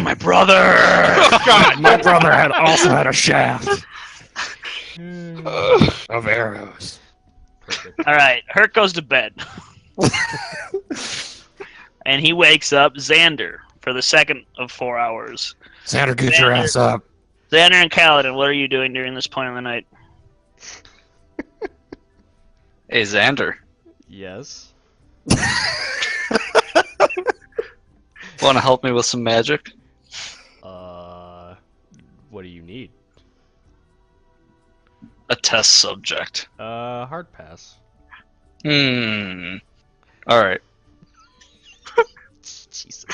my brother! Oh, God. My brother also had a shaft of arrows. Perfect. All right, Herc goes to bed. And he wakes up Xander for the second of 4 hours. Xander, get your ass up. Xander and Kaladin, what are you doing during this point of the night? Hey, Xander. Yes. Want to help me with some magic? What do you need? A test subject. Hard pass. Alright. Jesus.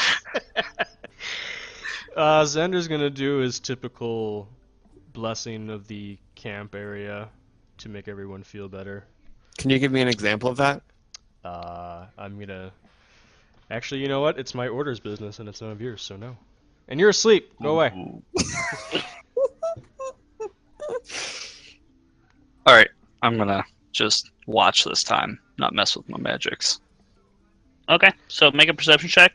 Xander's gonna do his typical blessing of the camp area to make everyone feel better. Can you give me an example of that? I'm gonna... Actually, you know what? It's my orders business and it's none of yours, so no. And you're asleep. Go away. Alright, I'm gonna just watch this time, not mess with my magics. Okay, so make a perception check.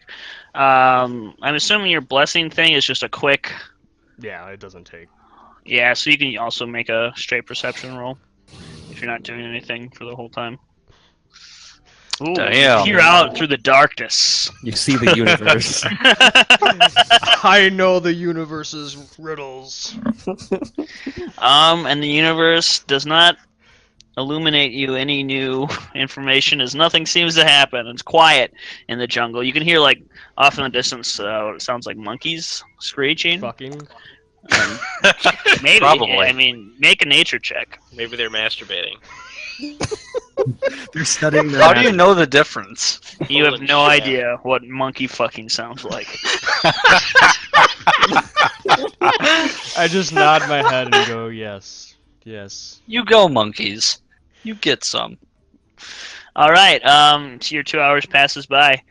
I'm assuming your blessing thing is just a quick... Yeah, it doesn't take. Yeah, so you can also make a straight perception roll if you're not doing anything for the whole time. Ooh, Damn. you peer out through the darkness. You see the universe. I know the universe's riddles. And the universe does not illuminate you any new information as nothing seems to happen. It's quiet in the jungle. You can hear, like, off in the distance, it sounds like monkeys screeching. Fucking. Maybe. Probably. I mean, make a nature check. Maybe they're masturbating. They're studying their How do you know the difference? You have Holy no shit. idea what monkey fucking sounds like. I just nod my head and go, yes. Yes. You go, monkeys. You get some. All right. So your 2 hours passes by.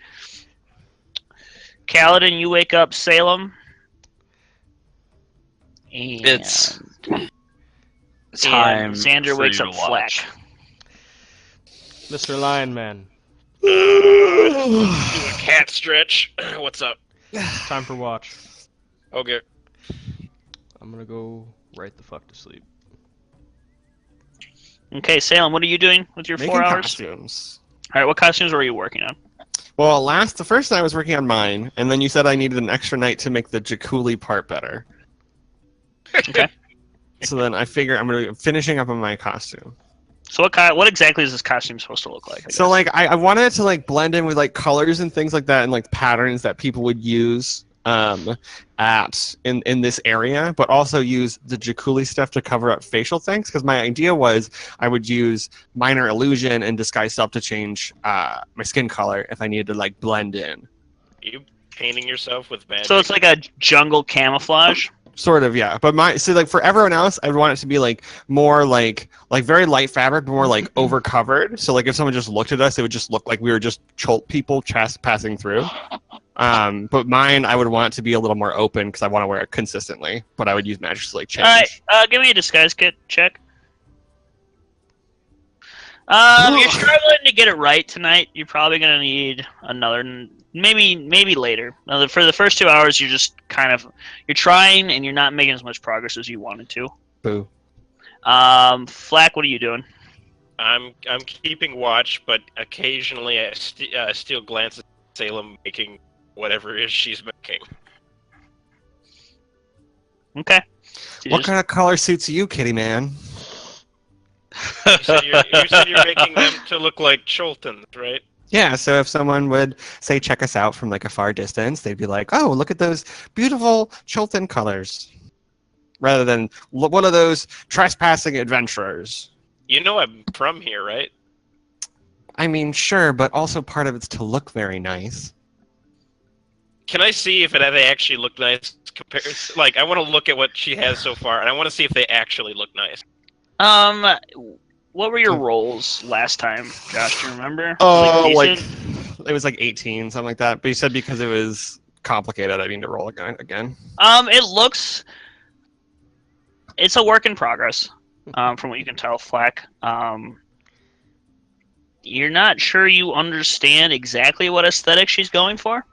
Kaladin, you wake up Salem. And It's time and Xander for wakes you up to watch. Flack. Mr. Lion Man, Do a cat stretch. What's up? time for watch. Okay. I'm gonna go right the fuck to sleep. Okay, Salem, what are you doing with your Making 4 hours? costumes. All right, what costumes were you working on? Well, the first night I was working on mine, and then you said I needed an extra night to make the Jakuli part better. Okay. So then I figure I'm gonna finishing up on my costume. So what exactly is this costume supposed to look like? I So guess? like I wanted it to like blend in with like colors and things like that and like patterns that people would use in this area, but also use the Jakuli stuff to cover up facial things. Because my idea was I would use minor illusion and disguise self to change my skin color if I needed to like blend in. You painting yourself with magic? So it's like a jungle camouflage. Sort of, yeah. But like for everyone else, I would want it to be like more like very light fabric, but more like over covered. So like if someone just looked at us, it would just look like we were just Chult people passing through. But mine, I would want it to be a little more open because I want to wear it consistently. But I would use magic to like change. All right, give me a disguise kit check. You're struggling to get it right tonight. You're probably gonna need another, maybe later. For the first 2 hours, you're just you're trying and you're not making as much progress as you wanted to. Boo. Flack, what are you doing? I'm keeping watch, but occasionally I still glance at Salem making whatever it is she's making. Okay. So What kind of color suits you, kitty man? You said you're making them to look like Chultans, right? Yeah, so if someone would say check us out from like a far distance, they'd be like, "Oh, look at those beautiful Chultan colors," rather than one of those trespassing adventurers. You know I'm from here, right? I mean, sure, but also part of it's to look very nice. Can I see if they actually look nice? Like, I want to look at what she has so far, and I want to see if they actually look nice. What were your rolls last time, Josh? Do you remember? Oh, decent? it was like 18, something like that. But you said because it was complicated, I need to roll again. It's a work in progress, from what you can tell, Flack. You're not sure you understand exactly what aesthetic she's going for?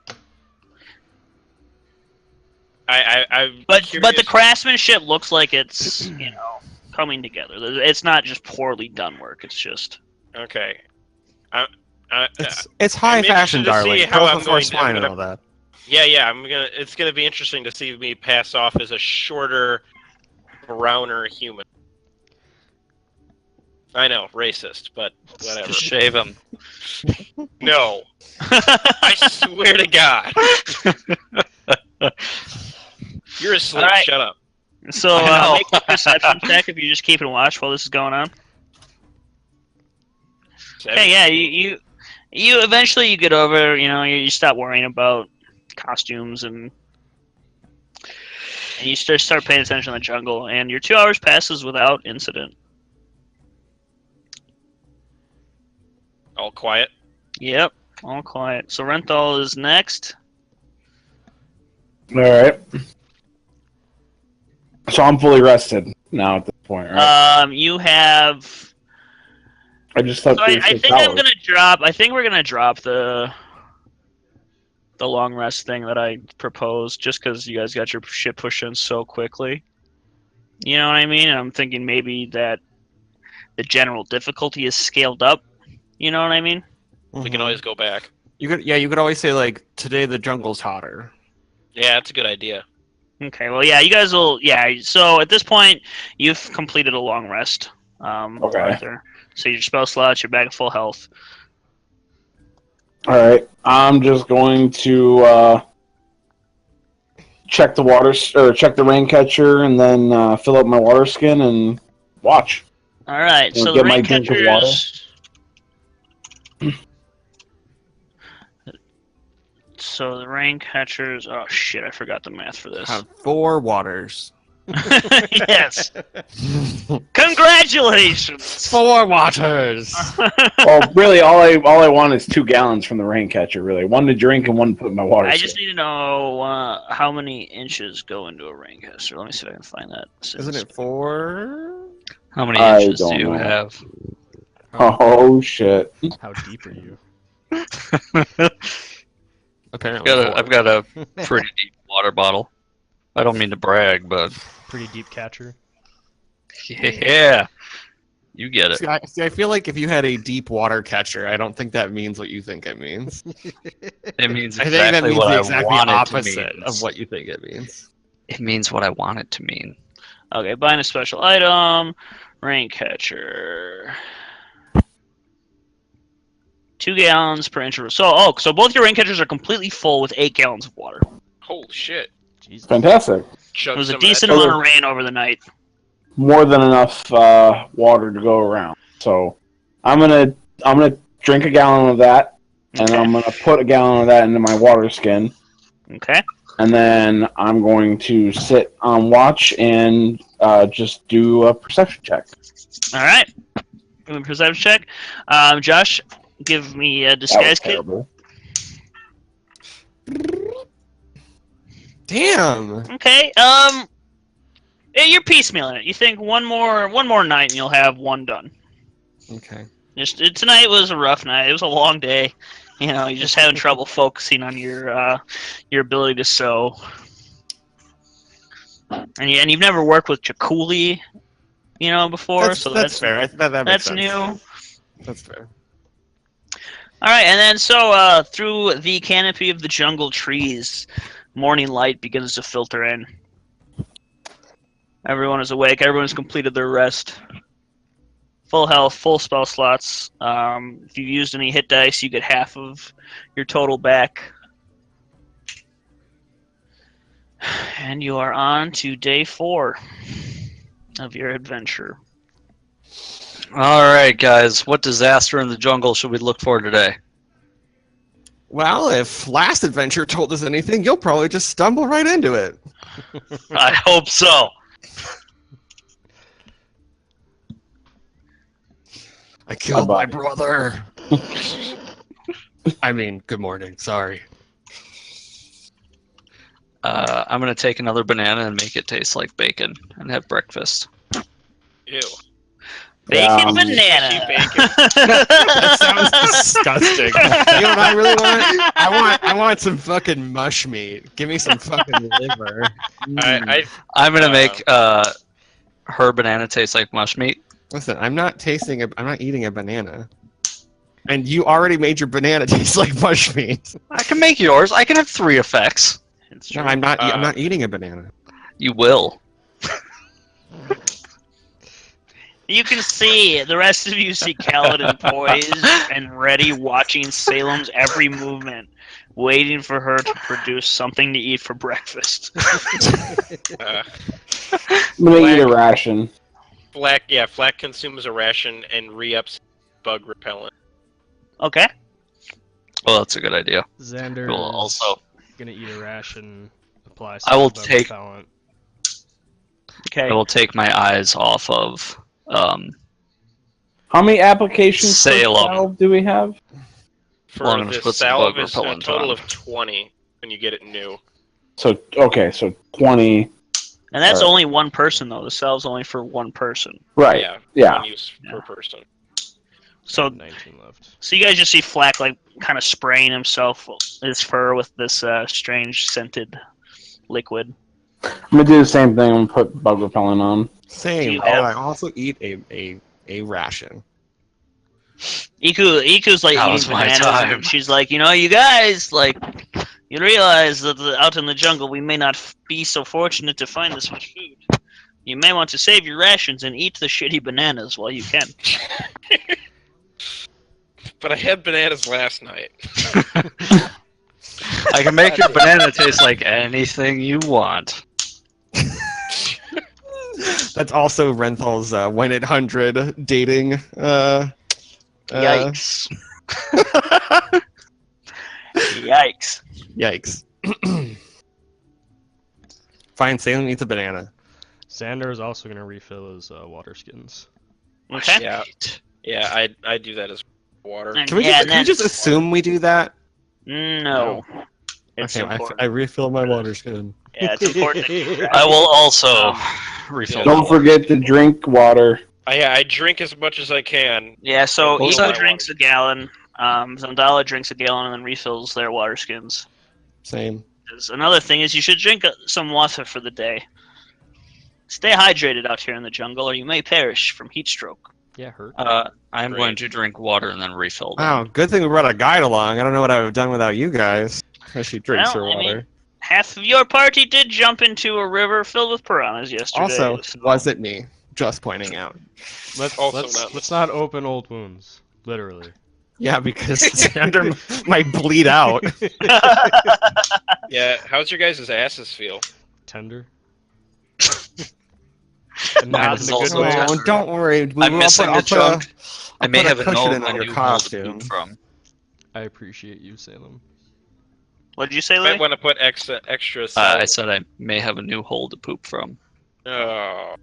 I'm But curious. the craftsmanship looks like it's coming together. It's not just poorly done work. It's just Okay. It's high I'm fashion, interested to see darling. how Girls I'm before going to- swine I'm and gonna- all that. Yeah. It's gonna be interesting to see me pass off as a shorter, browner human. I know, racist, but whatever. Just shave him. No, I swear to God, you're asleep. All right. Shut up. so. I know. Make a perception check if you're just keeping watch while this is going on. Okay, yeah, you eventually you get over. You stop worrying about costumes and you start paying attention to the jungle, and your 2 hours passes without incident. All quiet. Yep, all quiet. So Renthal is next. All right. So I'm fully rested now at this point, right? You have. I just slept So through I 6 think hours. I'm gonna drop. I think we're gonna drop the long rest thing that I proposed, just because you guys got your shit pushed in so quickly. You know what I mean? And I'm thinking maybe that the general difficulty is scaled up. You know what I mean? We can always go back. You could always say like today the jungle's hotter. Yeah, that's a good idea. Okay. Well, yeah, you guys will. Yeah. So at this point, you've completed a long rest. Okay. Arthur. So your spell slots, you're back at full health. All right. I'm just going to check the check the rain catcher, and then fill up my water skin and watch. All right. I'll So get the my rain drink of water. catchers. So the rain catchers. Oh shit! I forgot the math for this. Have 4 waters. Yes. Congratulations. 4 waters. Well, really, all I want is 2 gallons from the rain catcher. Really, 1 to drink and 1 to put in my water I skin. just need to know how many inches go into a rain catcher. Let me see if I can find that. Isn't it 4? How many I inches don't do you know. have? Oh shit! How deep are you? Apparently, I've got a pretty deep water bottle. I don't mean to brag, but Pretty deep catcher. yeah, you get it. See, I feel like if you had a deep water catcher, I don't think that means what you think it means. It means I think that exactly means what the I exactly want it to opposite mean. of what you think it means. It means what I want it to mean. Okay, buying a special item. Rain catcher. 2 gallons per inch. So both your rain catchers are completely full with 8 gallons of water. Holy shit. Jesus. Fantastic. Chug It was a some of that. decent amount of rain over the night. More than enough water to go around. So I'm gonna drink a gallon of that, and Okay. I'm gonna put a gallon of that into my water skin, Okay. and then I'm going to sit on watch and just do a perception check. All right. Give me a perception check. Josh, give me a That disguise was kit. terrible. Damn. Okay. Yeah, you're piecemealing it. You think one more night and you'll have one done. Okay. Tonight was a rough night. It was a long day. You're just having trouble focusing on your ability to sew. And you've never worked with Chakuli, before, so that's fair. I think that makes that's sense. new. That's fair. All right, and then so through the canopy of the jungle trees, morning light begins to filter in. Everyone is awake. Everyone's completed their rest. Full health, full spell slots. If you've used any hit dice, you get half of your total back. And you are on to day 4 of your adventure. All right, guys. What disaster in the jungle should we look for today? Well, if last adventure told us anything, you'll probably just stumble right into it. I hope so. I killed my Bye-bye. brother. I mean, good morning. Sorry. I'm gonna take another banana and make it taste like bacon and have breakfast. Ew. Bacon Um, banana. Bacon. That sounds disgusting. You know what I really want? I want some fucking mush meat. Give me some fucking liver. I'm gonna Uh, make her banana taste like mush meat. Listen, I'm not eating a banana. And you already made your banana taste like mush meat. I can make yours. I can have 3 effects. It's No, true. I'm not eating a banana. You will. You can see the rest of you see Kaladin poised and ready, watching Salem's every movement, waiting for her to produce something to eat for breakfast. uh, I'm gonna eat a ration. Flack consumes a ration and re-ups bug repellent. Okay. Well, that's a good idea. Xander Cool. is Also, gonna eat a ration, apply I will bug take- repellent. Okay. I will take my eyes off of How many applications per Salem. salve do we have? For Well, I'm gonna the put some salve bug is a repellent total on. of 20 when you get it new. So 20. And that's Alright. only one person, though. The cell's only for one person. Right. Yeah. Yeah. One use per person. So, 19 left. so you guys just see Flack like kind of spraying himself his fur with this strange scented liquid. I'm gonna do the same thing. I'm gonna put bug repellent on. Same. You Oh, have- I also eat a ration. Iku's like That eating was my bananas. time. And she's like, you guys, like, you realize that out in the jungle we may not be so fortunate to find this much food. You may want to save your rations and eat the shitty bananas while you can. But I had bananas last night. I can make your banana taste like anything you want. That's also Renthal's 1-800 dating. Yikes. Yikes. Yikes. Fine, Salem eats a banana. Xander is also gonna refill his water skins. Okay. Yeah. Yeah, I do that as water. And- Can we, Yeah, just, can we just assume we do that? No. It's Okay, important. I refill my water skin. Yeah, it's important. I will also Um, refill. Don't forget to drink water. I drink as much as I can. Yeah, so What was Iko that? drinks a gallon, Zandala drinks a gallon, and then refills their water skins. Same. Another thing is you should drink some water for the day. Stay hydrated out here in the jungle, or you may perish from heat stroke. Yeah, hurt. I'm Great. going to drink water and then refill them. Wow, good thing we brought a guide along. I don't know what I would have done without you guys. She drinks Well, her I mean, water. Half of your party did jump into a river filled with piranhas yesterday. Also, so- was it me? Just pointing out. Also Let's not open old wounds. Literally. Yeah, because Xander might bleed out. Yeah, how's your guys' asses feel? Tender. Mine Not is in a good also way. tender. Oh, don't worry. I'm missing a chunk. I may put a have a cushion note in your on you hold the costume. poop from. I appreciate you, Salem. What did you say, You might Lee? want to put extra I salt. said I may have a new hole to poop from. Oh.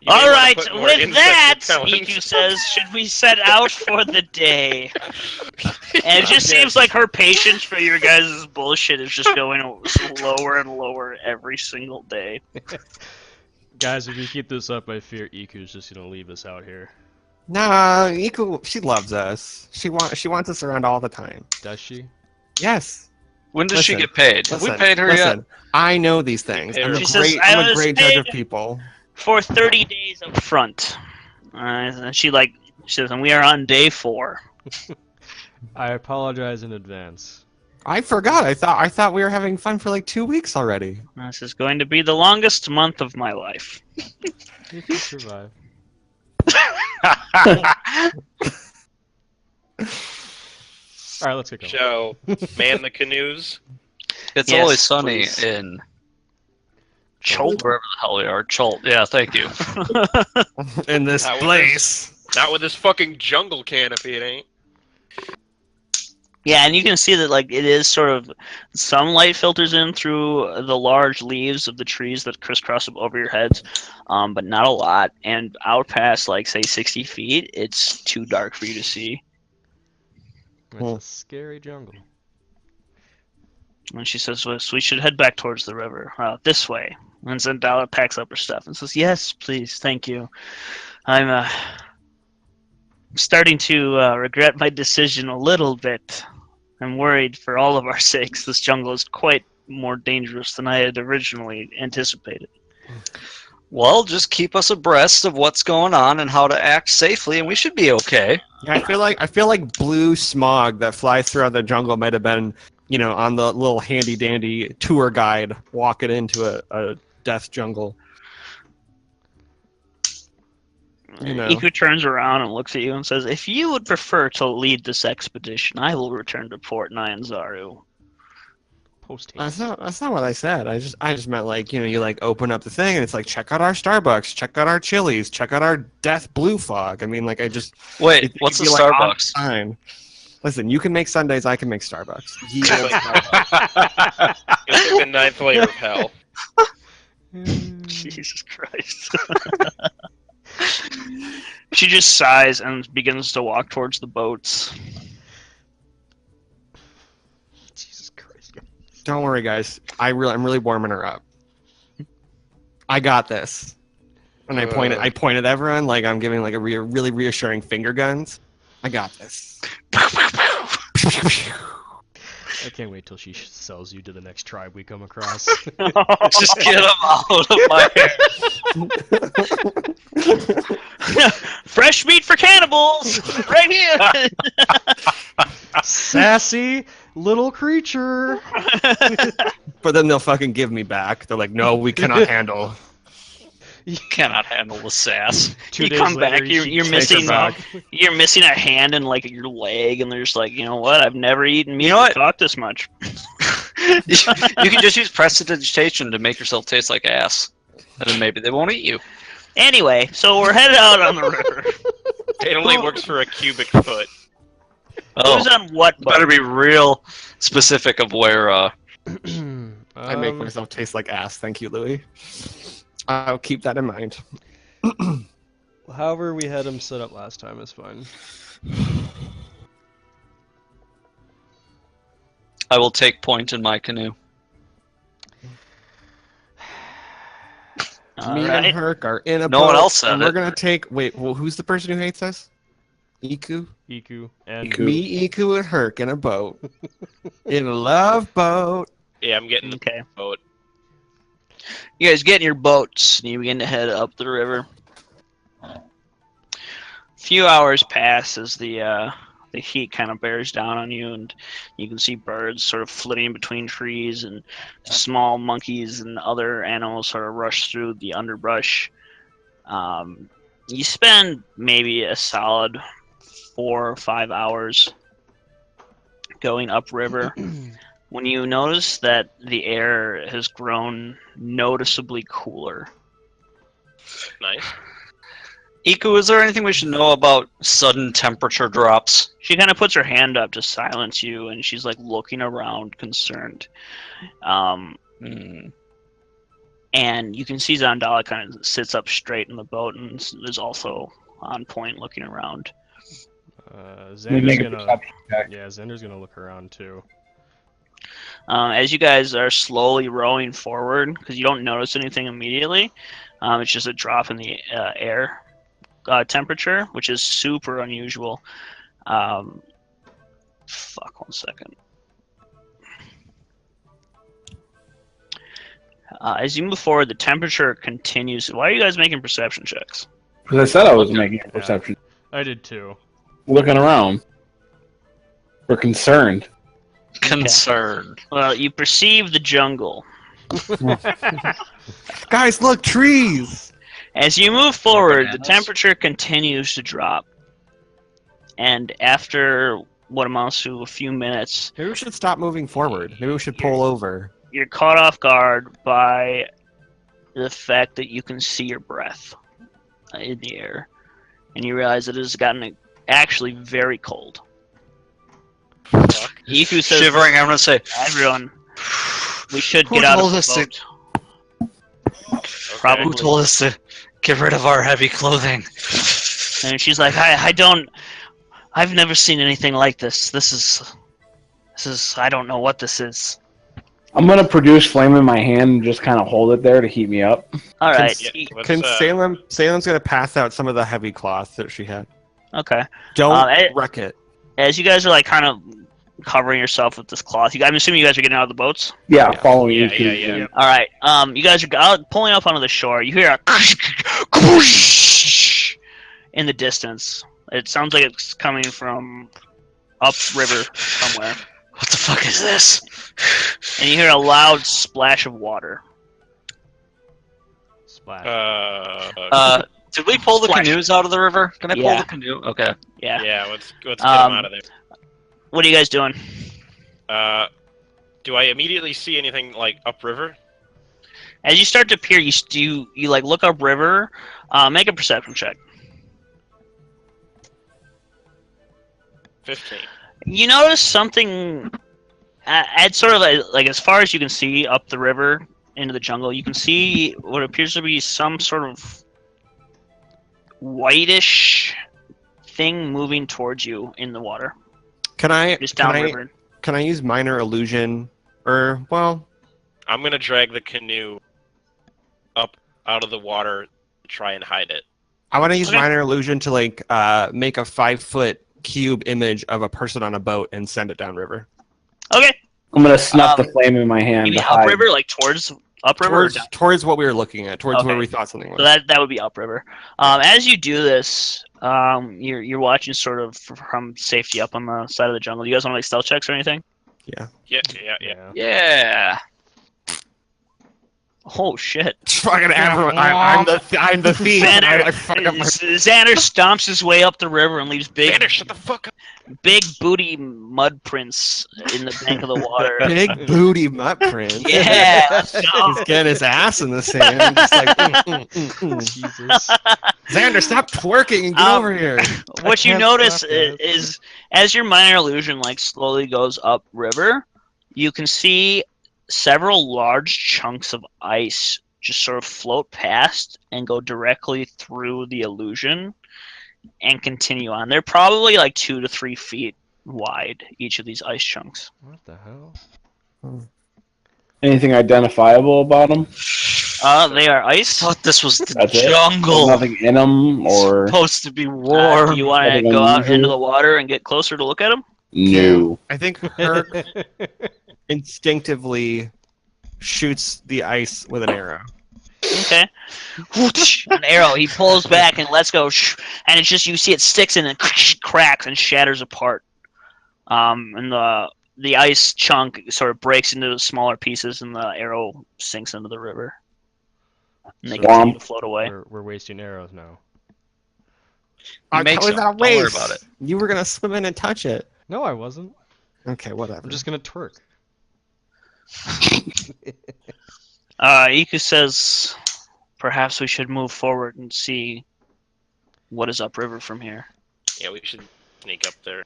You may All wanna right, put more with insect that, repellent. Iku says, should we set out for the day? And it just seems like her patience for your guys' bullshit is just going lower and lower every single day. Guys, if you keep this up, I fear Iku's just gonna leave us out here. Nah, Iku, she loves us. She wants us around all the time. Does she? Yes. When does she Listen, get paid? Have we Listen, paid her listen, I know these things. Paid I'm her. a She says, great, "I I'm a was great judge of paid." people. For 30 days up front. And she says, and we are on day 4. I apologize in advance. I forgot. I thought we were having fun for like 2 weeks already. This is going to be the longest month of my life. You can survive. Alright, let's get going. Shall man the canoes? It's Yes, always sunny please. in Chult. wherever the hell we are. Chult. Yeah, thank you. In this That was- place. Not with this fucking jungle canopy, it ain't. Yeah, and you can see that like it is sort of some light filters in through the large leaves of the trees that crisscross over your heads, but not a lot. And out past like say 60 feet, it's too dark for you to see. It's a scary jungle. And she says, well, so we should head back towards the river, this way. And Zendala packs up her stuff and says, yes, please, thank you. I'm starting to regret my decision a little bit. I'm worried for all of our sakes. This jungle is quite more dangerous than I had originally anticipated. Well, just keep us abreast of what's going on and how to act safely, and we should be okay. Yeah, I feel like blue smog that flies throughout the jungle might have been, on the little handy dandy tour guide walking into a death jungle. Iku turns around and looks at you and says, "If you would prefer to lead this expedition, I will return to Port Nyanzaru." That's not what I said. I just meant like, you like open up the thing and it's like, check out our Starbucks, check out our Chili's, check out our death blue fog. I mean, like Wait, what's the Starbucks? Fine. Listen, you can make Sundays, I can make Starbucks. It's like the ninth layer of hell. Jesus Christ. She just sighs and begins to walk towards the boats. Jesus Christ. Don't worry, guys. I'm really warming her up. I got this. And I point at everyone like I'm giving like a really reassuring finger guns. I got this. I can't wait till she sells you to the next tribe we come across. Just get them out of my hair. Fresh meat for cannibals! Right here! Sassy little creature! But then they'll fucking give me back. They're like, no, we cannot handle. You cannot handle the sass. You come back, you're missing you're missing a hand and like your leg, and they're just like, you know what? I've never eaten meat that cost this much. You can just use prestidigitation to make yourself taste like ass, and then maybe they won't eat you. Anyway, so we're headed out on the river. It only works for a cubic foot. Who's on what boat? Better be real specific of where. I make myself taste like ass. Thank you, Louis. I'll keep that in mind. However we had him set up last time is fine. I will take point in my canoe. Me and Herc are in a boat. No one else said We're it. gonna take. Wait, well, who's the person who hates us? Iku. And Me, Iku, and Herc in a boat. In a love boat. Yeah, I'm getting the Okay. boat. You guys get in your boats and you begin to head up the river. A few hours pass as the heat kind of bears down on you, and you can see birds sort of flitting between trees, and small monkeys and other animals sort of rush through the underbrush. You spend maybe a solid 4 or 5 hours going upriver. When you notice that the air has grown noticeably cooler. Nice. Iku, is there anything we should know about sudden temperature drops? She kind of puts her hand up to silence you, and she's like looking around, concerned. And you can see Zandala kind of sits up straight in the boat and is also on point, looking around. Xander's gonna look around too. As you guys are slowly rowing forward, because you don't notice anything immediately, it's just a drop in the air temperature, which is super unusual. One second. As you move forward, the temperature continues. Why are you guys making perception checks? Because I said I was making a perception. I did too. Looking around. We're concerned. Concerned. Well, you perceive the jungle. Guys, look, trees! As you move forward, the Bananas. temperature continues to drop. And after what amounts to a few minutes, Maybe we should stop moving forward. Maybe we should pull over. you're caught off guard by the fact that you can see your breath in the air. And you realize that it has gotten actually very cold. Iku says, Shivering, I'm going to say, everyone, we should Who get out of told the us to- boat. Okay. Probably. who told us to get rid of our heavy clothing? And she's like, I've never seen anything like this. This is, I don't know what this is. I'm gonna produce flame in my hand and just kind of hold it there to heat me up. All right. Yeah, let's, Can Salem's gonna pass out some of the heavy cloth that she had. Okay. Don't it- wreck it. As you guys are like kind of covering yourself with this cloth, I'm assuming you guys are getting out of the boats. Yeah, Yeah. following Yeah, you. yeah, yeah. All right. You guys are out, pulling up onto the shore. You hear a in the distance. It sounds like it's coming from upriver somewhere. What the fuck is this? And you hear a loud splash of water. Splash. Did we pull the Splash. canoes out of the river? Can I pull Yeah. the canoe? Okay. Yeah. yeah, let's get them out of there. What are you guys doing? Do I immediately see anything like upriver? As you start to peer, you like look upriver. Make a perception check. 15. You notice something at sort of like as far as you can see up the river into the jungle. You can see what appears to be some sort of whitish thing moving towards you in the water, Can I just can I downriver. can I use minor illusion or well? I'm gonna drag the canoe up out of the water to try and hide it. I want to use Okay. minor illusion to like make a 5-foot cube image of a person on a boat and send it downriver. Okay, I'm gonna snuff the flame in my hand you mean to hide. upriver, like towards upriver. Or Towards down? towards what we were looking at, towards where Okay. we thought something was. So that would be upriver. As you do this, you're watching sort of from safety up on the side of the jungle. You guys want to make stealth checks or anything? Yeah. Yeah. Oh shit! Fucking everyone. I'm the thief. and I fuck up my Xander stomps his way up the river and leaves Xander, shut the fuck up! big booty mud prints in the bank of the water. big booty mutt print. Yeah, let's go. He's getting his ass in the sand. I'm just like, Jesus. Xander, stop twerking and get over here. What you can't notice stop it. is as your minor illusion like slowly goes up river, you can see several large chunks of ice just sort of float past and go directly through the illusion and continue on. They're probably like 2 to 3 feet wide, each of these ice chunks. What the hell? Anything identifiable about them? They are ice. Thought this was the That's it? jungle. There's nothing in them, or Supposed to be warm. Do you want to Nothing go out unusual? into the water and get closer to look at them? no. I think Herc instinctively shoots the ice with an arrow. Okay. An arrow. He pulls back and lets go, and it's just you see it sticks and then cracks and shatters apart. And the ice chunk sort of breaks into smaller pieces, and the arrow sinks into the river. And they So- continue to float away. We're wasting arrows now. He makes How is them. that a Don't worry waste? about it. You were gonna swim in and touch it. No, I wasn't. Okay, whatever. I'm just gonna twerk. Iku says, perhaps we should move forward and see what is upriver from here. Yeah, we should sneak up there.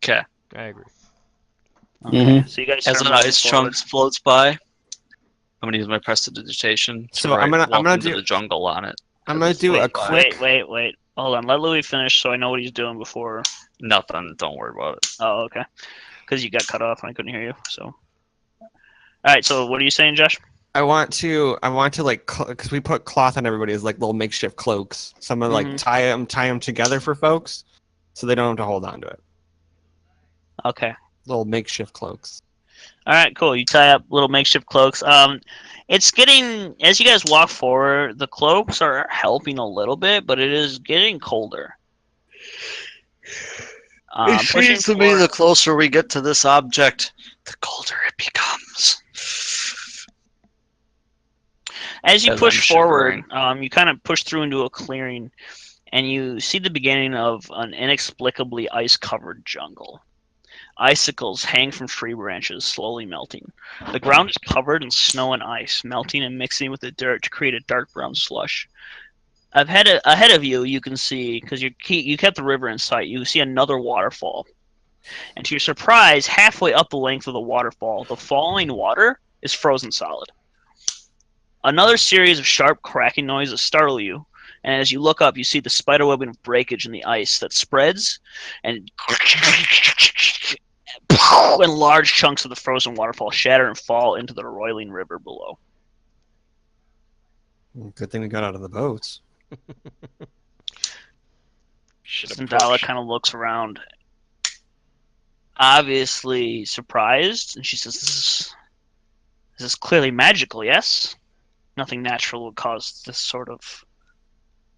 Okay. I agree. Okay. Mhm. So you guys As start an moving ice forward. chunk floats by, I'm gonna use my prestidigitation. to So I'm write, gonna "Welcome to do- the jungle" on it. I'm gonna do a Wait, quick. Wait. Hold on. Let Louis finish so I know what he's doing before. Nothing. Don't worry about it. Oh, okay. Because you got cut off and I couldn't hear you. So, all right. So, what are you saying, Josh? I want to like because we put cloth on everybody as like little makeshift cloaks. So I'm gonna like Mhm. tie them together for folks, so they don't have to hold on to it. Okay. Little makeshift cloaks. All right. Cool. You tie up little makeshift cloaks. It's getting as you guys walk forward. The cloaks are helping a little bit, but it is getting colder. It Pushing seems to me forward- the closer we get to this object, the colder it becomes. As you As push I'm forward, shivering. you kind of push through into a clearing, and you see the beginning of an inexplicably ice-covered jungle. Icicles hang from tree branches, slowly melting. The ground is covered in snow and ice, melting and mixing with the dirt to create a dark brown slush. Ahead of you, you can see, because you kept the river in sight, you see another waterfall. And to your surprise, halfway up the length of the waterfall, the falling water is frozen solid. Another series of sharp cracking noises startle you, and as you look up, you see the spiderwebbing of breakage in the ice that spreads and and large chunks of the frozen waterfall shatter and fall into the roiling river below. Good thing we got out of the boats. Zendala kind of looks around, obviously surprised, and she says, This is clearly magical, yes? Nothing natural would cause this sort of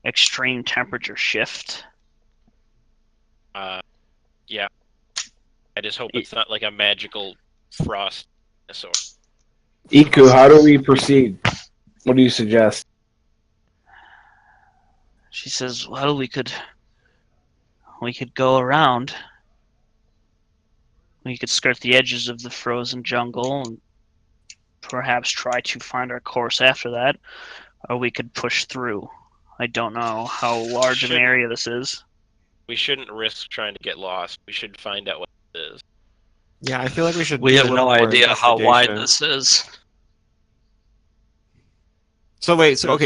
extreme temperature shift. Yeah. I just hope it's not like a magical frost dinosaur. Iku, how do we proceed? What do you suggest? She says, well, we could go around. We could skirt the edges of the frozen jungle and perhaps try to find our course after that, or we could push through. I don't know how large an area this is. We shouldn't risk trying to get lost. We should find out what it is. Yeah, I feel like we should. We do a have little no more idea how wide investigation. this is. So wait, so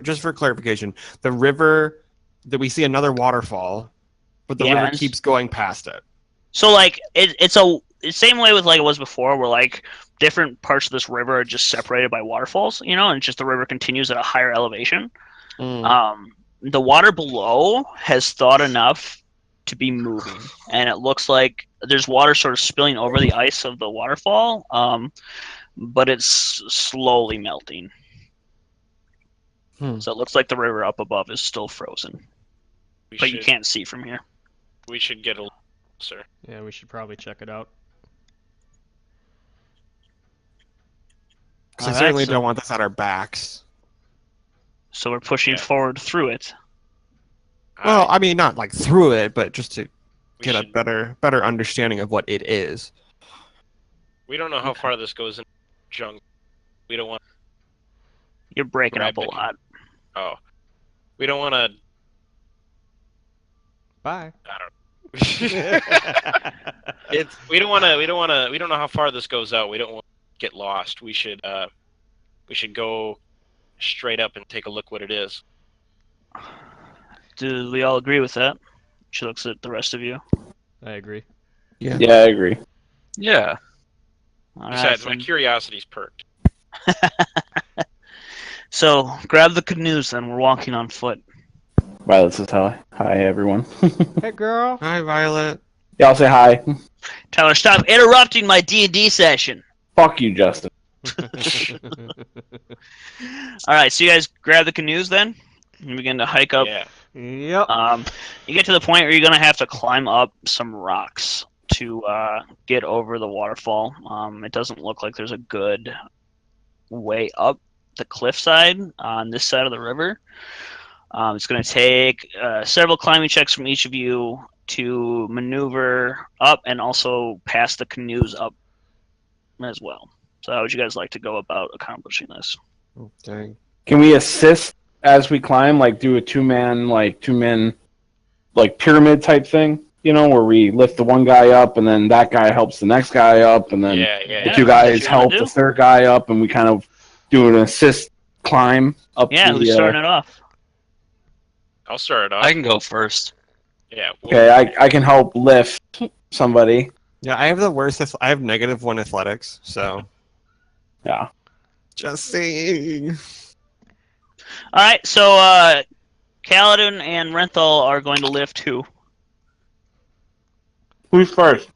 just for clarification, the river that we see another waterfall, but the river keeps going past it. So like it's the same way with like it was before, where like different parts of this river are just separated by waterfalls, and just the river continues at a higher elevation. The water below has thawed enough to be moving, and it looks like there's water sort of spilling over the ice of the waterfall, but it's slowly melting. So it looks like the river up above is still frozen, but you can't see from here. We should get a little closer. Yeah, we should probably check it out. Because I certainly don't want this at our backs. So we're pushing forward through it. Well, I mean, not like through it, but just to get a better understanding of what it is. We don't know how far this goes in jungle. We don't want. You're breaking up a lot. Oh, we don't want to. Bye. I don't. We don't want to. We don't know how far this goes out. We don't want to get lost. We should go straight up and take a look what it is. Do we all agree with that? She looks at the rest of you. I agree. Yeah, I agree. Yeah. Besides, my curiosity's perked. So, grab the canoes then. We're walking on foot. Violet says hi. Hi, everyone. Hey, girl. Hi, Violet. Yeah, I'll say hi. Tyler, stop interrupting my D&D session. Fuck you, Justin. All right, so you guys grab the canoes then and begin to hike up. Yeah. Yep. You get to the point where you're going to have to climb up some rocks to get over the waterfall. It doesn't look like there's a good way up the cliffside on this side of the river. It's going to take several climbing checks from each of you to maneuver up and also pass the canoes up as well. So how would you guys like to go about accomplishing this? Okay. Can we assist as we climb, like do a two-man pyramid type thing? Where we lift the one guy up, and then that guy helps the next guy up, and then the two guys help the third guy up, and we kind of do an assist climb up. Yeah, who's starting it off? I'll start it off. I can go first. Yeah. Okay, I can help lift somebody. Yeah, I have the worst. I have -1 athletics, so. Yeah. Just saying. All right, so Kaladin and Renthal are going to lift who? Who's first?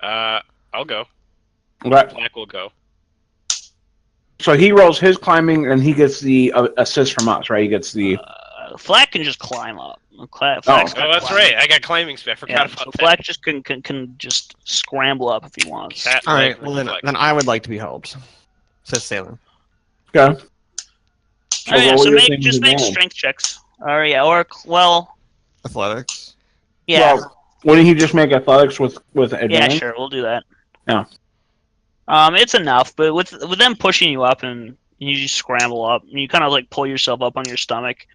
I'll go. Okay. Black will go. So he rolls his climbing, and he gets the assist from us, right? He gets the. Flack can just climb up. That's right. I got climbing speed. I forgot about that. Flack just can just scramble up if he wants. All right. Well, then I would like to be helped. Says Salem. Okay. So make strength checks. Or athletics. Yeah. Well, wouldn't he just make athletics with advantage? Yeah, sure. We'll do that. Yeah. It's enough, but with them pushing you up and you just scramble up, and you kind of like pull yourself up on your stomach.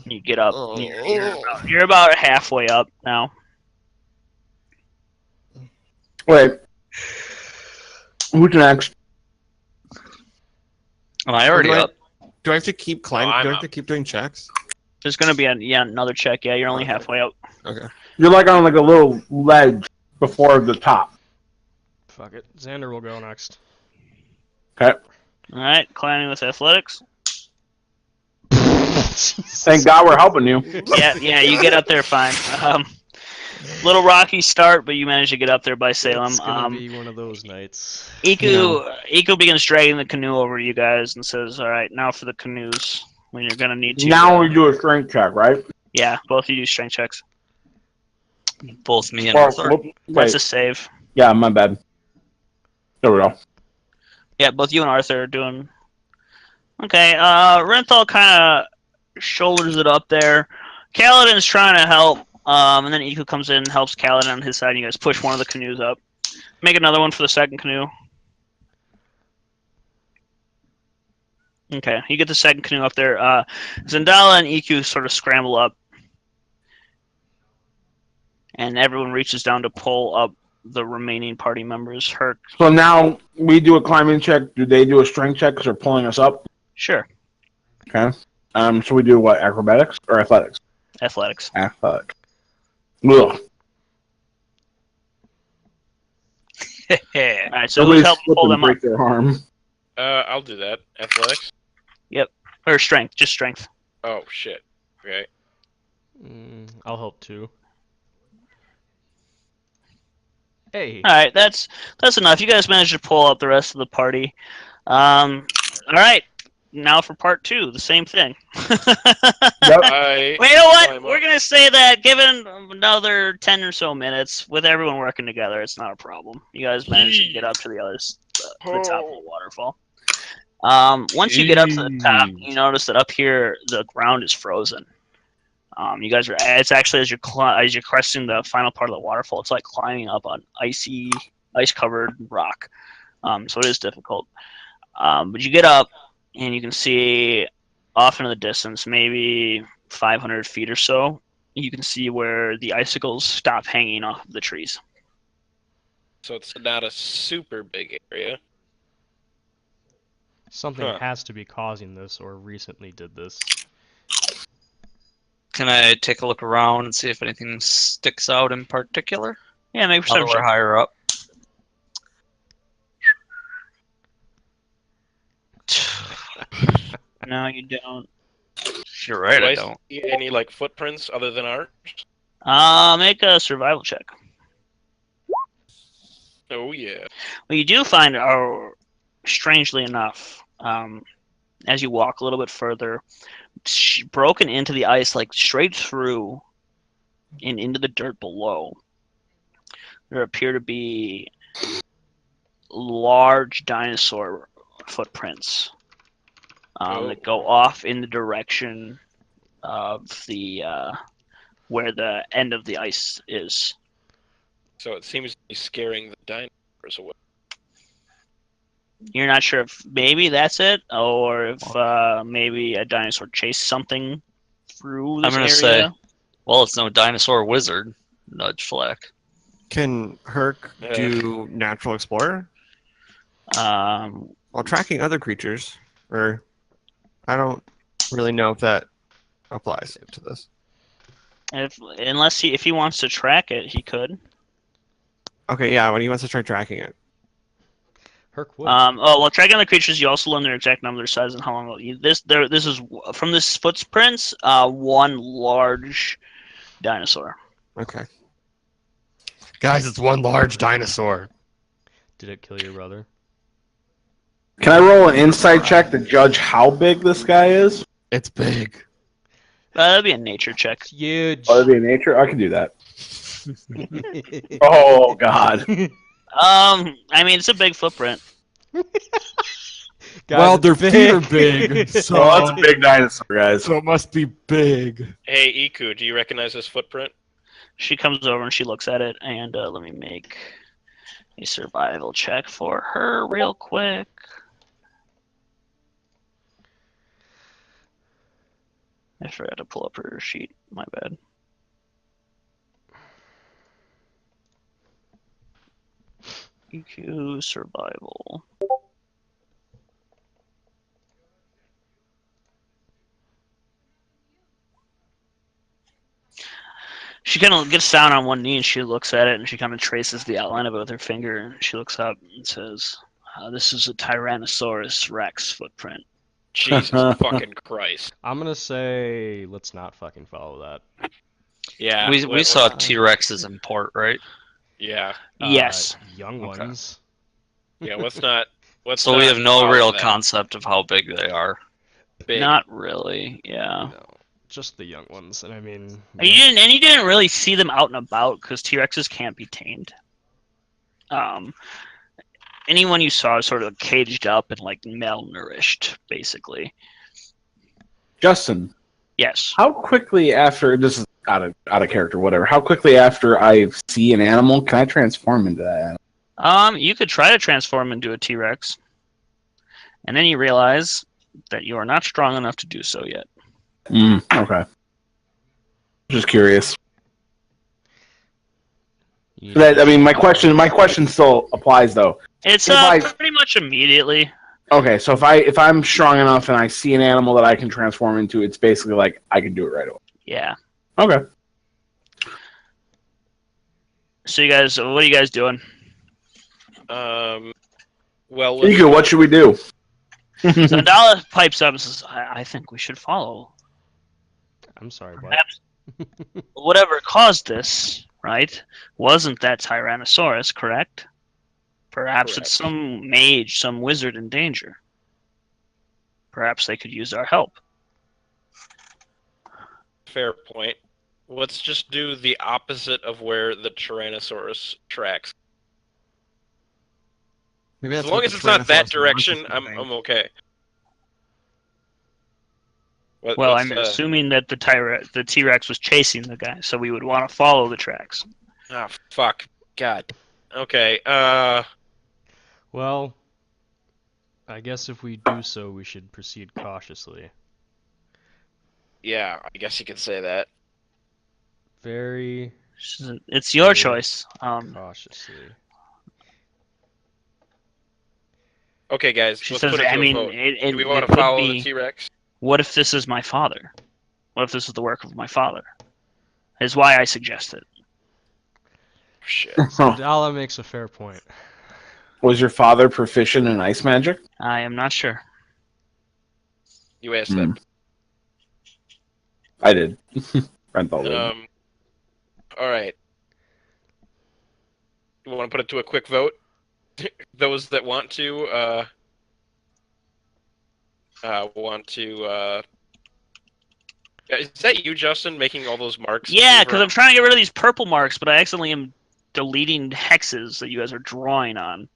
And you get up. You're about halfway up now. Wait. Who's next? Am I already up? Do I have to keep climbing? Oh, do I have to keep doing checks? There's going to be another check. Yeah, you're only halfway up. Okay. You're like on like a little ledge before the top. Fuck it. Xander will go next. Okay. All right, climbing with athletics. Thank God we're helping you. Yeah, you get up there fine. Little rocky start, but you manage to get up there by Salem. It's gonna be one of those nights. Iku begins dragging the canoe over to you guys and says, "All right, now for the canoes. When you're gonna need to." Now we do a strength check, right? Yeah, both of you do strength checks. Both me and Arthur. That's a save. Yeah, my bad. There we go. Yeah, both you and Arthur are doing. Okay, Renthal kind of shoulders it up there. Kaladin's trying to help, and then Iku comes in and helps Kaladin on his side. And you guys push one of the canoes up. Make another one for the second canoe. Okay, you get the second canoe up there. Zendala and Iku sort of scramble up. And everyone reaches down to pull up the remaining party members. Herc. So now we do a climbing check. Do they do a strength check because they're pulling us up? Sure. Okay. So we do what? Acrobatics or athletics? Athletics. Athletics. Ugh. Alright, so who's helping pull them up? Break their arm. I'll do that. Athletics? Yep. Or strength. Just strength. Oh, shit. Okay. I'll help too. Hey. Alright, that's enough. You guys managed to pull up the rest of the party. Alright. Now for part 2, the same thing. Yep. Wait, you know what? We're going to say that given another 10 or so minutes, with everyone working together, it's not a problem. You guys managed to get up to the top of the waterfall. Once you get up to the top, you notice that up here, the ground is frozen. You guys it's actually as you're cresting the final part of the waterfall, it's like climbing up on ice-covered rock. So it is difficult. But you get up, and you can see off into the distance, maybe 500 feet or so, you can see where the icicles stop hanging off the trees. So it's not a super big area. Something has to be causing this, or recently did this. Can I take a look around and see if anything sticks out in particular? Yeah, make Now that we're higher up. No, you don't. You're right, I Do don't. see any like footprints other than ours? Make a survival check. Oh yeah. Well, you do find, strangely enough, as you walk a little bit further, broken into the ice, like straight through and into the dirt below, there appear to be large dinosaur footprints that go off in the direction of the where the end of the ice is. So it seems to be scaring the dinosaurs away. You're not sure if maybe that's it, or if maybe a dinosaur chased something through this I'm gonna area. say, well, it's no dinosaur wizard. Nudge Fleck. Can Herc do Natural Explorer while tracking other creatures? Or I don't really know if that applies to this. If he wants to track it, he could. Okay, yeah, when he wants to try tracking it. Herc would. Well, tracking the creatures, you also learn their exact number, their size, and how long. This is from this footprints. One large dinosaur. Okay. Guys, it's one large dinosaur. Did it kill your brother? Can I roll an insight check to judge how big this guy is? It's big. That'd be a nature check. It's huge. Oh, that'd be a nature? I can do that. Oh, God. I mean, it's a big footprint. Well, their feet are big. So, Oh, that's a big dinosaur, guys. so it must be big. Hey, Iku, do you recognize this footprint? She comes over and she looks at it, and let me make a survival check for her real quick. I forgot to pull up her sheet. My bad. EQ survival. She kind of gets down on one knee and she looks at it and she kind of traces the outline of it with her finger and she looks up and says, "This is a Tyrannosaurus Rex footprint." Jesus fucking Christ. I'm gonna say let's not fucking follow that. Yeah. We saw T-Rexes in port, right? Yeah. Yes. Young Okay. ones. Yeah, let's not. So we have no follow real that. concept of how big they are. Big. Not really. Yeah. No, just the young ones, and I mean. And you didn't really see them out and about because T-Rexes can't be tamed. Anyone you saw is sort of caged up and like malnourished, basically. Justin, Yes. how quickly after this is out of character, whatever? How quickly after I see an animal can I transform into that animal? You could try to transform into a T-Rex, and then you realize that you are not strong enough to do so yet. Okay. Just curious. You That, I mean, my question still applies though. It's If I- pretty much immediately. Okay, so if I'm strong enough and I see an animal that I can transform into, it's basically like I can do it right away. Yeah. Okay. So you guys, what are you guys doing? Well, Iku, what should we do? So Adala pipes up and says, I think we should follow. I'm sorry, what? Perhaps whatever caused this, right, wasn't that Tyrannosaurus, correct? Perhaps Correct. it's some mage, some wizard in danger. Perhaps they could use our help. Fair point. Let's just do the opposite of where the Tyrannosaurus tracks. Maybe As that's long what as the it's not that Tyrannosaurus direction, wants us to I'm think. okay. Well, Let's, I'm assuming that the T-Rex was chasing the guy, so we would want to follow the tracks. Oh, fuck. God. Okay, Well, I guess if we do so, we should proceed cautiously. yeah, I guess you could say that. Very It's your choice. cautiously. Okay, guys, She let's says, put it to I a mean, vote. it Do we want it to could follow be, the T-Rex? what if this is my father? What if this is the work of my father? Is why I suggest it. Shit. Dala makes a fair point. Was your father proficient in ice magic? I am not sure. You asked Hmm. that. I did. Renthal did. All right. You want to put it to a quick vote? Those that want to, is that you, Justin, making all those marks? Yeah, because I'm trying to get rid of these purple marks, but I accidentally am deleting hexes that you guys are drawing on.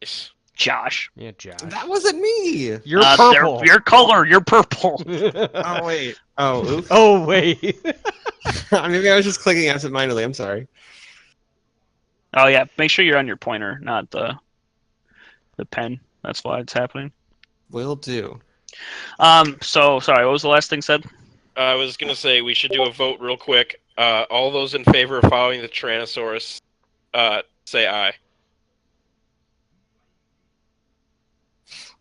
Yes. Josh. Yeah, Josh. That wasn't me. You're they're purple. your color, you're purple. Oh wait. Oh, oops. Oh wait. Maybe I was just clicking absentmindedly. I'm sorry. Oh yeah, make sure you're on your pointer, not the pen. That's why it's happening. Will do. So sorry, what was the last thing said? I was going to say we should do a vote real quick. All those in favor of following the Tyrannosaurus, say aye.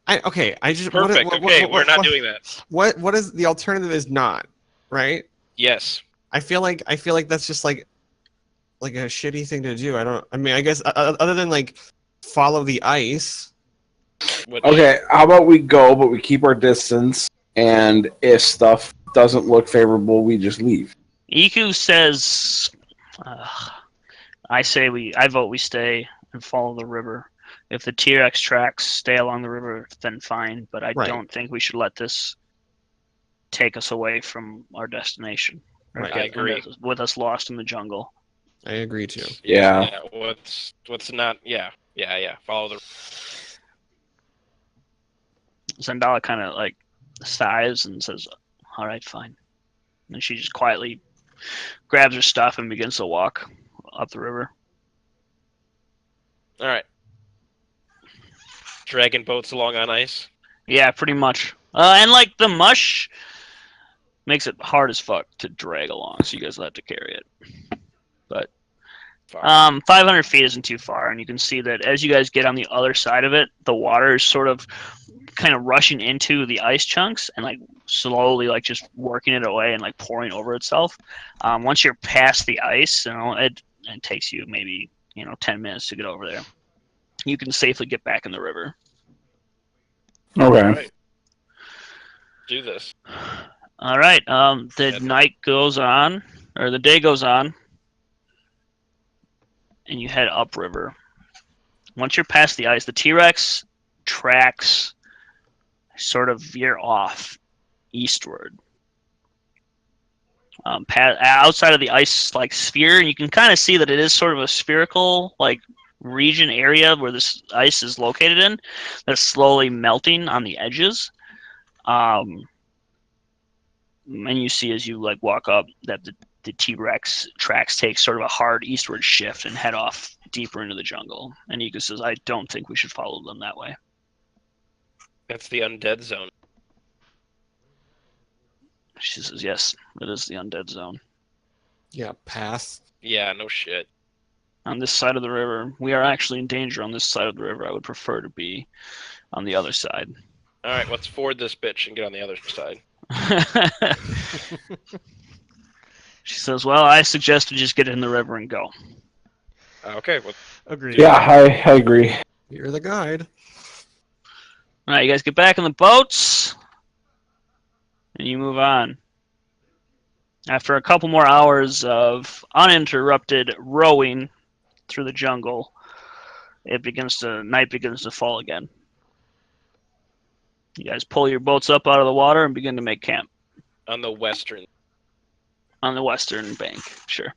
I just Perfect. Okay, we're not doing that. What is the alternative? Is not right. Yes. I feel like that's just like a shitty thing to do. I mean, I guess other than like follow the ice. Which- Okay, how about we go, but we keep our distance, and if stuff doesn't look favorable, we just leave. Iku says, I vote we stay and follow the river. If the T-Rex tracks stay along the river, then fine. But I Right. don't think we should let this take us away from our destination. Or Right. I agree. With us lost in the jungle. I agree too. Yeah. What's not? Yeah. Follow the. Zendala kind of like sighs and says, "All right, fine." And she just quietly grabs her stuff and begins to walk up the river. All right. Dragon boats along on ice. Yeah, pretty much. And like the mush makes it hard as fuck to drag along, so you guys will have to carry it. But Fuck. 500 feet isn't too far, and you can see that as you guys get on the other side of it, the water is sort of kind of rushing into the ice chunks and like slowly like just working it away and like pouring over itself. Once you're past the ice, it takes you maybe 10 minutes to get over there. You can safely get back in the river. Okay. All right. Do this. All right. The night goes on, or the day goes on, and you head upriver. Once you're past the ice, the T-Rex tracks sort of veer off eastward. Outside of the ice like sphere, you can kind of see that it is sort of a spherical like region area where this ice is located in that's slowly melting on the edges. And you see as you like walk up that the T-Rex tracks take sort of a hard eastward shift and head off deeper into the jungle. And Ika says, I don't think we should follow them that way. That's the undead zone. She says, yes, it is the undead zone. Yeah, pass. Yeah, no shit. On this side of the river, we are actually in danger on this side of the river. I would prefer to be on the other side. All right, let's ford this bitch and get on the other side. She says, well, I suggest we just get in the river and go. Okay. Well, Agreed. Yeah, I agree. You're the guide. All right, you guys get back in the boats, and you move on. After a couple more hours of uninterrupted rowing through the jungle, night begins to fall again. You guys pull your boats up out of the water and begin to make camp. on the western. On the western bank, sure.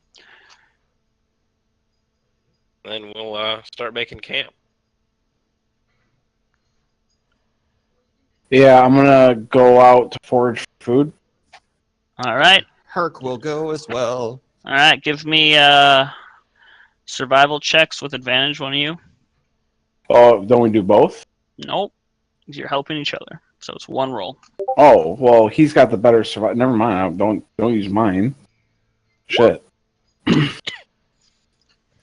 Then we'll start making camp. Yeah, I'm gonna go out to forage for food. All right. Herc will go as well. All right, give me survival checks with advantage, one of you. Oh, don't we do both? Nope. You're helping each other. So it's one roll. Oh, well, he's got the better survival. Never mind. Don't use mine. Shit.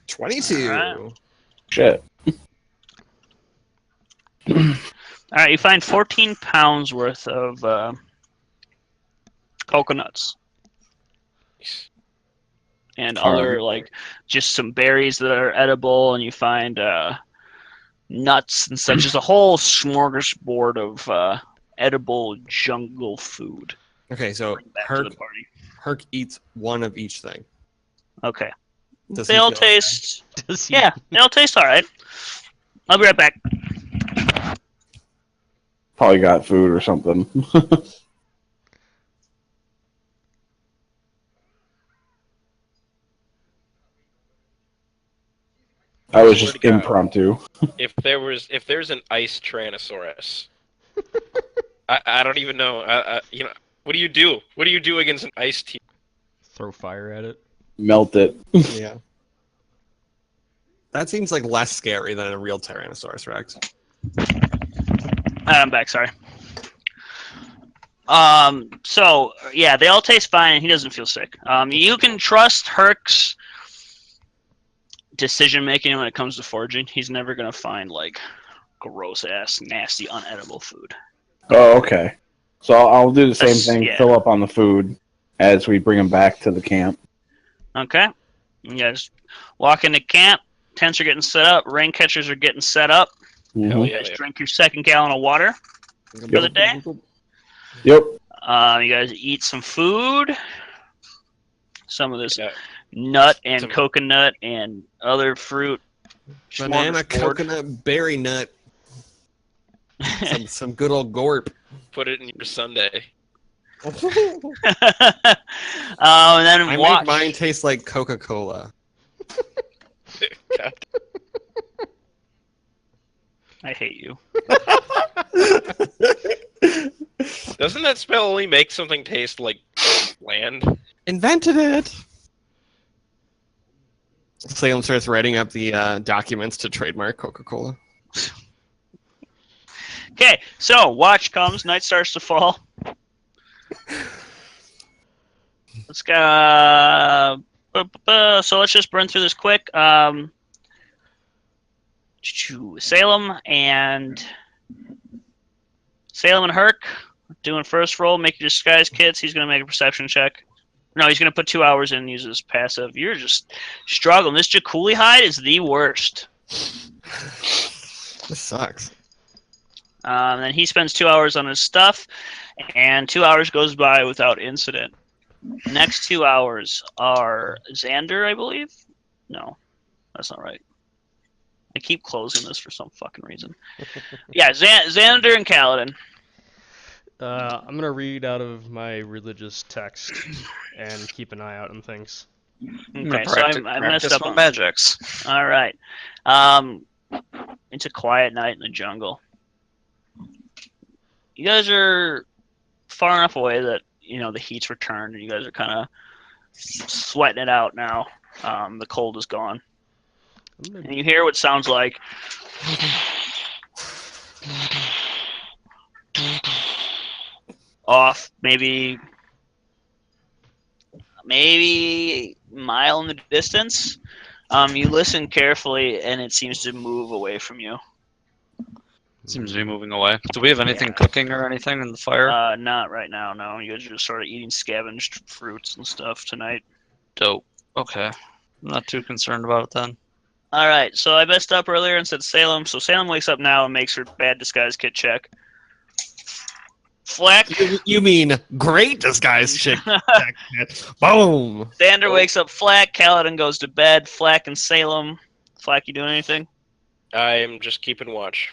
22. Alright. Shit. All right, you find 14 pounds worth of coconuts and other, like, just some berries that are edible, and you find nuts and such. Just a whole smorgasbord of edible jungle food. Okay, so Back to the party. Herc eats one of each thing. Okay. Does They he all feel taste. Does he? Yeah, they all taste all right. I'll be right back. Probably got food or something. I was just impromptu. If there's an ice Tyrannosaurus, I don't even know. What do you do? What do you do against an ice T? Throw fire at it. Melt it. Yeah. That seems like less scary than a real Tyrannosaurus Rex. I'm back, sorry. So, yeah, they all taste fine, and he doesn't feel sick. You can trust Herc's decision-making when it comes to foraging. He's never going to find, like, gross-ass, nasty, unedible food. Oh, okay. So I'll do the same thing, yeah. fill up on the food as we bring them back to the camp. Okay. You guys walk into camp. Tents are getting set up. Rain catchers are getting set up. Hell You guys drink your second gallon of water for the day. Yep. You guys eat some food. Some of this nut and coconut and other fruit. Banana, smorgasbord. coconut, berry nut. some good old gorp. Put it in your sundae. And then I watch. make mine taste like Coca-Cola. I hate you. Doesn't that spell only make something taste like land? Invented it. Salem starts writing up the documents to trademark Coca-Cola. Okay, so watch comes. Night starts to fall. Let's go. So let's just burn through this quick. Salem and Salem and Herc doing first roll. Make your disguise kits. He's going to make a perception check. No, he's going to put 2 hours in and use his passive. You're just struggling. This Jakuli hide is the worst. This sucks. Then he spends 2 hours on his stuff, and 2 hours goes by without incident. Next 2 hours are Xander, I believe? No, that's not right. I keep closing this for some fucking reason. Yeah, Xander and Kaladin. I'm gonna read out of my religious text and keep an eye out on things. Okay, so I messed up on magics. All right. It's a quiet night in the jungle. You guys are far enough away that the heat's returned, and you guys are kind of sweating it out now. The cold is gone, and you hear what sounds like off maybe a mile in the distance. You listen carefully, and it seems to move away from you. Seems to be moving away. Do we have anything cooking or anything in the fire? Not right now, no. You guys are just sort of eating scavenged fruits and stuff tonight. Dope. Okay. I'm not too concerned about it then. Alright, so I messed up earlier and said Salem. So Salem wakes up now and makes her bad disguise kit check. Flack. You mean great disguise check? Boom. Xander wakes up Flack. Kaladin goes to bed. Flack and Salem. Flack, you doing anything? I am just keeping watch.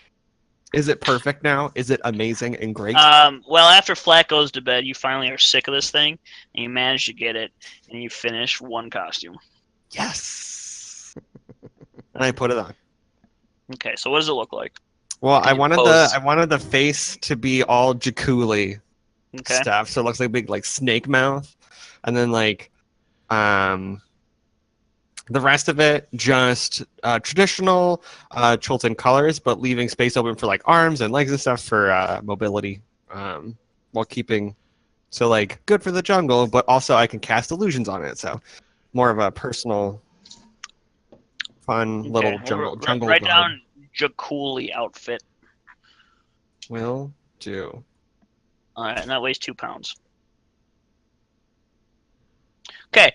Is it perfect now? Is it amazing and great? Well, after Flack goes to bed, you finally are sick of this thing, and you manage to get it, and you finish one costume. Yes. And I put it on. Okay, so what does it look like? Well, I wanted the face to be all Jakuli stuff, so it looks like a big snake mouth, and then the rest of it just traditional Chultan colors, but leaving space open for arms and legs and stuff for mobility, while keeping good for the jungle, but also I can cast illusions on it, so more of a personal, fun little jungle. Write down Jakuli outfit. Will do. All right, and that weighs 2 pounds. Okay.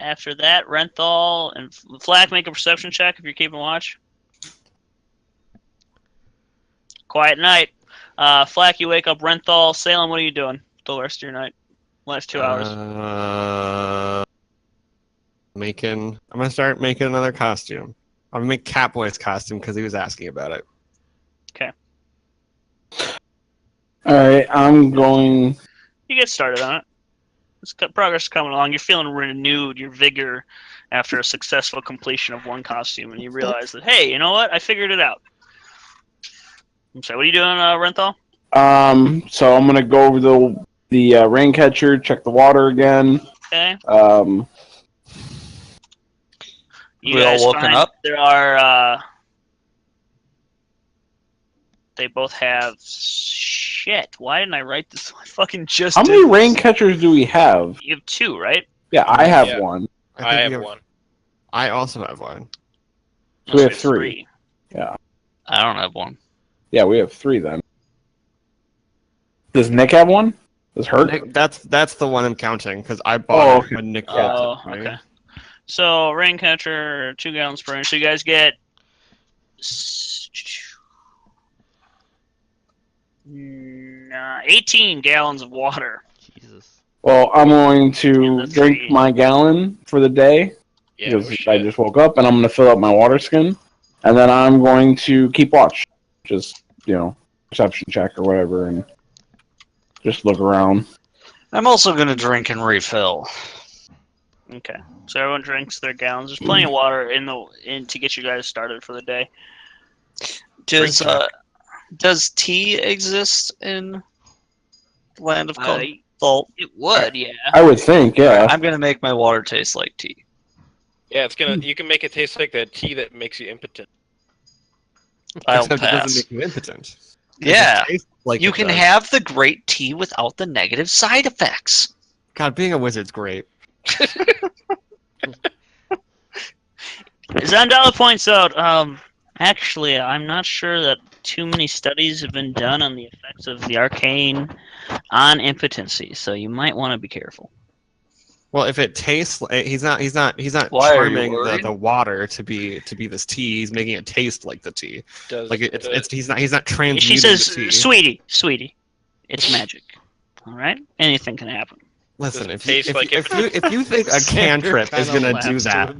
After that, Renthal and Flack make a perception check if you're keeping watch. Quiet night. Flack, you wake up. Renthal, Salem, what are you doing the rest of your night? Last 2 hours. I'm gonna start making another costume. I'm gonna make Catboy's costume because he was asking about it. Okay. All right, I'm going. You get started on it. Progress is coming along. You're feeling renewed, your vigor after a successful completion of one costume, and you realize that, hey, you know what? I figured it out. I'm sorry, what are you doing, Renthal? So I'm gonna go over the rain catcher, check the water again. Okay. You We all guys woken find up? There are. They both have. Shit! Why didn't I write this? I fucking just. How did many this. rain catchers do we have? You have 2, right? Yeah, I have one. I have one. I also have one. So we have 3. Yeah. I don't have one. Yeah, we have 3 then. Does Nick have one? Does Hurt? Nick, that's the one I'm counting because I bought it when Nick got Oh, it. Right? okay. So rain catcher, 2 gallons per inch. So you guys get 18 gallons of water. Jesus. Well, I'm going In to the drink three. my gallon for the day Yeah, because I just woke up, and I'm going to fill up my water skin, and then I'm going to keep watch, just perception check or whatever, and just look around. I'm also going to drink and refill. Okay. So everyone drinks their gallons. There's plenty of water in to get you guys started for the day. Does tea exist in the land of Chult? It would, yeah. I would think, yeah. I'm going to make my water taste like tea. Yeah, you can make it taste like the tea that makes you impotent. I'll Except it pass. doesn't make you impotent. Yeah. It tastes like You it can does. have the great tea without the negative side effects. God, being a wizard's great. Zandala points out, Actually, I'm not sure that too many studies have been done on the effects of the arcane on impotency, so you might want to be careful. Well, if it tastes, he's not Why are you charming worried? the water to be this tea. He's making it taste like the tea. Like he's not transmuting She says, the tea. sweetie, it's magic. All right, anything can happen. Listen, Does if it you, taste if, like you, if you think a cantrip is gonna do that,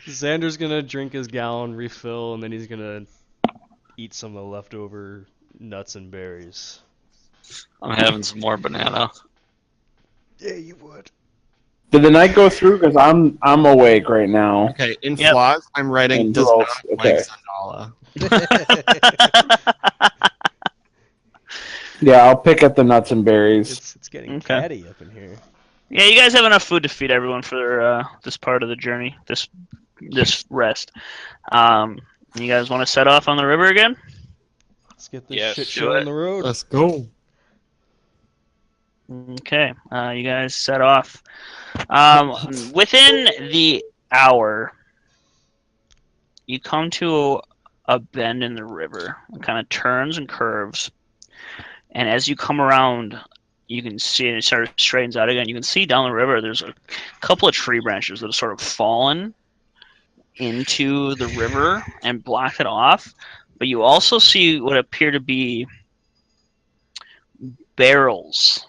Xander's gonna drink his gallon, refill, and then he's gonna eat some of the leftover nuts and berries. I'm having some more banana. Yeah, you would. Did the night go through? Because I'm awake right now. okay. In Yep. flaws, I'm writing And does who not else? like Okay. Sandala. Yeah, I'll pick at the nuts and berries. It's getting Okay. catty up in here. Yeah, you guys have enough food to feed everyone for this part of the journey, this rest. You guys want to set off on the river again? Let's get this Yes, shit do show it. on the road. Let's go. Okay, you guys set off. Within the hour, you come to a bend in the river. It kind of turns and curves. And as you come around, you can see it sort of straightens out again. You can see down the river there's a couple of tree branches that have sort of fallen into the river and blocked it off. But you also see what appear to be barrels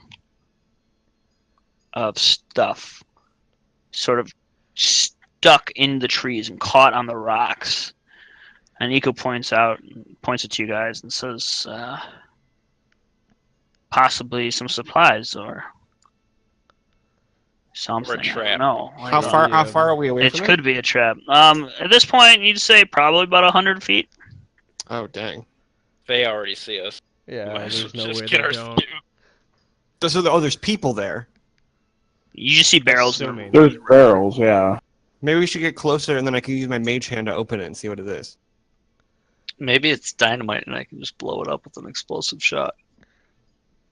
of stuff sort of stuck in the trees and caught on the rocks. And Nico points it to you guys and says, possibly some supplies or something. Or a trap. No. How far are we away It from could be a trap. At this point, you'd say probably about 100 feet. Oh dang. They already see us. Yeah, Might as there's well no just way get they our don't. There's people there. You just see barrels. Assuming. There's barrels, yeah. Maybe we should get closer, and then I can use my mage hand to open it and see what it is. Maybe it's dynamite and I can just blow it up with an explosive shot.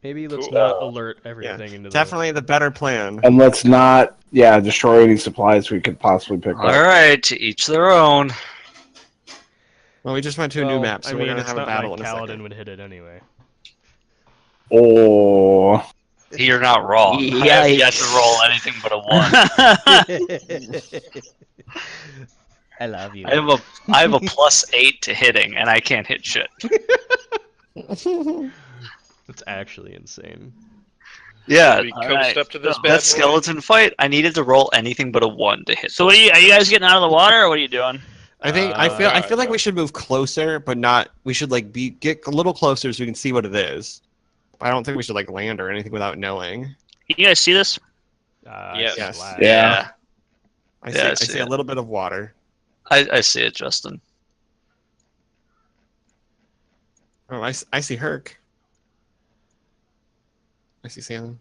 Maybe let's Cool. not alert everything into Definitely the better plan. And let's not, destroy any supplies we could possibly pick up. All right, to each their own. Well, we just went to the. a Well, new map, so I we're mean, gonna it's have a not battle like in a Kaladin second. would hit it anyway. Oh. You're not wrong. Yeah, I have yet to roll anything but a 1. I love you. I have a +8 to hitting, and I can't hit shit. That's actually insane. Yeah, We coast Alright. up to this So- bad that boy. skeleton fight, I needed to roll anything but a 1 to hit. So what are you guys getting out of the water, or what are you doing? I think I feel like we should move closer, but not. We should like get a little closer so we can see what it is. I don't think we should like land or anything without knowing. You guys see this? Yes. Yes. Slash. Yeah. I Yeah, I see see a it. little bit of water. I see it, Justin. Oh, I see Herc. I see Salmon.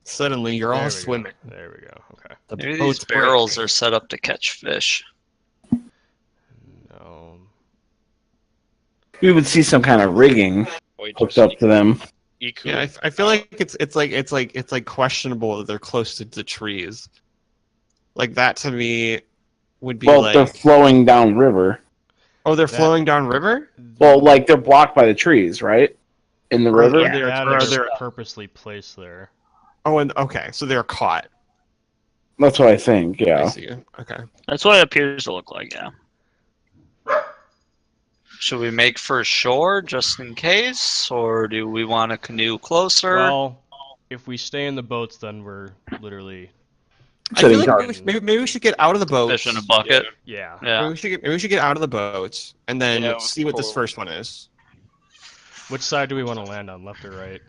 Suddenly, you're There all we go. swimming. There we go. Okay. The Maybe boat's these barrels break. are set up to catch fish. No. We would see some kind of rigging Wait, hooked up to them. You could. Yeah, I feel like it's like questionable that they're close to the trees. Like that to me would be Well, like. they're flowing down river. Oh, they're That- flowing down river. Well, like they're blocked by the trees, right? In the Or river. they're- That or is they're- purposely placed there. Oh, and okay, so they're caught. That's what I think. I Yeah. see. Okay. That's what it appears to look like, yeah. Should we make for shore just in case, or do we want a canoe closer? Well, if we stay in the boats, then we're literally. I feel Sitting like target. maybe we should get out of the boat. Fish in a bucket. Yeah. Yeah. Maybe we should get out of the boats and then Yeah, see what this cool. first one is. Which side do we want to land on, left or right?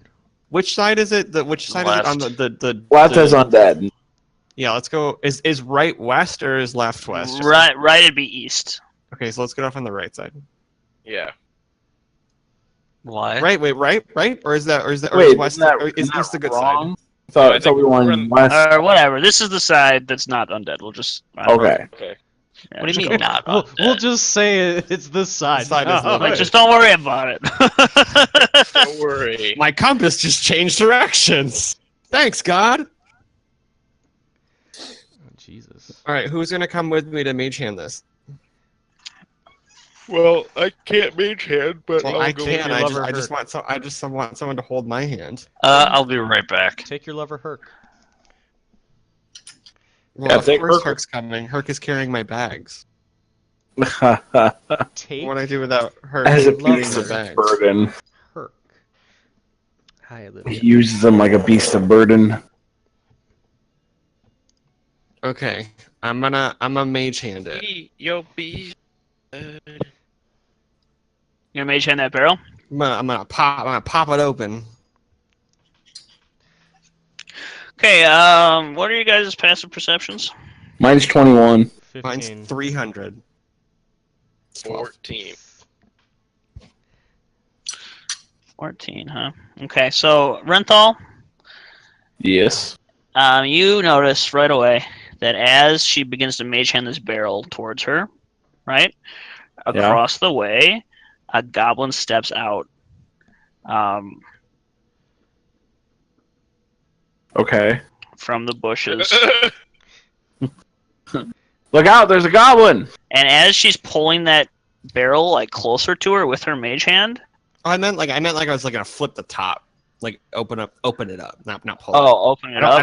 Which side is it? Which side is it on Left. the Left is undead. Yeah, let's go. Is right west or is left west? Just- Right, it'd be east. Okay, so let's get off on the right side. Yeah. Why? Right, wait, right, or is that or is Wait, west? isn't that, or is isn't east the that good wrong? side? I I think thought we were we're in in- west. Or whatever. This is the side that's not undead. We'll just. Okay. Okay. Yeah, What do you just mean go- not? We'll undead? just say it's this side. This side is No. the- Like, just don't worry about it. Don't worry. My compass just changed directions. Thanks, God. Jesus. All right, who's gonna come with me to mage hand this? Well, I can't mage hand, but Well, I'll I go can. your I lover just want someone to hold my hand. I'll be right back. Take your lover Herc. Well, Yeah, of take course Herc. Herc's coming. Herc is carrying my bags. Take What would I do without Herc As a carrying beast the of bags? burden. Herc. Hi, He Olivia. uses them like a beast of burden. Okay, I'm gonna mage hand it. Yo, beast. You gonna mage hand that barrel? I'm gonna pop it open. Okay. What are you guys' passive perceptions? Mine's 21. 15. Mine's 300. It's 12. 14. 14, huh? Okay. So Renthal, Yes. you notice right away that as she begins to mage hand this barrel towards her, right across the way, a goblin steps out. Okay. From the bushes. Look out! There's a goblin. And as she's pulling that barrel like closer to her with her mage hand. Oh, I meant like I was like gonna flip the top, like open it up, not pull it. Oh, open it up. I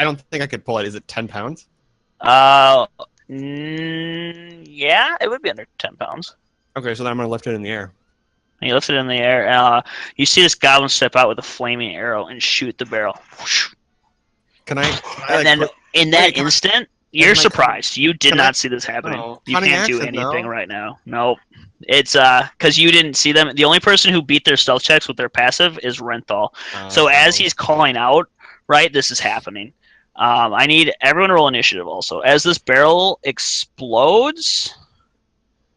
don't think I could pull it. Is it 10 pounds? Yeah, it would be under 10 pounds. Okay, so then I'm gonna lift it in the air. And you lift it in the air. You see this goblin step out with a flaming arrow and shoot the barrel. Can I? And then in that can I- instant, you're my surprised. You did can I- not see this happening. Oh, You cunning can't do action, anything no? right now. Nope. It's because you didn't see them. The only person who beat their stealth checks with their passive is Renthal. So as he's calling out, right, this is happening. I need everyone to roll initiative also. As this barrel explodes,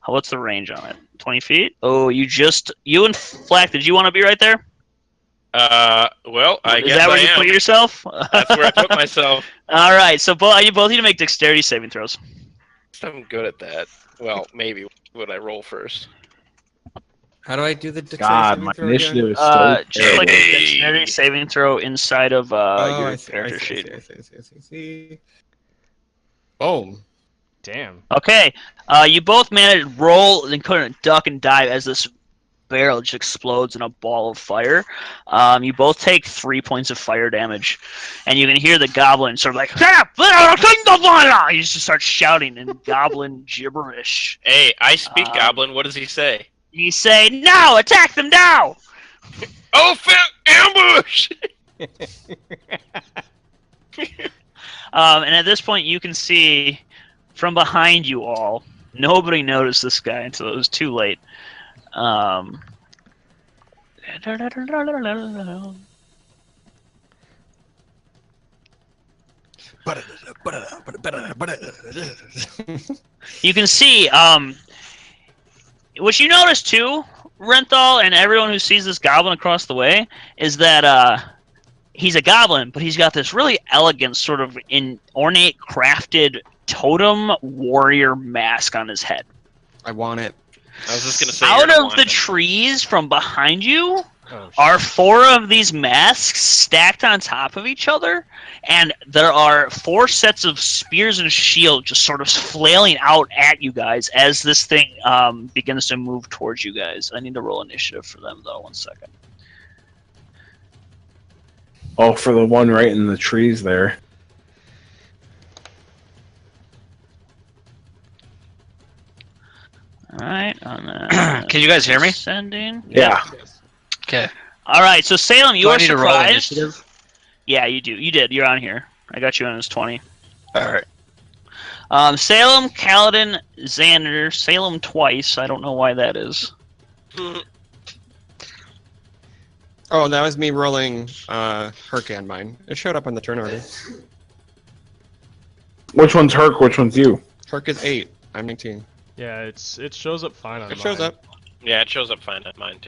what's the range on it? 20 feet? Oh, you and Flack, did you want to be right there? Well, I Is guess that where I you am. put yourself? That's where I put myself. All right, so you both need to make dexterity saving throws. I'm good at that. Well, maybe would I roll first? How do I do the dexterity God, saving my throw again? initiative is so Just like a terrible. dexterity saving throw inside of Oh, your I see, character I sheet. see. Boom. Damn. Okay, you both managed to roll and couldn't duck and dive as this barrel just explodes in a ball of fire. You both take 3 points of fire damage, and you can hear the goblin sort of like, he just starts shouting in goblin gibberish. Hey, I speak Goblin. What does he say? You say, "No, attack them now!" Oh, ambush! And at this point, you can see from behind you all. Nobody noticed this guy until it was too late. You can see, what you notice too, Renthal, and everyone who sees this goblin across the way, is that he's a goblin, but he's got this really elegant, sort of ornate, crafted totem warrior mask on his head. I want it. I was just gonna say. Out of the trees from behind you are 4 of these masks stacked on top of each other, and there are 4 sets of spears and shields just sort of flailing out at you guys as this thing begins to move towards you guys. I need to roll initiative for them, though. 1 second. Oh, for the one right in the trees there. All right. Can you guys hear me? Sending. Yeah. Okay. All right. So Salem, you Do I are need to roll surprised. initiative? Yeah, you do. You did. You're on here. I got you on as 20. All right. Salem, Kaladin, Xander. Salem twice. I don't know why that is. Oh, that was me rolling Herc and mine. It showed up on the turn order. Which one's Herc? Which one's you? Herc is 8. I'm 19. Yeah, it shows up fine on It shows mine. up. Yeah, it shows up fine on mine too.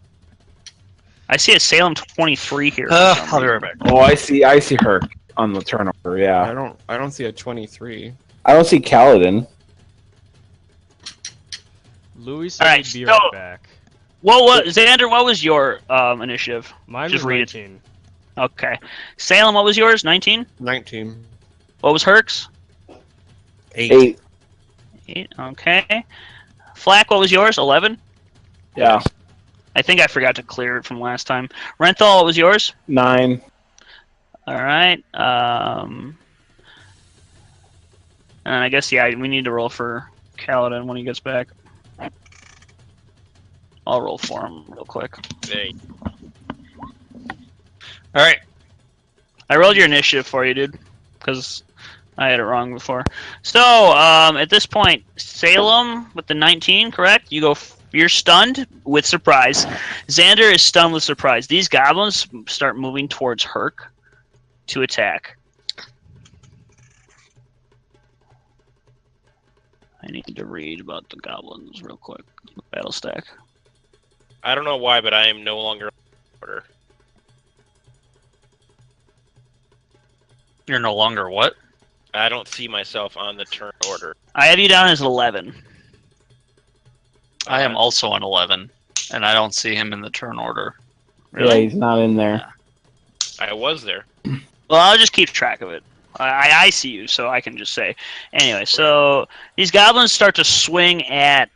I see a Salem 23 here. I'll be right back. Oh, I see Herc on the turnover. Yeah. I don't see a 23. I don't see Kaladin. Louis said All right, he'd be so- right back. Xander, what was your initiative? Mine just was read it. 19. Okay. Salem, what was yours? 19? 19. What was Herc's? 8. 8. Okay. Flak, what was yours? 11. Yeah. I think I forgot to clear it from last time. Renthal, what was yours? 9. All right. And I guess we need to roll for Kaladin when he gets back. I'll roll for him real quick. Hey. All right. I rolled your initiative for you, dude, because I had it wrong before. So, at this point, Salem with the 19, correct? You're stunned with surprise. Xander is stunned with surprise. These goblins start moving towards Herc to attack. I need to read about the goblins real quick. Battle stack. I don't know why, but I am no longer on order. You're no longer what? I don't see myself on the turn order. I have you down as 11. I am also on 11, and I don't see him in the turn order. Yeah, he's not in there. I was there. Well, I'll just keep track of it. I see you, so I can just say. Anyway, so these goblins start to swing at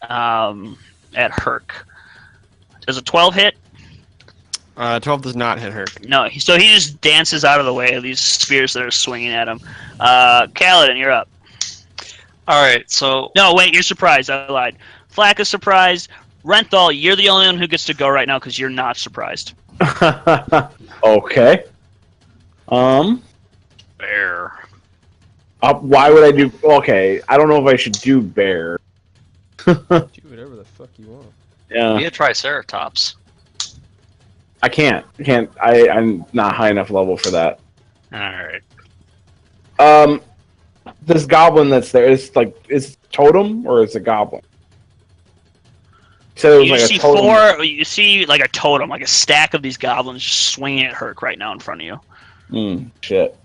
Herc. Does a 12 hit? 12 does not hit her. No, so he just dances out of the way of these spears that are swinging at him. Kaladin, you're up. All right, so No, wait, you're surprised. I lied. Flak is surprised. Renthal, you're the only one who gets to go right now because you're not surprised. Okay. bear. Why would I do? Okay, I don't know if I should do bear. Do whatever the fuck you want. Yeah, Be a triceratops. I can't. I'm not high enough level for that. All right. This goblin that's there is totem or is it goblin? So it was You see four. You see like a totem, like a stack of these goblins just swinging at Herc right now in front of you. Shit.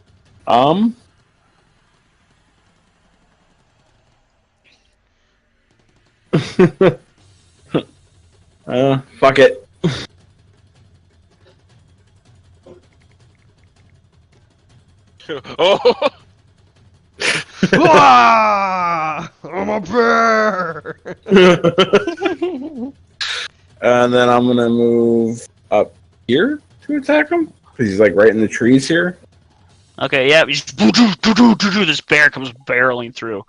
Fuck it. Oh! I'm a bear. And then I'm gonna move up here to attack him because he's like right in the trees here. Okay, yeah. This bear comes barreling through,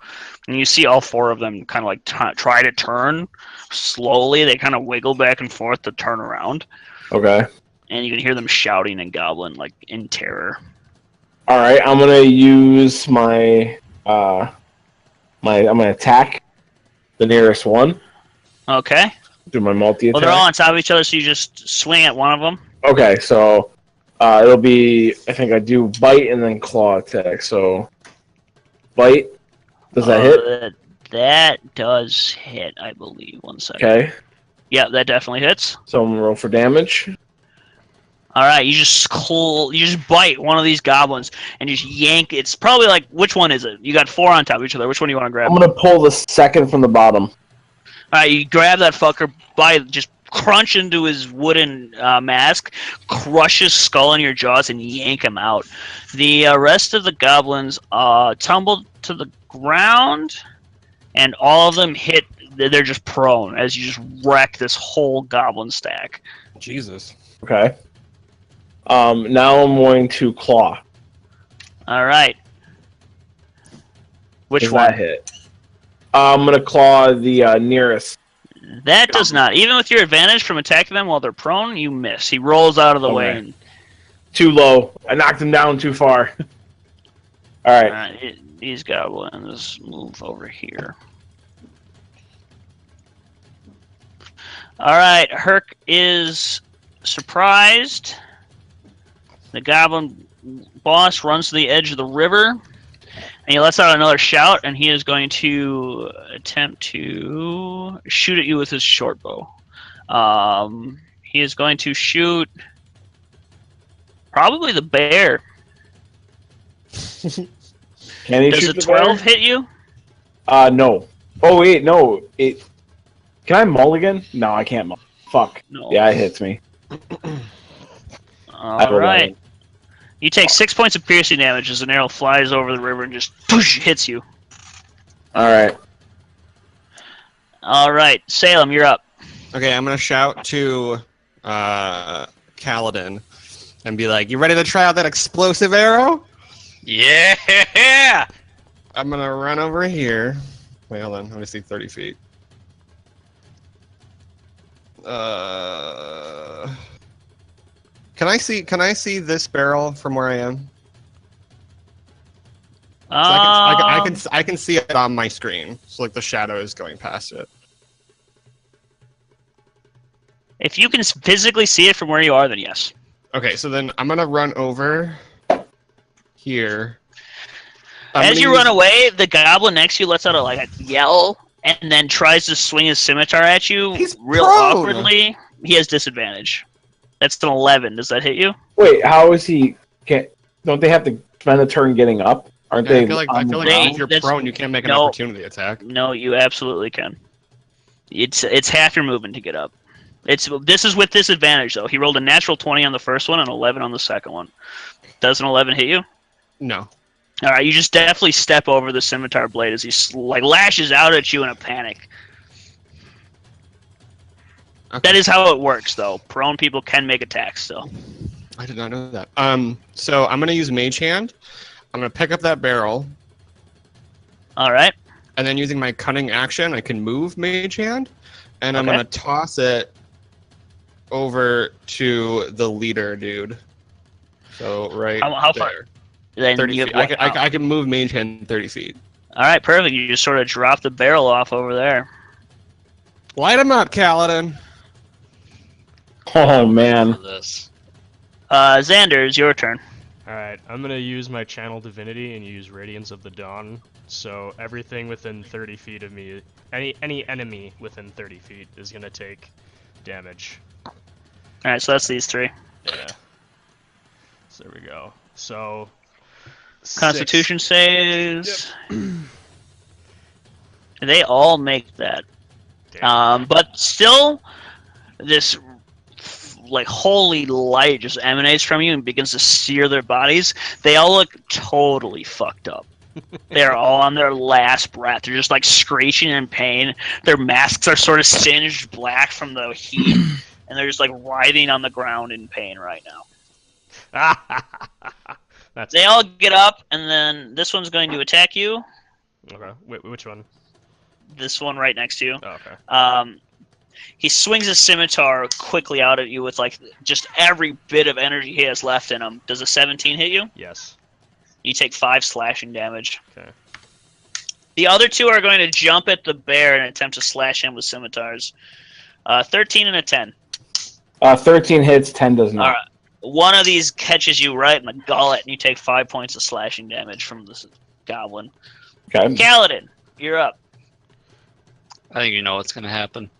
and you see all four of them kind of like try to turn slowly. They kind of wiggle back and forth to turn around. Okay. And you can hear them shouting in Goblin, like in terror. All right, I'm gonna use my I'm gonna attack the nearest one. Okay. Do my multi-attack. Well, they're all on top of each other, so you just swing at one of them. Okay, so it'll be, I think I do bite and then claw attack. So bite, does that hit? That does hit, I believe. 1 second. Okay. Yeah, that definitely hits. So I'm gonna roll for damage. All right, you just bite one of these goblins and just yank. It's probably like, which one is it? You got four on top of each other. Which one do you want to grab? I'm gonna pull the second from the bottom. All right, you grab that fucker just crunch into his wooden mask, crush his skull in your jaws, and yank him out. The rest of the goblins tumble to the ground, and all of them hit. They're just prone as you just wreck this whole goblin stack. Jesus. Okay. Now I'm going to claw. All right. Which Does one? that hit? I'm gonna claw the nearest. That does not. Even with your advantage from attacking them while they're prone, you miss. He rolls out of the way. And, too low. I knocked him down too far. All right. These goblins move over here. All right. Herc is surprised. The goblin boss runs to the edge of the river, and he lets out another shout, and he is going to attempt to shoot at you with his short bow. He is going to shoot probably the bear. Can he Does shoot a the bear? 12 hit you? No. Oh wait, no. Can I mulligan? No, I can't. Fuck. No. Yeah, it hits me. All right. You take 6 points of piercing damage as an arrow flies over the river and just hits you. All right. All right, Salem, you're up. Okay, I'm gonna shout to Kaladin and be like, "You ready to try out that explosive arrow?" Yeah. I'm gonna run over here. Wait, hold on. Let me see 30 feet. Can I see this barrel from where I am? So I can see it on my screen. So like the shadow is going past it. If you can physically see it from where you are, then yes. Okay, so then I'm gonna run over here. As you run away, the goblin next to you lets out a yell and then tries to swing his scimitar at you. He's real prone. awkwardly. He has disadvantage. That's an 11. Does that hit you? Wait, how is he? Don't they have to spend a turn getting up? Aren't Yeah, they? I feel like if you're prone, you can't make an opportunity attack. No, you absolutely can. It's half your movement to get up. This is with disadvantage though. He rolled a natural 20 on the first one and 11 on the second one. Does an 11 hit you? No. All right, you just definitely step over the scimitar blade as he lashes out at you in a panic. Okay. That is how it works, though. Prone people can make attacks still. I did not know that. So I'm gonna use Mage Hand. I'm gonna pick up that barrel, All right. and then using my cunning action, I can move Mage Hand, and I'm Okay. gonna toss it over to the leader, dude. So right How far? there. Then 30 you feet. have I can move Mage Hand 30 feet. All right, perfect. You just sort of drop the barrel off over there. Light him up, Kaladin. Oh man. For this. Xander, it's your turn. Alright, I'm gonna use my Channel Divinity and use Radiance of the Dawn. So everything within 30 feet of me, any enemy within 30 feet is gonna take damage. All right, so that's these three. Yeah. So there we go. So. Constitution saves. They all make that. Damn. But still, this holy light just emanates from you and begins to sear their bodies. They all look totally fucked up. They're all on their last breath. They're just screeching in pain. Their masks are sort of singed black from the heat, and they're just writhing on the ground in pain right now. They all get up, and then this one's going to attack you. Okay. Wait, which one? This one right next to you. Oh, okay. He swings his scimitar quickly out at you with just every bit of energy he has left in him. Does a 17 hit you? Yes. You take 5 slashing damage. Okay. The other two are going to jump at the bear and attempt to slash him with scimitars. 13 and a 10. 13 hits, 10 does not. All right. One of these catches you right in the gullet, and you take 5 points of slashing damage from this goblin. Okay. Kaladin, you're up. I think you know what's going to happen.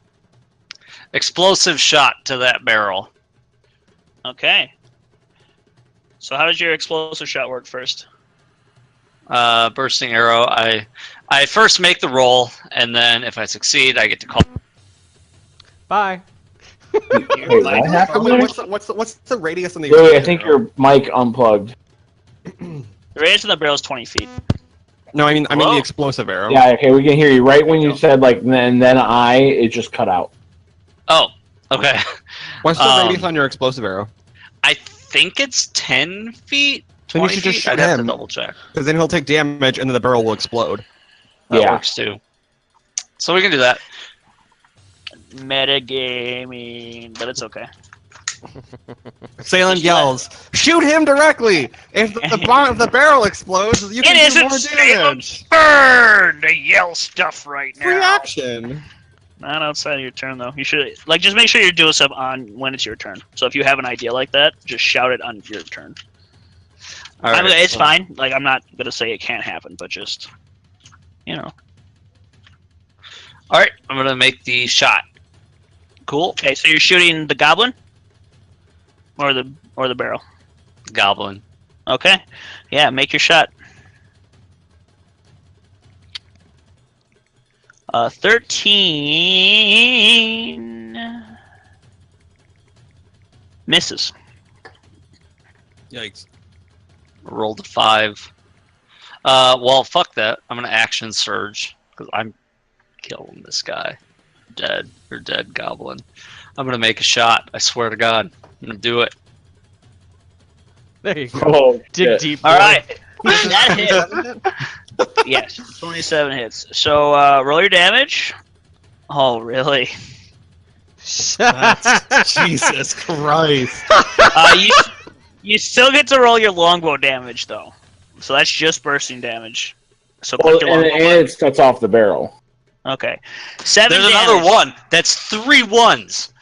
Explosive shot to that barrel. Okay. So how does your explosive shot work first? Bursting arrow. I first make the roll, and then if I succeed, I get to call. Bye. Wait, what happened there? What's the radius on the? Wait, I think your mic unplugged. The radius of the barrel is 20 feet. No, I mean Whoa. the explosive arrow. Yeah, okay, we can hear you. Right when you said then it just cut out. Oh, okay. What's the Um, radius on your explosive arrow? I think it's 10 feet. Then you 20 should just feet? shoot I'd have to him. double check. Because then he'll take damage and then the barrel will explode. That Yeah. works too. So we can do that. Metagaming, but it's okay. Salem yells, "Shoot him directly! If the barrel explodes, you can It do isn't more Salem's damage." turn to yell stuff right now. Free action. Not outside of your turn, though. You should just make sure you're doing stuff on when it's your turn. So if you have an idea like that, just shout it on your turn. All right, it's so- fine. I'm not gonna say it can't happen, but just All right, I'm gonna make the shot. Cool. Okay, so you're shooting the goblin, or the barrel. Goblin. Okay, yeah, make your shot. 13 misses. Yikes. Rolled a 5. Well, fuck that. I'm gonna action surge. because I'm killing this guy. Dead goblin. I'm gonna make a shot. I swear to God, I'm gonna do it. There you go. Oh, Dig shit. deep. All boy. right. That hit. Yes, 27 hits. So roll your damage. Oh, really? Jesus Christ. You still get to roll your longbow damage though. So that's just bursting damage. So Well, click your and longbow. it cuts off the barrel. Okay. 7 There's damage. another one. That's 3 ones.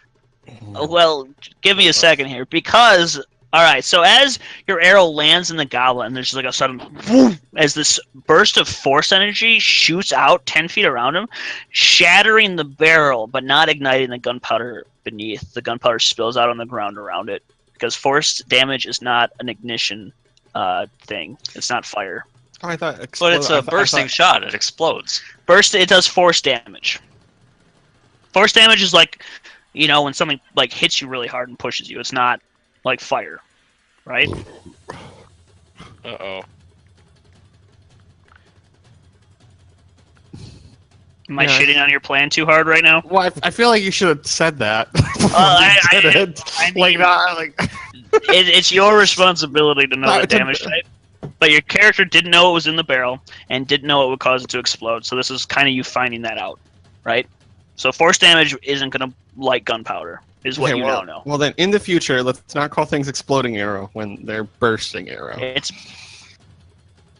Well, give me a second here, because all right. So as your arrow lands in the goblin, there's like a sudden boom as this burst of force energy shoots out 10 feet around him, shattering the barrel, but not igniting the gunpowder beneath. The gunpowder spills out on the ground around it because force damage is not an ignition thing. It's not fire. Oh, I thought But it's a bursting shot. It explodes. Burst. It does force damage. Force damage is like, when something like hits you really hard and pushes you. It's not like fire, right? Uh-oh. Am I shitting on your plan too hard right now? Well, I feel like you should have said that. It's your responsibility to know No, the it's a- damage type. But your character didn't know it was in the barrel and didn't know it would cause it to explode. So this is kind of you finding that out, right? So force damage isn't going to light gunpowder, is what you now know. Well, then in the future, let's not call things exploding arrow when they're bursting arrow. It's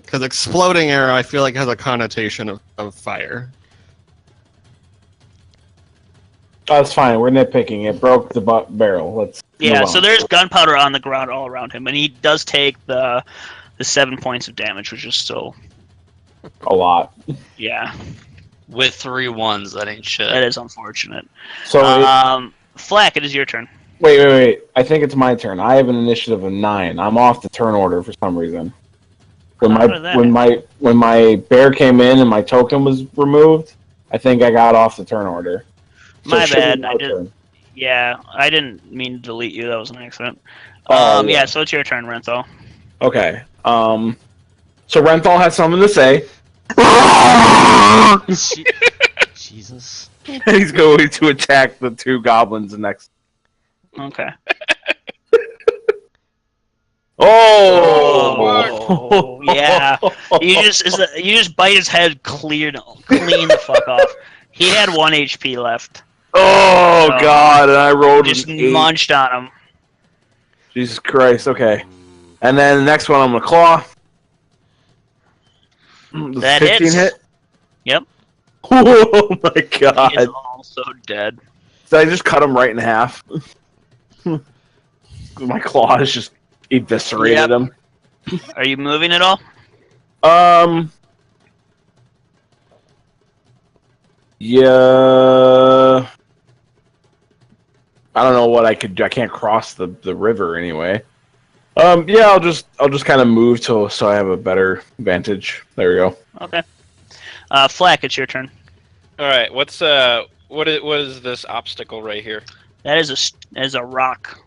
Because exploding arrow, I feel like has a connotation of fire. Oh, that's fine. We're nitpicking. It broke the barrel. Let's move on. so there's gunpowder on the ground all around him, and he does take the 7 points of damage, which is still a lot. yeah, With 3 ones, that ain't shit. that is unfortunate. So Flack, it is your turn. wait. I think it's my turn. I have an initiative of 9. I'm off the turn order for some reason. When How did that when my bear came in and my token was removed, I think I got off the turn order. So My it should be bad. my turn. I didn't mean to delete you. That was an accident. Oh, Yeah, so it's your turn, Renthal. Okay. So Renthal has something to say. Jesus. And he's going to attack the 2 goblins next. Okay. Oh! Yeah. You just bite his head clean the fuck off. He had 1 HP left. Oh So, God! And I rolled Just an 8. munched on him. Jesus Christ! Okay. And then the next one, I'm gonna claw. Does That 15 hits. hit? Yep. Oh my He God! is also dead. Did I just cut him right in half? My claws just eviscerated him. Are you moving at all? Yeah. I don't know what I could do. I can't cross the river anyway. Yeah, I'll just kind of move so I have a better vantage. There we go. Okay. Flack, it's your turn. All right. What is this obstacle right here? That is a rock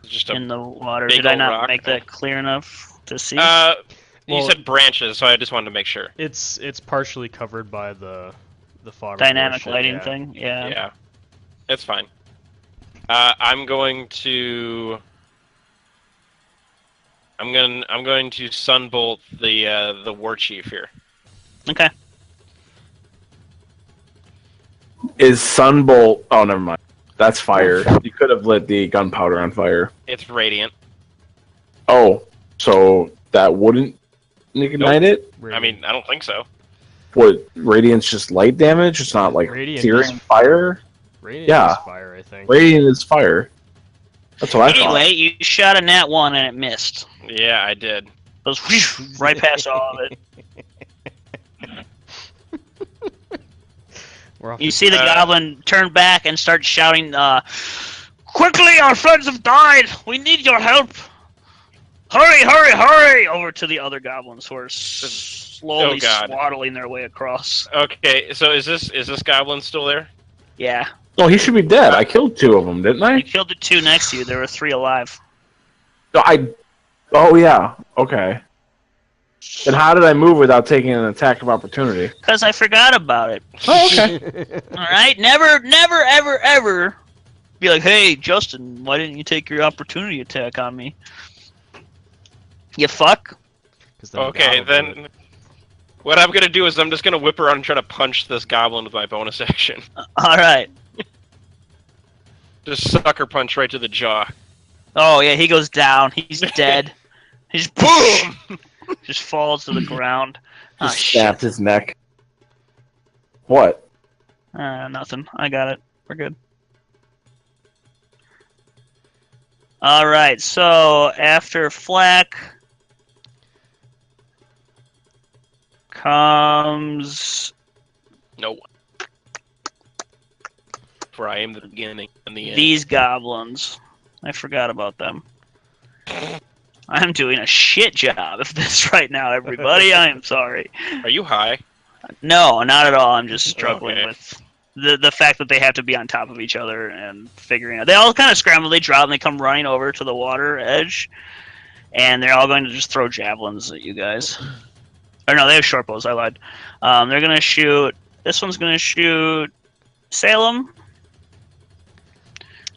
Just in the water. big Did I old not rock? make that clear enough to see? You Well- said branches, so I just wanted to make sure. It's partially covered by the fog. Dynamic bullshit, lighting yeah. thing. Yeah. Yeah, it's fine. I'm going to sunbolt the war chief here. Okay. Is Sunbolt? Oh, never mind. That's fire. You could have lit the gunpowder on fire. It's radiant. Oh, so that wouldn't ignite it? I mean, I don't think so. What? Radiant's just light damage? It's not like Radiant searing is- Fire? Radiant Yeah. is fire, I think. Radiant is fire. That's what I thought. Anyway, you shot a nat 1 and it missed. Yeah, I did. It was right past all of it. We're off You to- see the goblin turn back and start shouting, "Quickly, our friends have died! We need your help! Hurry, hurry, hurry!" Over to the other goblins who are slowly Oh, God. swaddling their way across. Okay, so is this goblin still there? Yeah. Oh, he should be dead. I killed 2 of them, didn't You I? killed the 2 next to you. There were 3 alive. Oh, yeah. Okay. Then how did I move without taking an attack of opportunity? Because I forgot about it. Oh, okay. All right, never, ever, ever be like, hey, Justin, why didn't you take your opportunity attack on me? You fuck. Okay, then what I'm gonna do is I'm just gonna whip around and try to punch this goblin with my bonus action. All right. Just sucker punch right to the jaw. Oh yeah, he goes down. He's dead. He's boom. Just falls to the ground. Just snapped his neck. What? Nothing. I got it. We're good. All right. So after Flack comes. No. For I am the beginning and the end. These goblins. I forgot about them. I'm doing a shit job of this right now, everybody. I am sorry. Are you high? No, not at all. I'm just struggling with the fact that they have to be on top of each other and figuring out. They all kind of scramble. They drop and they come running over to the water edge, and they're all going to just throw javelins at you guys. Or no, they have short bows. I lied. They're going to shoot. This one's going to shoot Salem.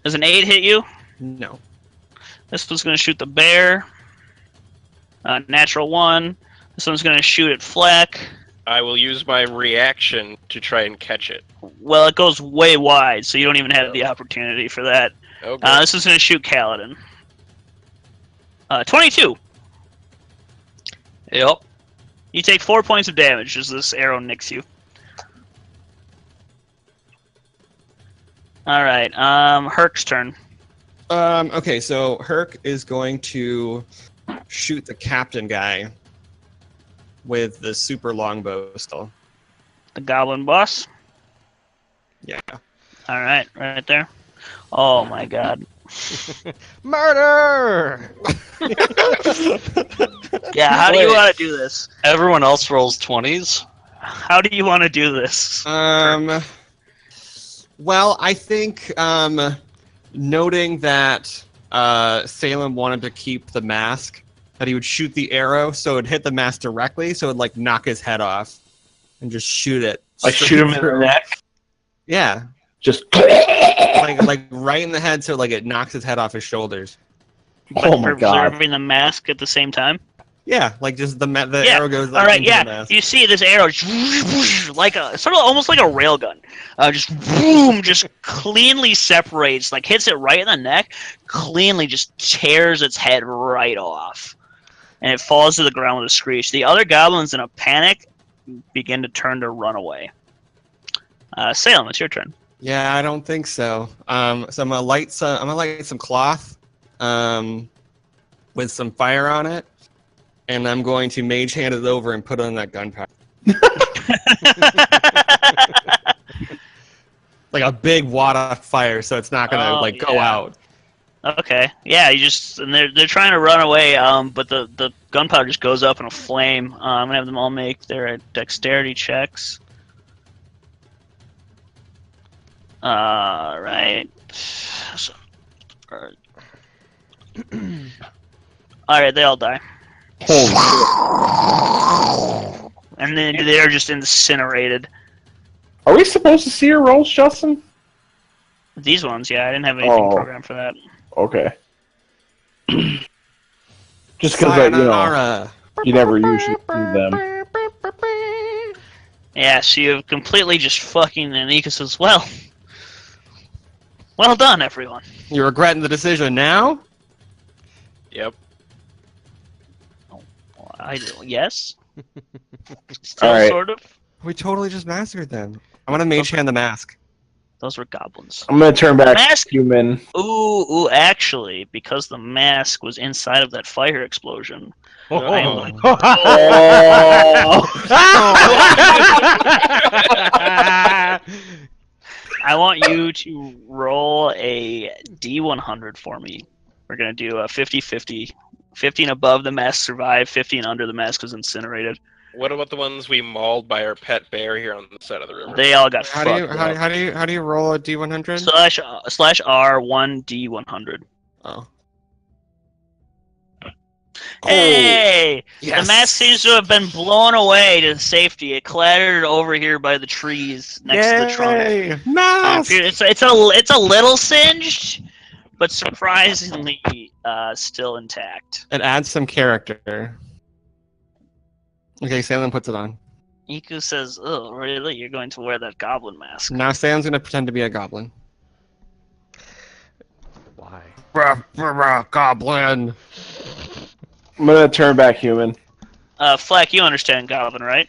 Does an 8 hit you? No. This one's going to shoot the bear. Natural 1. This one's going to shoot at Flack. I will use my reaction to try and catch it. Well, it goes way wide, so you don't even have the opportunity for that. Okay. This is going to shoot Kaladin. 22. Yep. You take 4 points of damage as this arrow nicks you. All right. Herc's turn. Okay, so Herc is going to shoot the captain guy with the super longbow still. The goblin boss. Yeah. All right, right there. Oh my god. Murder! Yeah, how do you want to do this? Everyone else rolls 20s. How do you want to do this? Well, I think noting that Salem wanted to keep the mask, that he would shoot the arrow so it'd hit the mask directly, so it'd like knock his head off, and just shoot it. Like shoot him in the neck? Yeah. Just like right in the head, so like it knocks his head off his shoulders. Oh my god! Preserving the mask at the same time. Yeah, like just the arrow goes. Like, all right, into the yeah. mask. You see this arrow, like a sort of almost like a railgun, just boom, just cleanly separates, like hits it right in the neck, cleanly just tears its head right off, and it falls to the ground with a screech. The other goblins, in a panic, begin to turn to run away. Salem, it's your turn. Yeah, I don't think so. So I'm gonna light some cloth, with some fire on it, and I'm going to mage hand it over and put it on that gunpowder. Like a big wad of fire, so it's not gonna go out. Okay, yeah, and they're trying to run away, but the gunpowder just goes up in a flame. I'm gonna have them all make their dexterity checks. Right. So, Alright, they all die. And then they're just incinerated. Are we supposed to see your rolls, Justin? These ones, yeah, I didn't have anything programmed for that. Okay. Just because, you never usually do them. Yeah, so you've completely just fucking Anikis as well. Well done, everyone. You're regretting the decision now? Yep. Yes. Still all right. sort of. We totally just massacred them. I'm gonna mage hand the mask. Those were goblins. I'm gonna turn back Mask- human. Ooh, actually, because the mask was inside of that fire explosion. I want you to roll a D100 for me. We're going to do a 50-50. 15 above the mask survived, 15 under the mask was incinerated. What about the ones we mauled by our pet bear here on the side of the river? They all got How fucked up. do you roll a D100? /R1D100. Oh. Hey! Yes. The mask seems to have been blown away to safety. It clattered over here by the trees next to the trunk. Yay! Mask! It's a little singed, but surprisingly still intact. It adds some character. Okay, Salem puts it on. Iku says, "Oh, really? You're going to wear that goblin mask?" Now Salem's gonna pretend to be a goblin. Why? Goblin. I'm gonna turn back human. Flack, you understand goblin, right?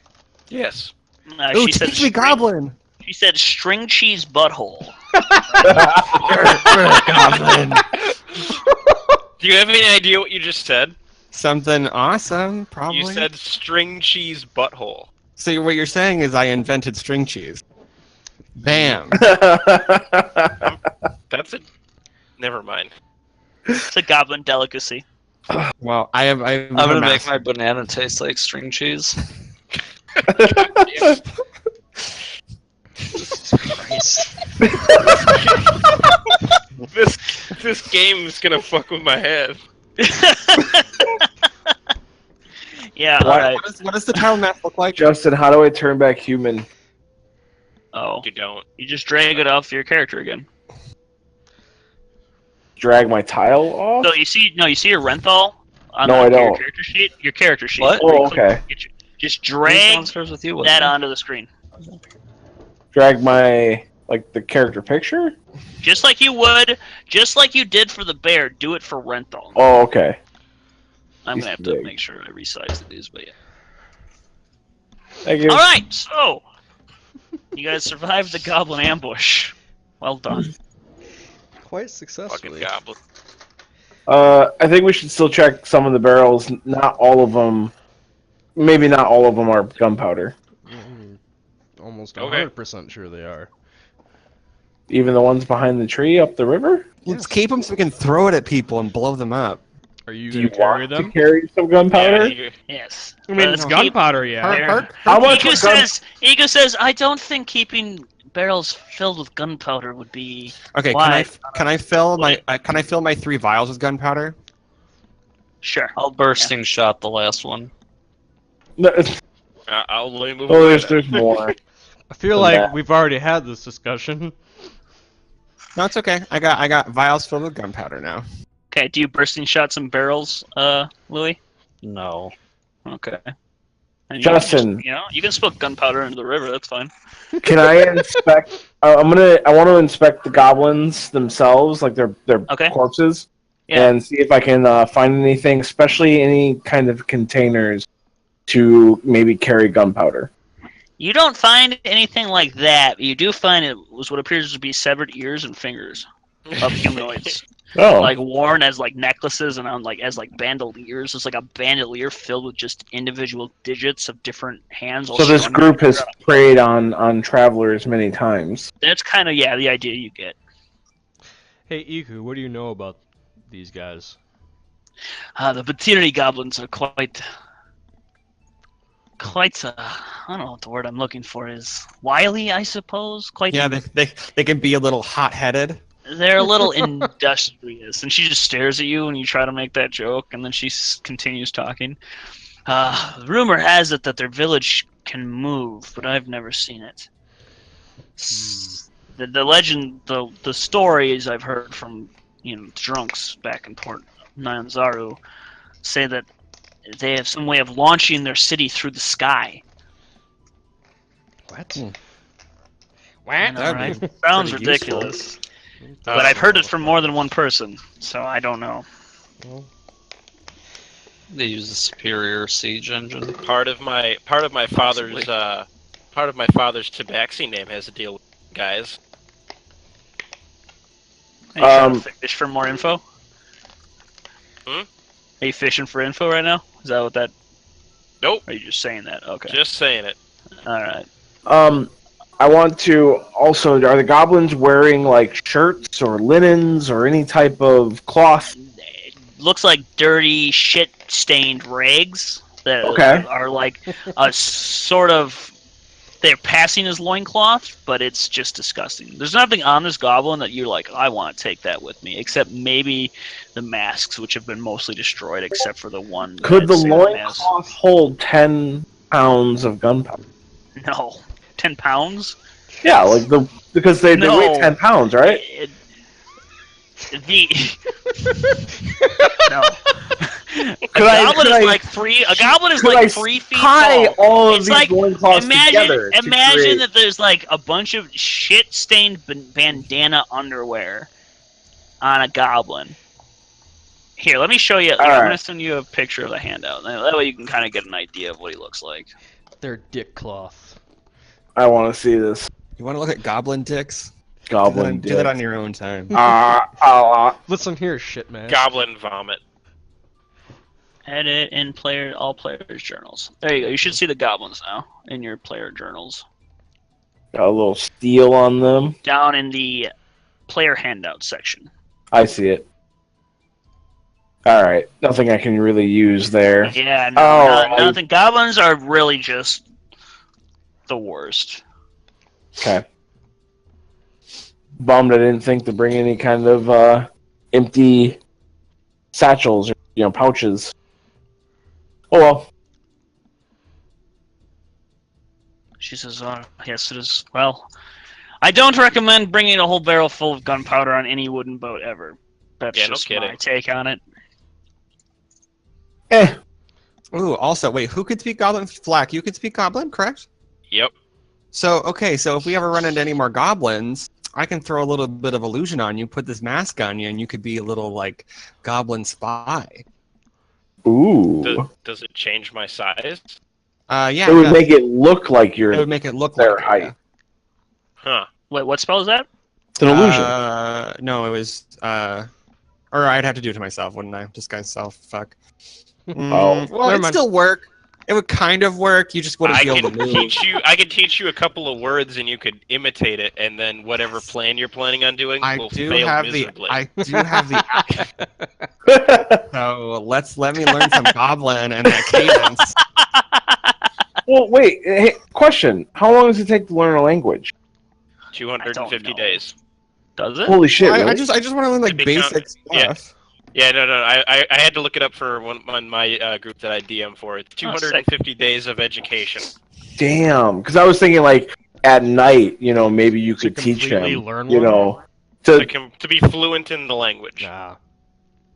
Yes. Ooh, She said teach me goblin. She said string cheese butthole. Goblin. Do you have any idea what you just said? Something awesome, probably. You said string cheese butthole. So what you're saying is I invented string cheese. Bam. That's it. Never mind. It's a goblin delicacy. Well, I'm gonna make my banana taste like string cheese. Christ. This game is gonna fuck with my head. Yeah, What? alright. What does the title mask look like? Justin, how do I turn back human? Oh, You don't. you just drag it off your character again. Drag my tile off? So you see your Renthal on No, I your don't. character sheet? Your character sheet. What? Oh, okay. Just Who's drag downstairs with you? that onto the screen. Drag my, like, the character picture? Just like you did for the bear, do it for Renthal. Oh, okay. I'm he's gonna have big. to make sure I resize these, but yeah. Thank you. Alright, so you guys survived the goblin ambush. Well done. Quite Fucking successfully. goblin. I think we should still check some of the barrels. Not all of them. Maybe not all of them are gunpowder. Almost Okay. 100% sure they are. Even the ones behind the tree up the river? Let's keep them so we can throw it at people and blow them up. Are you Do going you to carry want them? to carry some gunpowder? Yeah, Yes. I mean, it's Keep- gunpowder, yeah. There. How much Ego would gun- says, I don't think keeping barrels filled with gunpowder would be. Okay, Why? can I fill my 3 vials with gunpowder? Sure. I'll bursting shot the last one. No, I'll only move oh, away there's more. I feel Than like that. we've already had this discussion. No, it's okay. I got vials filled with gunpowder now. Okay, do you bursting shot some barrels, Louis? No. Okay. And Justin. you can spill gunpowder into the river, that's fine. Can I inspect? I want to inspect the goblins themselves, like their Okay. corpses, Yeah. and see if I can find anything, especially any kind of containers to maybe carry gunpowder. You don't find anything like that, but you do find it was what appears to be severed ears and fingers of humanoids. Oh, Like worn as like necklaces and on as bandoliers. It's like a bandolier filled with just individual digits of different hands. all so this strung group has together. preyed on travelers many times. That's kind of the idea you get. Hey, Iku, what do you know about these guys? The Batirni goblins are quite. I don't know what the word I'm looking for is. Wily, I suppose. Quite. Yeah, they can be a little hot-headed. They're a little industrious, and she just stares at you when you try to make that joke, and then she continues talking. Rumor has it that their village can move, but I've never seen it. The legend, the stories I've heard from drunks back in Port Nyanzaru say that they have some way of launching their city through the sky. What? I know, That'd right? be Sounds pretty ridiculous. But I've heard it from more than one person, so I don't know. Well, They use a superior siege engine. Part of my father's tabaxi name has to deal with guys. Are you trying to fish for more info? Hmm? Are you fishing for info right now? Is that what that? Nope. Or are you just saying that? Okay. Just saying it. All right. I want to also. Are the goblins wearing like shirts or linens or any type of cloth? It looks like dirty, shit-stained rags that Okay. are like a sort of they're passing as loincloth, but it's just disgusting. There's nothing on this goblin that you're like, I want to take that with me, except maybe the masks, which have been mostly destroyed, except for the one. Could the I'd say that has- loincloth hold 10 pounds of gunpowder? No, 10 pounds. Yeah, like because they No. weigh 10 pounds, right? The no. Could A goblin is like 3 feet tie tall. all of It's these like loincloths together? imagine that there's like a bunch of shit-stained bandana underwear on a goblin. Here, let me show you. I'm right. gonna send you a picture of the handout. That way you can kind of get an idea of what he looks like. They're dick cloth. I want to see this You want to look at goblin dicks? goblin Do that on your own time. Listen here, shit man. Goblin vomit. Edit in all players' journals. There you go. You should see the goblins now in your player journals. Got a little steel on them. Down in the player handout section. I see it. All right, nothing I can really use there. Yeah, nothing. Goblins are really just the worst. Okay. Bummed I didn't think to bring any kind of empty satchels or pouches. Oh well. She says, yes, it is. Well, I don't recommend bringing a whole barrel full of gunpowder on any wooden boat ever. That's just my take on it. Ooh, also, wait, who could speak goblin? Flack, you could speak goblin, correct? Yep. So if we ever run into any more goblins, I can throw a little bit of illusion on you, put this mask on you, and you could be a little, like, goblin spy. Ooh. Does it change my size? Yeah. It would make it look like you're It would make it look their like height. it, Huh. Wait, what spell is that? It's an illusion. No, it was, or I'd have to do it to myself, wouldn't I? Disguise self, fuck. Oh. Well, it'd still work. It would kind of work. You just wouldn't be able to move. I could teach you a couple of words, and you could imitate it, and then whatever plan you're planning on doing will fail miserably. I do have the. So let me learn some goblin and that cadence. Well, wait. Hey, question: how long does it take to learn a language? 250 days. Does it? Holy shit! I Really? just want to learn like basic stuff. Yeah. Yeah, no. I had to look it up for on my group that I DM for. It's 250 days of education. Damn, because I was thinking like at night, maybe you could teach him, learn to be fluent in the language. Nah.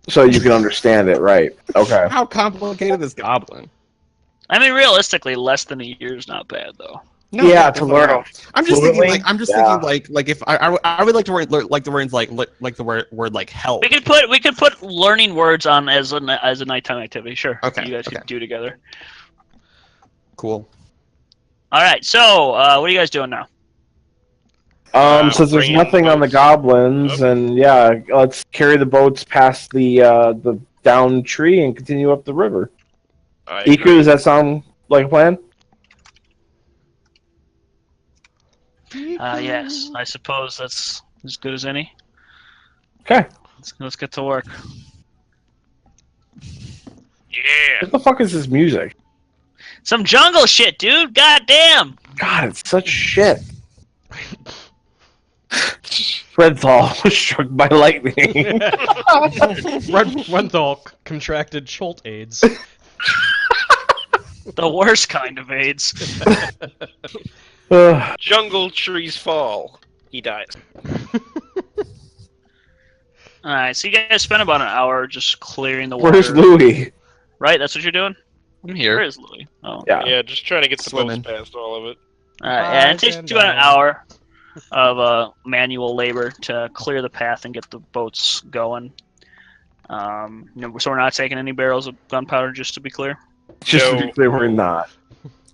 So you can understand it, right? Okay. How complicated is goblin? I mean, realistically, less than a year is not bad, though. No, yeah, to learn them. I'm just thinking like if I would like to learn like the words like the word like help. We could put learning words on as a nighttime activity. Sure. Okay. You guys could do together. Cool. All right. So, what are you guys doing now? Since there's nothing on the goblins, and yeah, let's carry the boats past the down tree and continue up the river. Iku, does that sound like a plan? Yes, I suppose that's as good as any. Okay. Let's get to work. Yeah. What the fuck is this music? Some jungle shit, dude. God damn. God, it's such shit. Redfall was struck by lightning. Renthal contracted Chult AIDS. The worst kind of AIDS. Jungle trees fall. He dies. Alright, so you guys spent about an hour just clearing the water. Where's Louis? Right, that's what you're doing? I'm here. Where is Louis? Oh. Yeah, just trying to get the Swimming. boats past all of it. Alright, yeah, it takes you about an hour of manual labor to clear the path and get the boats going. So we're not taking any barrels of gunpowder, just to be clear? Just to be clear, we're not.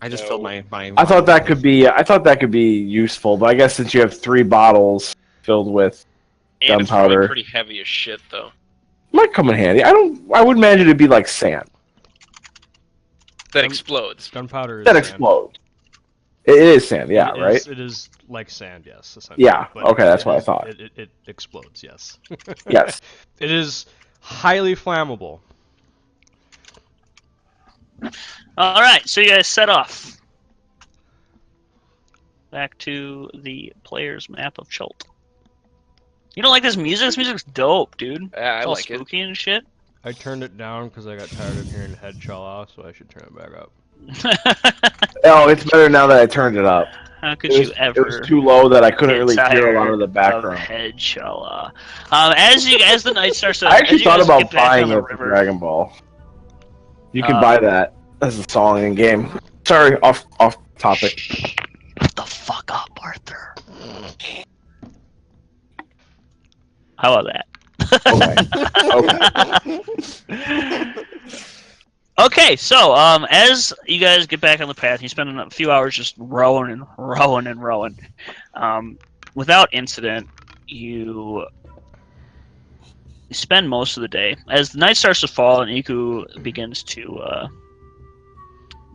I just filled my. I thought that could be useful, but I guess since you have 3 bottles filled with And gunpowder, it's pretty heavy as shit, though. might come in handy. I would imagine it'd be like sand That explodes. Gunpowder is that sand. explodes. It is sand, yeah, right? It is like sand, yes. Essentially. Yeah. But Okay, that's what I is- thought. It explodes, yes. Yes. It is highly flammable. Alright, so you guys set off. back to the player's map of Chult. You don't like this music? This music's dope, dude. Yeah, It's I all like it. spooky and shit. I turned it down because I got tired of hearing head Chala, so I should turn it back up. Oh, it's better now that I turned it up. How could It you was, ever? it was too low that I couldn't get really hear a lot of the tired background. Head Chala. As the night starts to, I actually as you thought guys about get back buying on the it for river, Dragon Ball. You can buy that as a song in game. Sorry, off topic. Shut the fuck up, Arthur. How about that? Okay. Okay, so as you guys get back on the path, you spend a few hours just rowing and rowing and rowing. Without incident, you spend most of the day. As the night starts to fall and Iku begins to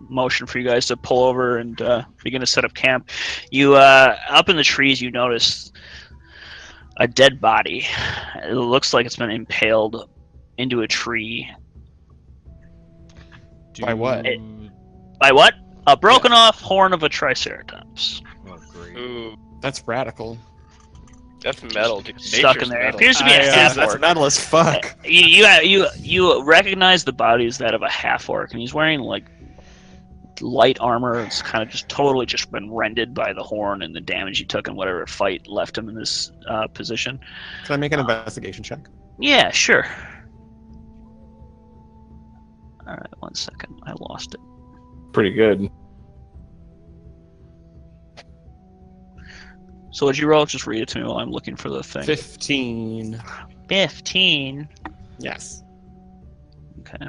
motion for you guys to pull over and begin to set up camp, you up in the trees you notice a dead body. It looks like it's been impaled into a tree. By what? By what? A broken off horn of a triceratops. Oh, great. Ooh, That's radical. that's metal, dude. Stuck Nature's in there. It metal. appears to be a half That's orc. metal as fuck. You recognize the body as that of a half orc, and he's wearing like light armor. It's kind of just totally just been rended by the horn and the damage he took and whatever fight left him in this position. Can I make an investigation check? Yeah, sure. All right, 1 second. I lost it. Pretty good. So what'd you roll? Just read it to me while I'm looking for the thing. 15. 15. Yes. Okay.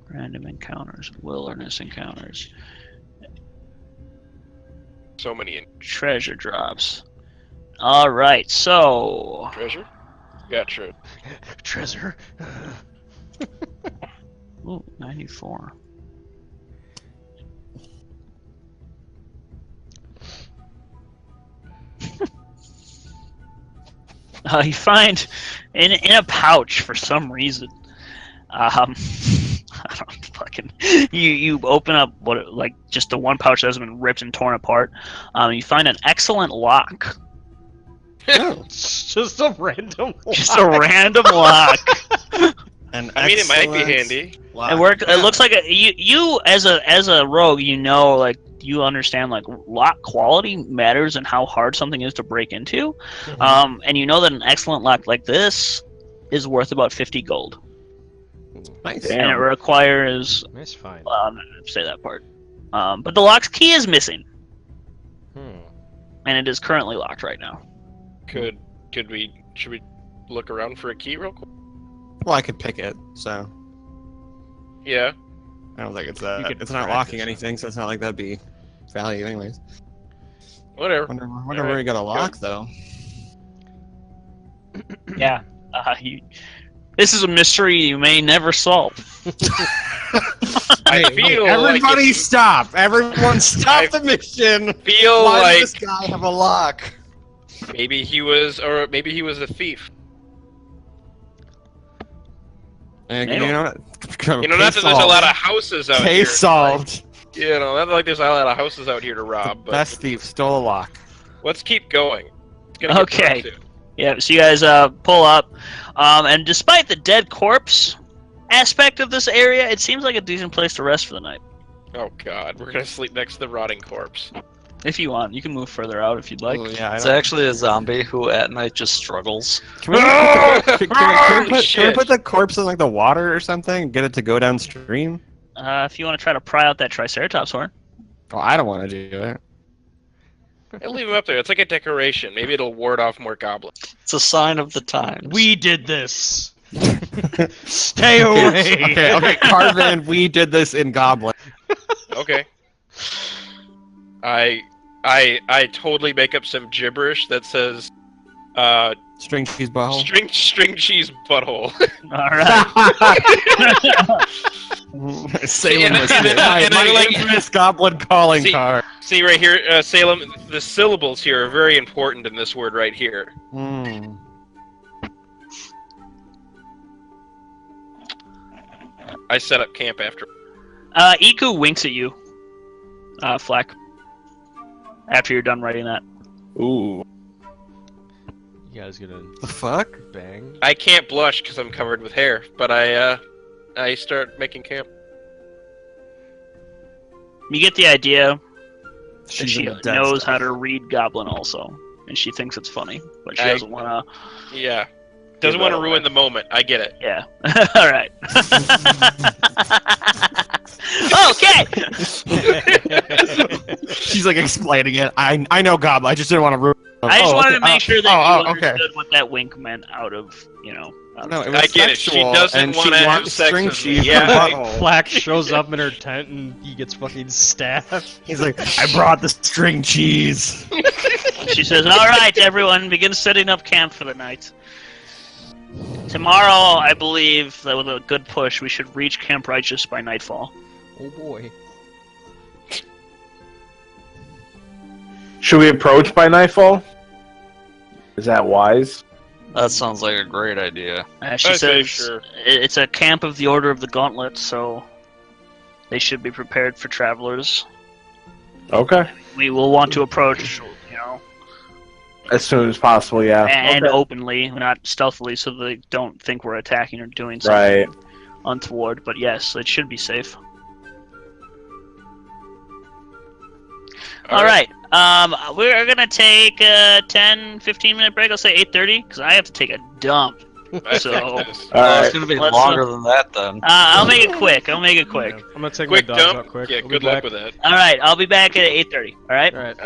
Random encounters, wilderness encounters, So many treasure drops. All right, so treasure. Gotcha. Treasure. ooh, 94. You find in a pouch for some reason. I don't fucking. You open up what like just the one pouch that has been ripped and torn apart. You find an excellent lock. It's just a random Just a random lock. An I mean, it might be excellent handy. lock. It works. It looks like you as a rogue, you know, like you understand like lock quality matters and how hard something is to break into. And you know that an excellent lock like this is worth about 50 gold, Nice. Damn. and it requires Nice find. say that part. But the lock's key is missing, Hmm. and it is currently locked right now. Should we look around for a key real quick? Well, I could pick it, so Yeah. I don't think it's You could it's not practice locking it. anything, so it's not like that'd be value, anyways. Whatever. Wonder Alright, where you got a lock though. Yeah. This is a mystery you may never solve. I feel like everybody it's- stop! Everyone stop the mission! Feel Why like does this guy have a lock? maybe he was a thief. And, Maybe. you know, You know, not that there's a lot of houses out here. Case solved. You know, not like there's a lot of houses out here to rob. But Best thief stole a lock. let's keep going. It's gonna get Okay. dark soon. Yeah, so you guys pull up, and despite the dead corpse aspect of this area, it seems like a decent place to rest for the night. Oh God, we're gonna sleep next to the rotting corpse. If you want, you can move further out if you'd like. Ooh, yeah, I It's don't- actually a zombie who at night just struggles. Can we, can we put the corpse in like the water or something? And get it to go downstream? If you want to try to pry out that Triceratops horn. Oh, I don't want to do it. I'll leave him up there. It's like a decoration. Maybe it'll ward off more goblins. It's a sign of the times. We did this. Stay away. Okay, Carvin, we did this in Goblin. Okay. I totally make up some gibberish that says String cheese butthole. string cheese butthole. All right. Salem and was then- here. and My then, like- infamous Goblin calling See- card. See right here, Salem. The syllables here are very important in this word right here. Hmm. I set up camp after. Iku winks at you. Flack. After you're done writing that. Ooh. You guys gonna The fuck? bang? I can't blush because I'm covered with hair, but I start making camp. You get the idea that She's she into dead knows stuff. how to read Goblin also, and she thinks it's funny, but she I- doesn't want to. Yeah. Doesn't want to ruin the moment. I get it. Yeah. All right. Okay. She's like explaining it. I know Goblin. I just didn't want to ruin. I just wanted to make sure that you okay. understood what that wink meant out of, No, it was I get it. She sexual, doesn't and she wanna have wants sex string with me. cheese. Yeah. for her butthole. Flack shows up in her tent and he gets fucking stabbed. He's like, I brought the string cheese. She says, "All right, everyone, begin setting up camp for the night. Tomorrow, I believe that with a good push, we should reach Camp Righteous by nightfall." Oh boy. Should we approach by nightfall? Is that wise? That sounds like a great idea. She I say says, sure. "It's a camp of the Order of the Gauntlet, so they should be prepared for travelers. Okay. We will want to approach, As soon as possible, yeah. and Okay. openly, not stealthily, so they don't think we're attacking or doing something Right. untoward. But yes, it should be safe." All right. We're gonna take a 10-15 minute break. I'll say 8:30 because I have to take a dump. So All It's right. gonna be Let's, longer than that then. I'll make it quick. I'll make it quick. Yeah, I'm gonna take Quick my dogs dump. out quick. Yeah, I'll good be luck back. with that. All right. I'll be back at 8:30. All right. Alright.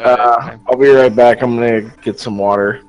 I'll be right back. I'm gonna get some water.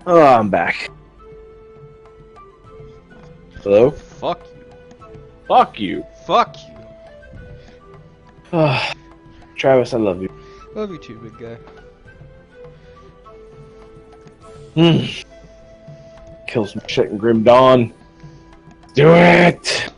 Oh, I'm back. Hello? Fuck you. Fuck you. Fuck you. Travis, I love you. Love you too, big guy. Kill some shit in Grim Dawn. Do it!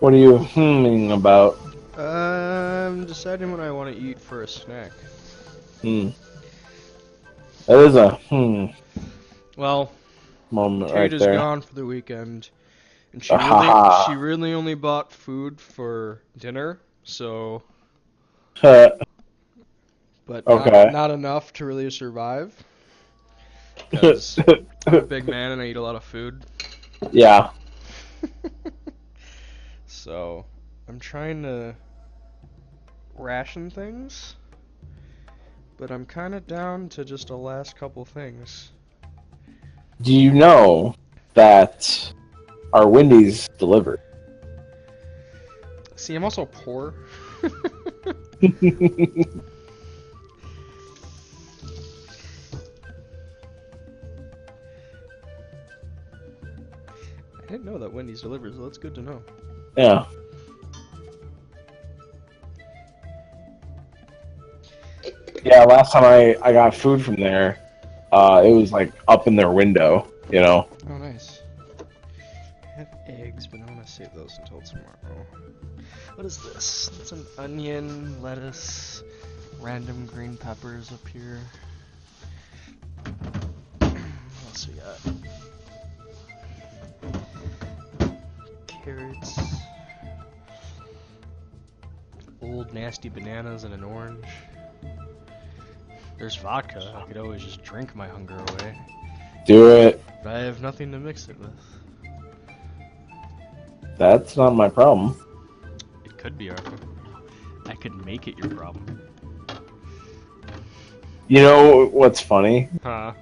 What are you hmming about? I'm deciding what I want to eat for a snack. That is a Well, moment Kate right is there. gone for the weekend, and Ah. she really only bought food for dinner, so Huh. but Okay. not enough to really survive. Because I'm a big man and I eat a lot of food. Yeah. So I'm trying to ration things, but I'm kind of down to just a last couple things. Do you know that our Wendy's delivered? See, I'm also poor. I didn't know that Wendy's delivers, so that's good to know. Yeah. Yeah, last time I got food from there, it was like up in their window, you know. Oh, nice. I have eggs, but I want to save those until tomorrow. What is this? It's an onion, lettuce, random green peppers up here. What else we got? Carrots. Old nasty bananas and an orange. There's vodka. I could always just drink my hunger away. Do it. But I have nothing to mix it with. That's not my problem. It could be, Arthur. I could make it your problem. You know what's funny? Huh?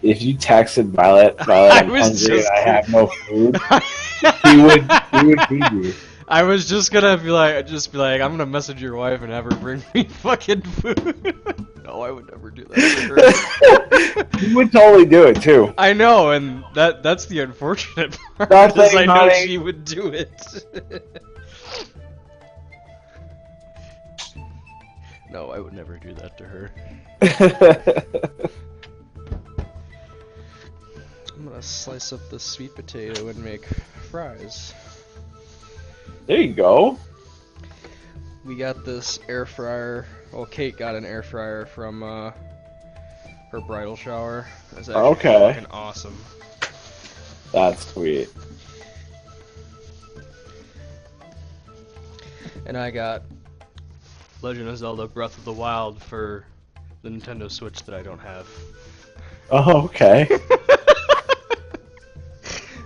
If you texted Violet, I I'm was hungry just and I have no food, he would feed you. I was just gonna be like, I'm gonna message your wife and have her bring me fucking food. No, I would never do that to her. He would totally do it too. I know, and that's the unfortunate part. That's Is I like, know honey. she would do it. No, I would never do that to her. I'm gonna slice up the sweet potato and make fries. There you go. We got this air fryer. Well, Kate got an air fryer from her bridal shower. That's actually Okay. fucking awesome. That's sweet. And I got Legend of Zelda Breath of the Wild for the Nintendo Switch that I don't have. Oh, okay.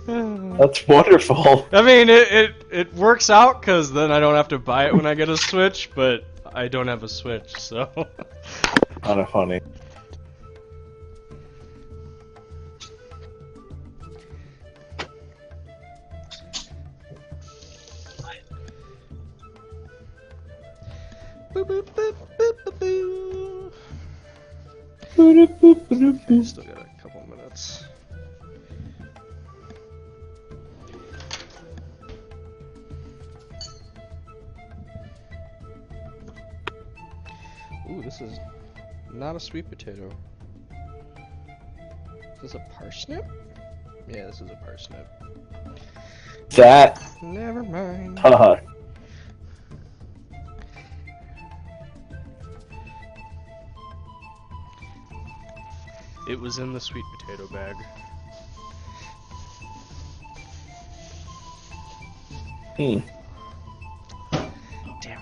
That's wonderful. I mean, it works out because then I don't have to buy it when I get a Switch, but I don't have a Switch, so. Kind of funny. Boop, boop, boop, boop, boop, boop. Still got a couple minutes. Ooh, this is not a sweet potato. Is this a parsnip? Yeah, this is a parsnip. That. Never mind. Haha. It was in the sweet potato bag. Damn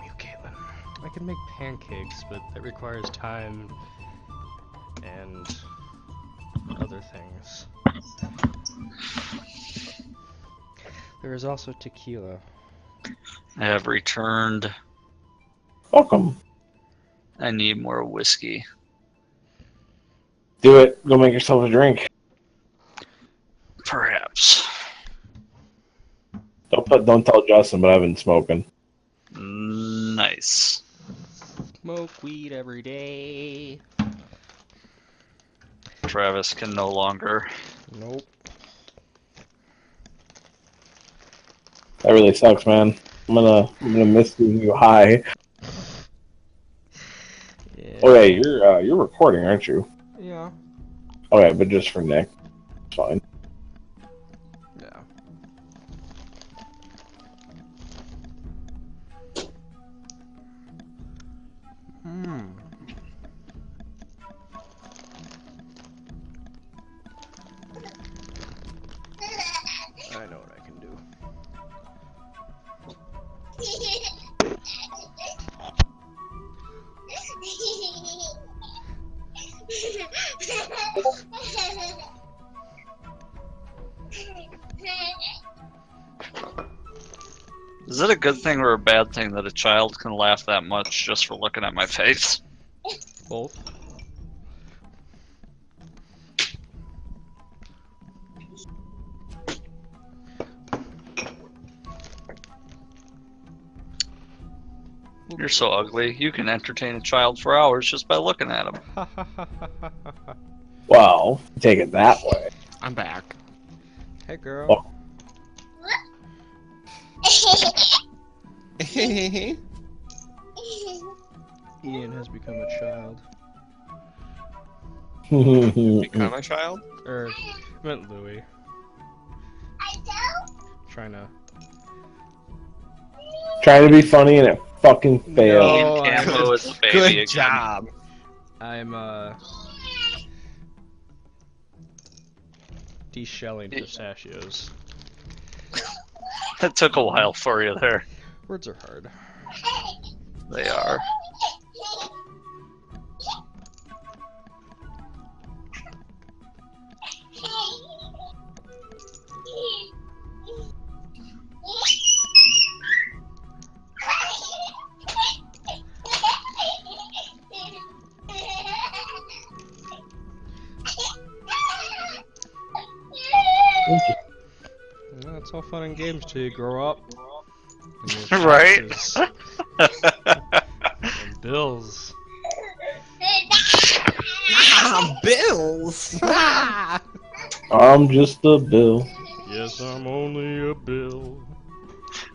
you, Caitlin. I can make pancakes, but that requires time and other things. There is also tequila. I have returned. Welcome. I need more whiskey. Do it. Go make yourself a drink. Perhaps. Don't tell Justin, but I've been smoking. Nice. Smoke weed every day. Travis can no longer. Nope. That really sucks, man. I'm gonna miss you high. Yeah. Okay, you're recording, aren't you? Yeah. Okay, but just for Nick. It's fine. Yeah. I know what I can do. Is it a good thing or a bad thing that a child can laugh that much just for looking at my face? Both. You're so ugly. You can entertain a child for hours just by looking at him. Well, take it that way. I'm back. Hey, girl. Oh. Ian has become a child. Become a child? I meant Louis. Trying Trying to be funny and it fucking failed. No, Ian Campo is the baby Good again. job. I'm de-shelling pistachios. That took a while for you there. Words are hard. They are. No, it's all fun and games till you grow up. And your Right? taxes and bills. Bills. I'm just a bill. Yes, I'm only a bill.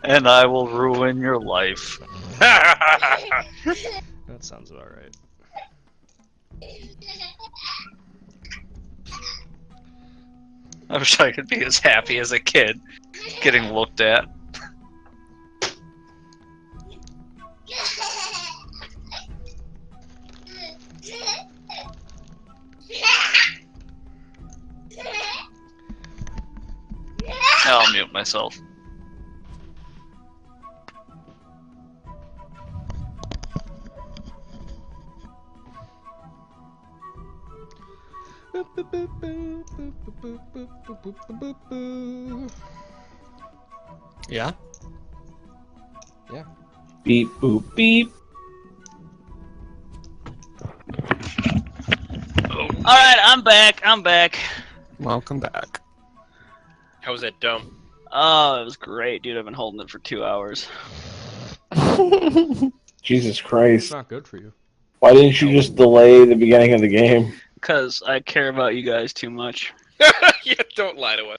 And I will ruin your life. That sounds about right. I wish I could be as happy as a kid getting looked at. I'll mute myself. Yeah? Beep boop beep. Alright, I'm back. I'm back. Welcome back. How was that dump? Oh, it was great, dude. I've been holding it for 2 hours. Jesus It's Christ. not good for you. Why didn't you just delay the beginning of the game? Because I care about you guys too much. Yeah, don't lie to us.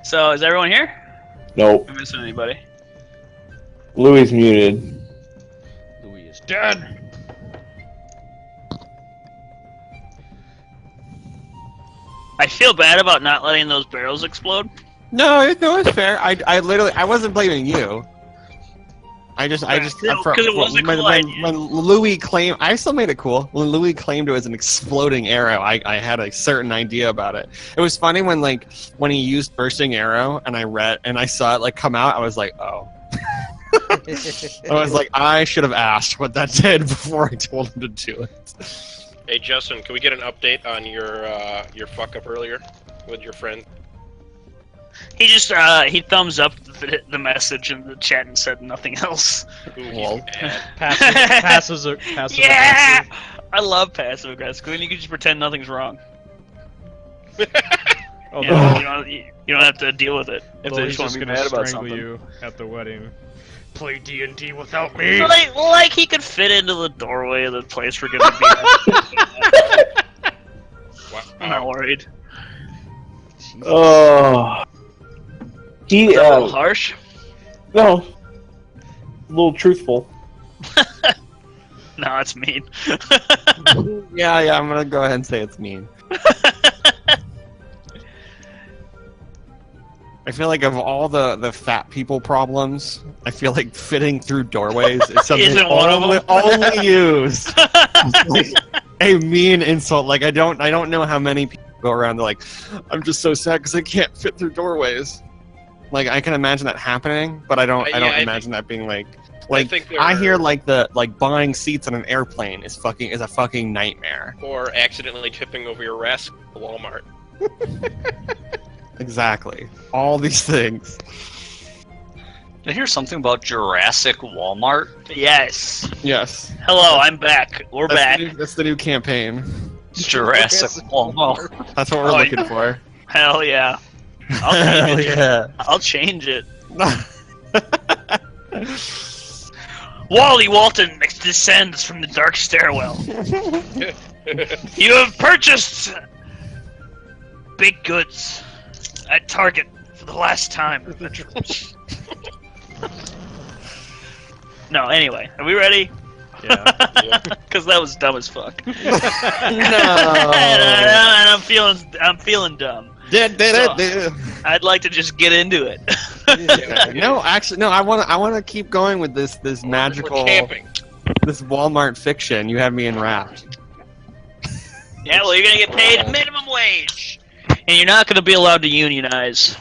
So, is everyone here? Nope. Am I missing anybody? Louis muted. Louis is dead. I feel bad about not letting those barrels explode. No, it's fair. I literally, I wasn't blaming you. I just, No, 'cause it wasn't cool idea. when Louis claimed, I still made it cool. When Louis claimed it was an exploding arrow, I had a certain idea about it. It was funny when he used bursting arrow, and I saw it like come out. I was like, oh. I was like, I should have asked what that did before I told him to do it. Hey Justin, can we get an update on your fuck up earlier with your friend? He just he thumbs up the message in the chat and said nothing else. Ooh, he's Well. mad. Passive Yeah, aggressive. I love passive aggressive. Then you can just pretend nothing's wrong. Oh, You know, you don't have to deal with it if well, they he's just want just to be gonna mad about strangle something. you at the wedding. Play D&D without me. Like he could fit into the doorway of the place we're gonna be. Wow. I'm not worried. Oh. He, Is that a little harsh? no. A little truthful. No, it's mean. Yeah, I'm gonna go ahead and say it's mean. I feel like of all the fat people problems, I feel like fitting through doorways is something Isn't one of them? only used. Like, a mean insult. Like I don't know how many people go around. They're like, I'm just so sad because I can't fit through doorways. Like I can imagine that happening, but I don't I imagine that being like. think I they're- hear like buying seats on an airplane is a fucking nightmare. Or accidentally tipping over your rascal at Walmart. Exactly. All these things. Did I hear something about Jurassic Walmart? Yes. Yes. Hello, I'm back. We're back. That's the new campaign. Jurassic Walmart. That's what we're Oh, looking for. Hell yeah. I'll change it. I'll change it. Wally Walton descends from the dark stairwell. You have purchased big goods at Target for the last time. No, anyway, are we ready? Yeah. Because that was dumb as fuck. No. And I'm feeling dumb. So, I'd like to just get into it. no, actually, no. I want to keep going with this magical, We're camping. this Walmart fiction. You have me enwrapped. Yeah, well, you're gonna get paid minimum wage, and you're not gonna be allowed to unionize.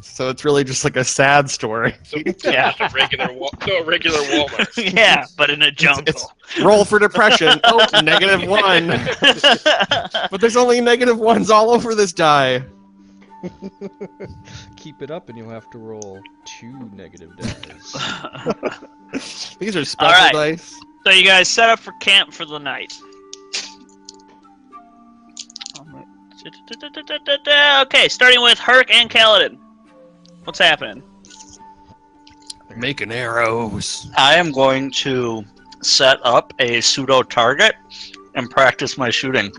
So it's really just like a sad story. So Yeah. just a regular Walmart. Yeah, but in a jungle. It's roll for depression. Oh, -1. But there's only -1s all over this die. Keep it up and you'll have to roll 2 negative dice. These are special Alright. dice. So you guys set up for camp for the night. Okay, starting with Herc and Kaladin. What's happening? Making arrows. I am going to set up a pseudo target and practice my shooting.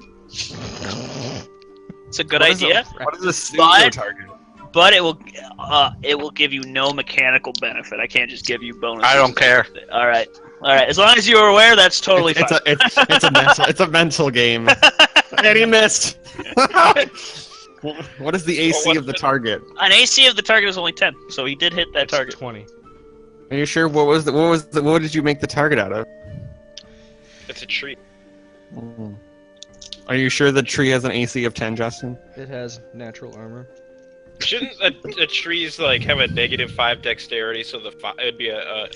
It's a good idea, What is a pseudo But- target? but it will give you no mechanical benefit. I can't just give you bonuses. I don't care. All right. As long as you're aware, that's totally fine. It's a mental game. And he missed. What is the AC of the target? An AC of the target is only 10, so he did hit that target. 20. Are you sure? What did you make the target out of? It's a treat. Are you sure the tree has an AC of 10, Justin? It has natural armor. Shouldn't a trees like have a -5 dexterity, so it'd be a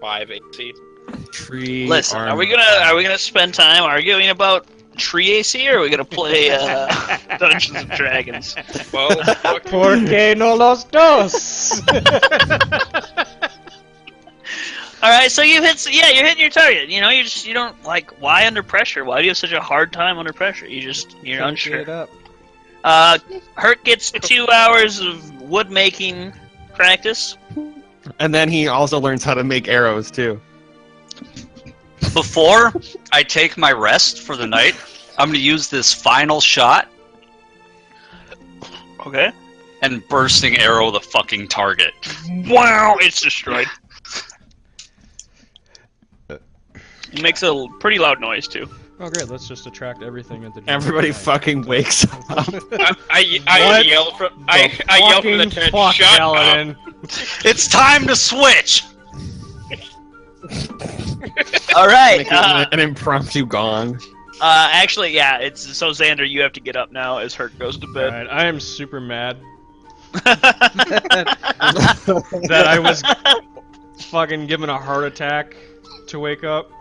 5 AC? Tree. Listen, armor. are we gonna spend time arguing about tree AC, or are we gonna play Dungeons and Dragons? Well, fuck. Porque no los dos! All right, so you're hitting your target. You know, you don't like, why under pressure? Why do you have such a hard time under pressure? You're Get unsure. it up. Hurt gets 2 hours of wood making practice. And then he also learns how to make arrows too. Before I take my rest for the night, I'm going to use this final shot Okay. and bursting arrow the fucking target. Wow, it's destroyed. It makes a pretty loud noise too. Oh great, let's just attract everything at the jungle Everybody tonight. fucking wakes up. I yell from the Fucking tent. fuck, Shut up! Paladin. It's time to switch! All right. Making an impromptu gong. Actually, yeah. It's so Xander, you have to get up now as Hurt goes to bed. Alright, I am super mad that I was fucking given a heart attack to wake up.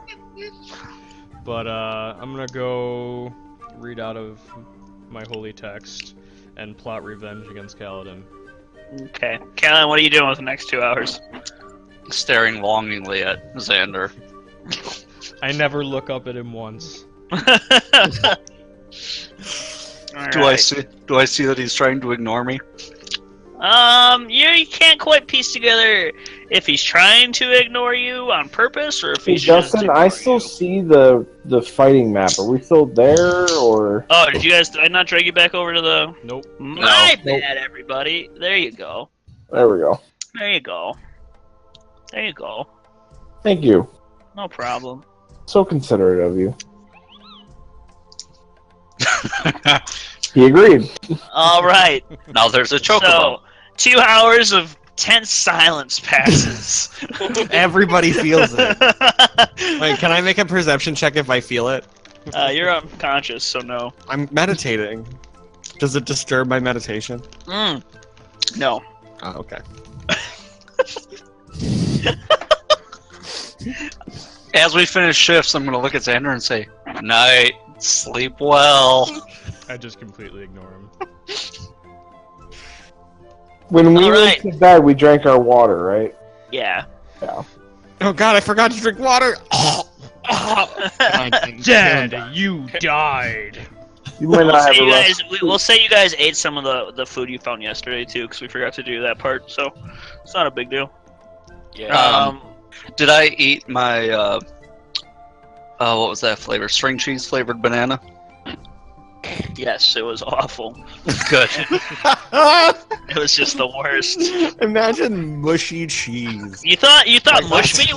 But I'm gonna go read out of my holy text and plot revenge against Kaladin. Okay. Callan, what are you doing with the next 2 hours? Staring longingly at Xander. I never look up at him once. Do I see that he's trying to ignore me? You can't quite piece together if he's trying to ignore you on purpose or if Hey, he's just Justin, I still see the fighting map. Are we still there, or? Oh, did I not drag you back over to the... Nope. My Nope. bad, everybody. There you go. There we go. There you go. There you go. Thank you. No problem. So considerate of you. He agreed. All right. Now there's a chocobo. So, 2 hours of tense silence passes. Everybody feels it. Wait, can I make a perception check if I feel it? You're unconscious, so no. I'm meditating. Does it disturb my meditation? No. Oh, okay. As we finish shifts, I'm gonna look at Xander and say, "Night, sleep well." I just completely ignore him. When we All went right. to bed, we drank our water, right? Yeah. Yeah. Oh god, I forgot to drink water! Dad, you died. You might We'll not have say, a you rest. guys, we'll say you guys ate some of the food you found yesterday, too, because we forgot to do that part, so it's not a big deal. Yeah. Did I eat my what was that flavor? String cheese flavored banana? Yes, it was awful. Good. It was just the worst. Imagine mushy cheese. You thought Like mush meat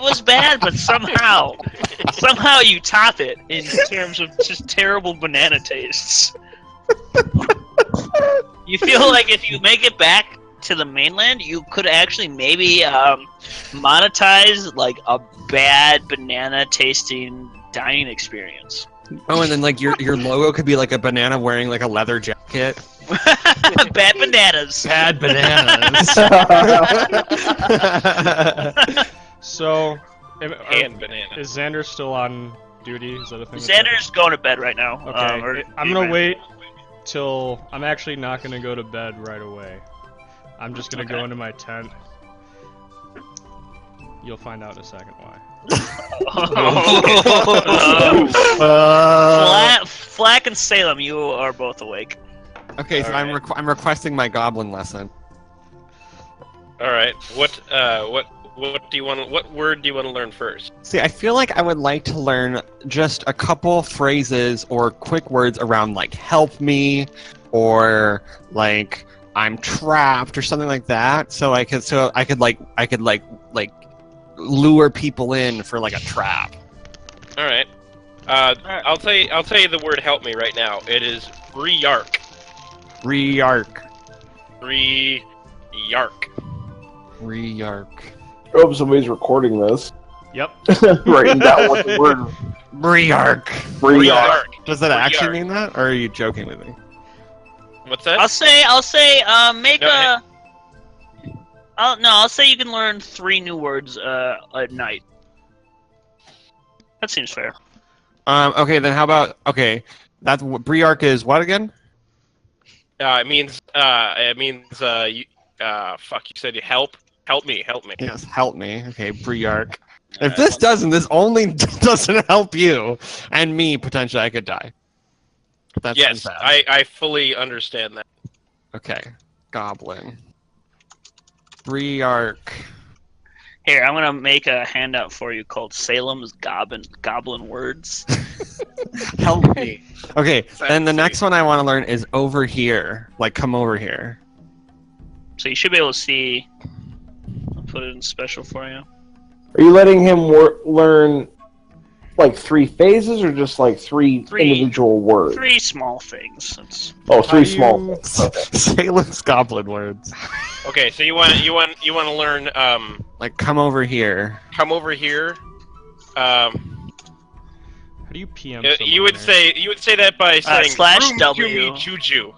was bad, but somehow you top it in terms of just terrible banana tastes. You feel like if you make it back to the mainland, you could actually maybe monetize like a bad banana tasting dining experience. Oh, and then like your logo could be like a banana wearing like a leather jacket. Bad bananas. Bad bananas. So, And banana. is Xander still on duty? Is that a thing? Xander's going to bed right now. Okay, I'm gonna wait till... I'm actually not gonna go to bed right away. I'm just gonna go into my tent. You'll find out in a second why. Flack and Salem, you are both awake. Okay, so All I'm requesting my goblin lesson. All right. What do you want? What word do you want to learn first? See, I feel like I would like to learn just a couple phrases or quick words around like "help me" or like "I'm trapped" or something like that. So I could lure people in for like a trap. All right. I'll tell you the word "help me" right now. It is re-yark. Re-yark. Re-yark. Re-yark. I hope somebody's recording this. Yep. Writing down what the word Re-yark. re-yark. Does that actually Re-yark. mean that, or are you joking with me? What's that? I'll say, make No, I'll say you can learn 3 new words at night. That seems fair. Okay, then how about that's Briark is what again? It means you said help me. Yes, help me. Okay, Briark. If this doesn't, this only doesn't help you and me. Potentially, I could die. That's Yes, bad. I fully understand that. Okay, goblin. Briark. Here, I'm gonna make a handout for you called Salem's Goblin Words. Help me. Okay, then the Fancy. next one I want to learn is over here. Like, come over here. So you should be able to see. I'll put it in special for you. Are you letting him learn like 3 phases or just like 3 Three. individual words? 3 small things. It's... Oh, 3 How small. you- things. Okay. Salem's goblin words. Okay, so you want to learn Like, come over here. come over here. How do you PM someone You would there? say that by saying slash "Room W." Yumi Juju.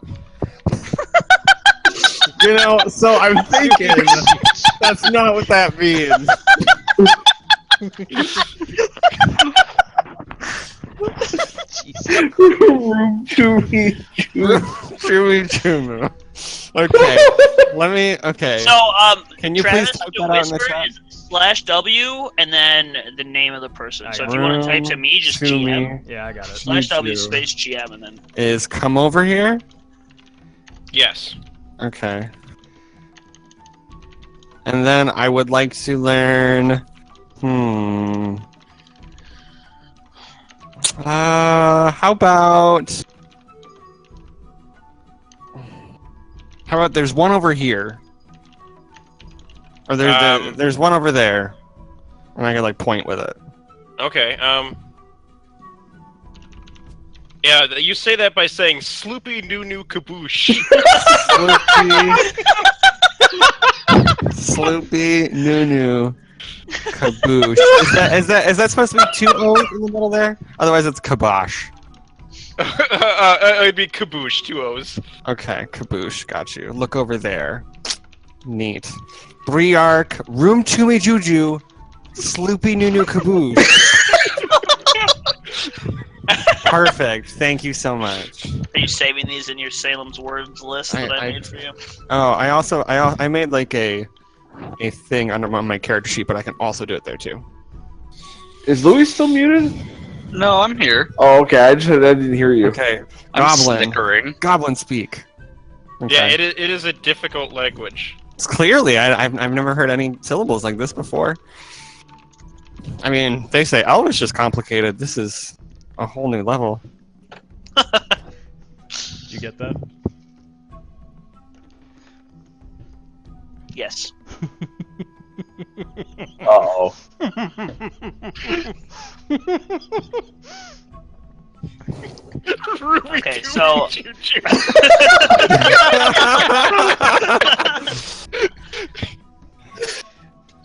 You know, so I'm thinking. That's not what that means. Room Chewy Chumu. Okay, let me. Okay. So, Can you Travis, please type the that out in the whisper chat? is /W and then the name of the person. So if you want to type to me, just GM. Yeah, I got it. /W space GM and then. Is come over here? Yes. Okay. And then I would like to learn. How about? How about there's one over here? Or there's one over there, and I can like point with it. Okay. Yeah, you say that by saying "Sloopy Noo Kaboosh." Sloopy Nunu Kaboosh. Is that supposed to be 2 O's in the middle there? Otherwise, it's Kabosh. It'd be Kaboosh, 2 O's. Okay, Kaboosh, got you. Look over there. Neat. Briark, Room Tumi Juju, Sloopy Nunu Kaboosh. Perfect. Thank you so much. Are you saving these in your Salem's Words list that I made for you? Oh, I made like a thing under my character sheet, but I can also do it there too. Is Louis still muted? No, I'm here. Oh, okay. I didn't hear you. Okay. I'm Goblin. snickering. Goblin speak. Okay. Yeah, it is a difficult language. It's clearly, I've never heard any syllables like this before. I mean, they say Elvish is complicated. This is a whole new level. Did you get that? Yes. Uh-oh. Okay, so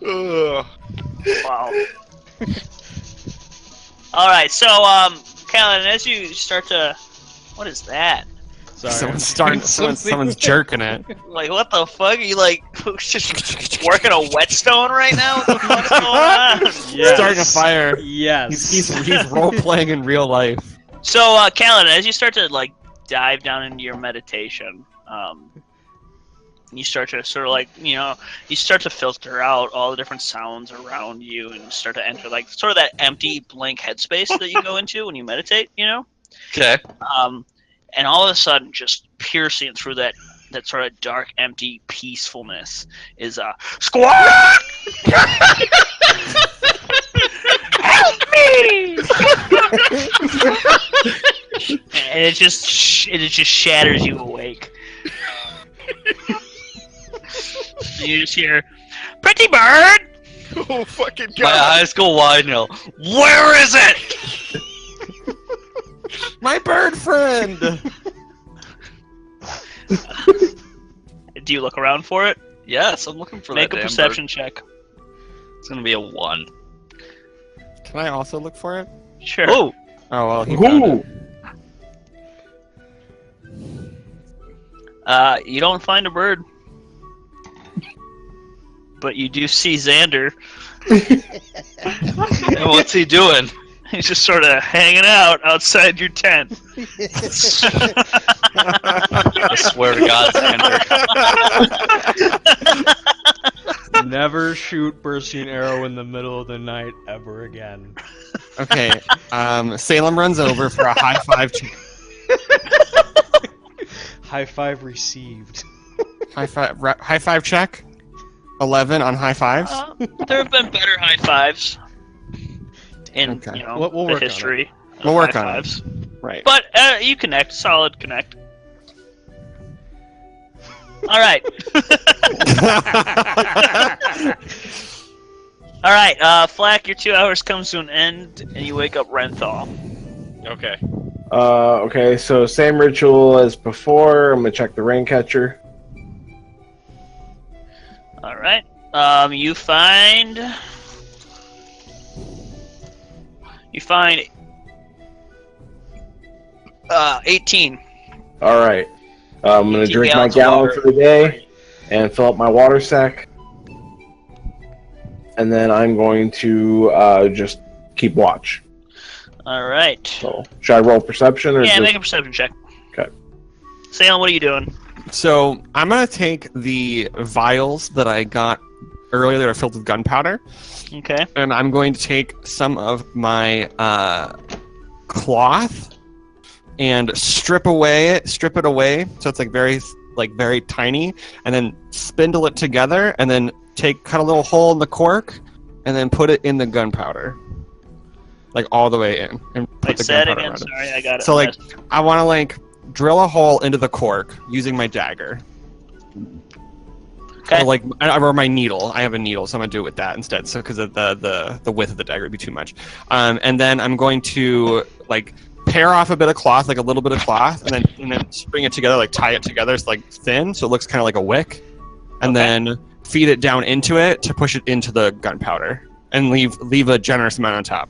Ugh. wow. All right, so Callan, as you start to, what is that? Sorry. Someone's jerking it. Like, what the fuck? Are you like just working a whetstone right now? What the fuck's going on? Yes. Starting a fire. Yes. He's role playing in real life. So, Callan, as you start to like dive down into your meditation, you start to sort of like, you start to filter out all the different sounds around you and start to enter like sort of that empty blank headspace that you go into when you meditate, Okay. And all of a sudden, just piercing through that sort of dark, empty peacefulness is squawk! Help me! And it just shatters you awake. You just hear, "Pretty bird!" Oh fucking My god! eyes go wide now. Where is it? My bird friend. Do you look around for it? Yes, I'm looking for Make that a damn perception bird. check. It's gonna be a 1. Can I also look for it? Sure. Oh, Oh well, he found it. You don't find a bird. But you do see Xander. and what's he doing? He's just sort of hanging out outside your tent. I swear to God, Xander. Never shoot bursting arrow in the middle of the night ever again. Okay. Salem runs over for a high five. High five received. High five check. 11 on high fives. There have been better high fives in Okay. We'll the work on history. of We'll work high on it. fives. Right. But you connect, solid connect. All right. All right, Flack, your 2 hours comes to an end, and you wake up Renthal. Okay. Okay, so same ritual as before. I'm gonna check the rain catcher. All right. You find 18. All right. I'm gonna 18 drink my gallons of gallon water. for the day and fill up my water sack. and then I'm going to just keep watch. All right. So, should I roll perception or Yeah, just... make a perception check. Okay. Salem, what are you doing? So I'm gonna take the vials that I got earlier that are filled with gunpowder, Okay. and I'm going to take some of my cloth and strip it away, so it's very tiny, and then spindle it together, and then cut a little hole in the cork, and then put it in the gunpowder, like all the way in, and put the Say it gunpowder again. around it. Sorry, I got it. So I want to drill a hole into the cork using my dagger. Okay. Or my needle. I have a needle, so I'm gonna do it with that instead. So because of the width of the dagger would be too much. And then I'm going to pare off a bit of cloth, like a little bit of cloth, and then string it together, tie it together. It's thin, so it looks kind of like a wick. And then feed it down into it to push it into the gunpowder, and leave a generous amount on top.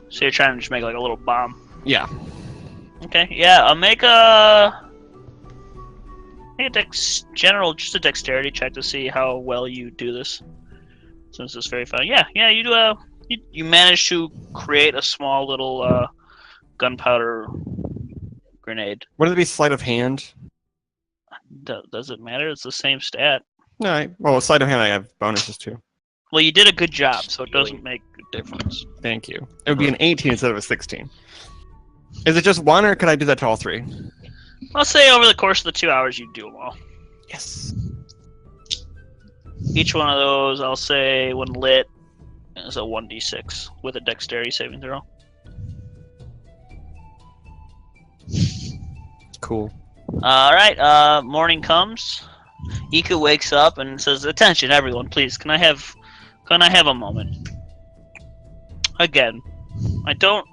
So you're trying to just make a little bomb. Yeah. Okay. Yeah. I'll make a just a dexterity check to see how well you do this. Since it's very fun. Yeah. You do you manage to create a small little gunpowder grenade. Wouldn't it be sleight of hand? Does it matter? It's the same stat. No. Sleight of hand, I have bonuses too. Well, you did a good job, so it doesn't make a difference. Thank you. It would be an 18 instead of a 16. Is it just one, or could I do that to all three? I'll say over the course of the 2 hours, you do them all. Yes. Each one of those, I'll say, when lit, is a 1d6 with a dexterity saving throw. Cool. All right. Morning comes. Iku wakes up and says, "Attention, everyone, please. Can I have a moment?" Again, I don't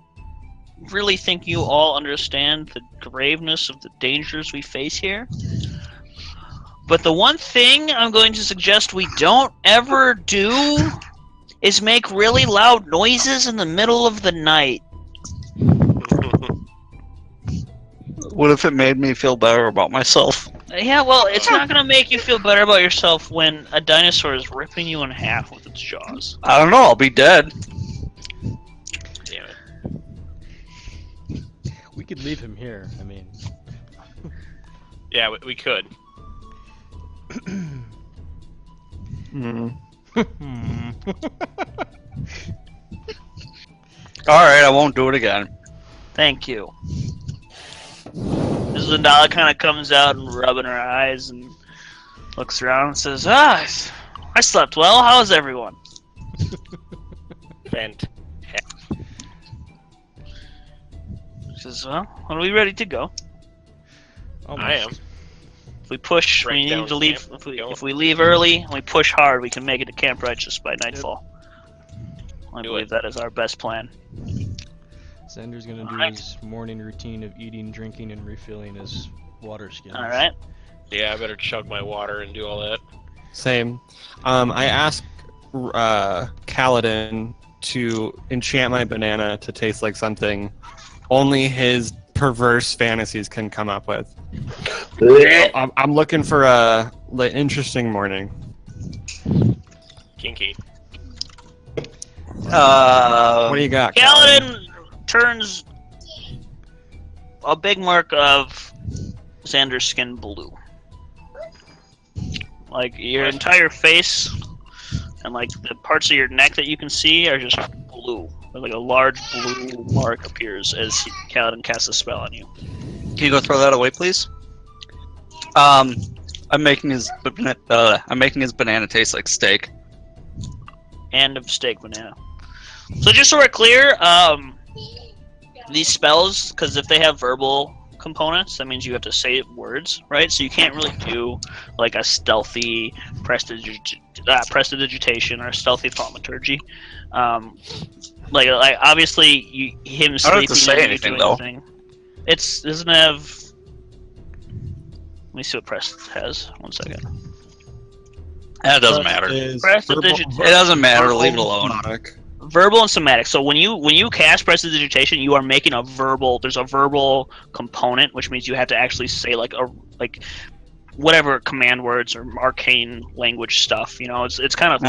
really think you all understand the graveness of the dangers we face here. But the one thing I'm going to suggest we don't ever do is make really loud noises in the middle of the night. What if it made me feel better about myself? Yeah, well, it's not going to make you feel better about yourself when a dinosaur is ripping you in half with its jaws. I don't know, I'll be dead. Damn it. We could leave him here. I mean, Yeah, we could. Alright, I won't do it again. Thank you. This Zendala kind of comes out and rubbing her eyes and looks around and says, I slept well. How's everyone? Fantastic. She says, well, are we ready to go? I am. If we push, Break we down need to leave. camp, If we leave early and we push hard, we can make it to Camp Righteous by nightfall. I believe that is our best plan. Xander's gonna do Alright. his morning routine of eating, drinking, and refilling his water skins. All right. Yeah, I better chug my water and do all that. Same. I asked Kaladin to enchant my banana to taste like something only his perverse fantasies can come up with. I'm looking for a interesting morning. Kinky. What do you got, Kaladin turns a big mark of Xander's skin blue. Like your entire face and the parts of your neck that you can see are just blue. Like a large blue mark appears as Kaladin casts a spell on you. Can you go throw that away, please? I'm making his banana taste like steak. And a steak banana. So just so we're clear, these spells, because if they have verbal components, that means you have to say words, right? So you can't really do a stealthy prestidigitation or a stealthy thaumaturgy. Obviously, him sleeping. I don't have to say anything though. It doesn't have. Let me see what Prest has. 1 second. That doesn't matter. It doesn't matter. Leave it alone. Verbal and somatic. So when you cast prestidigitation, you are making a verbal. There's a verbal component, which means you have to actually say whatever command words or arcane language stuff. It's kind of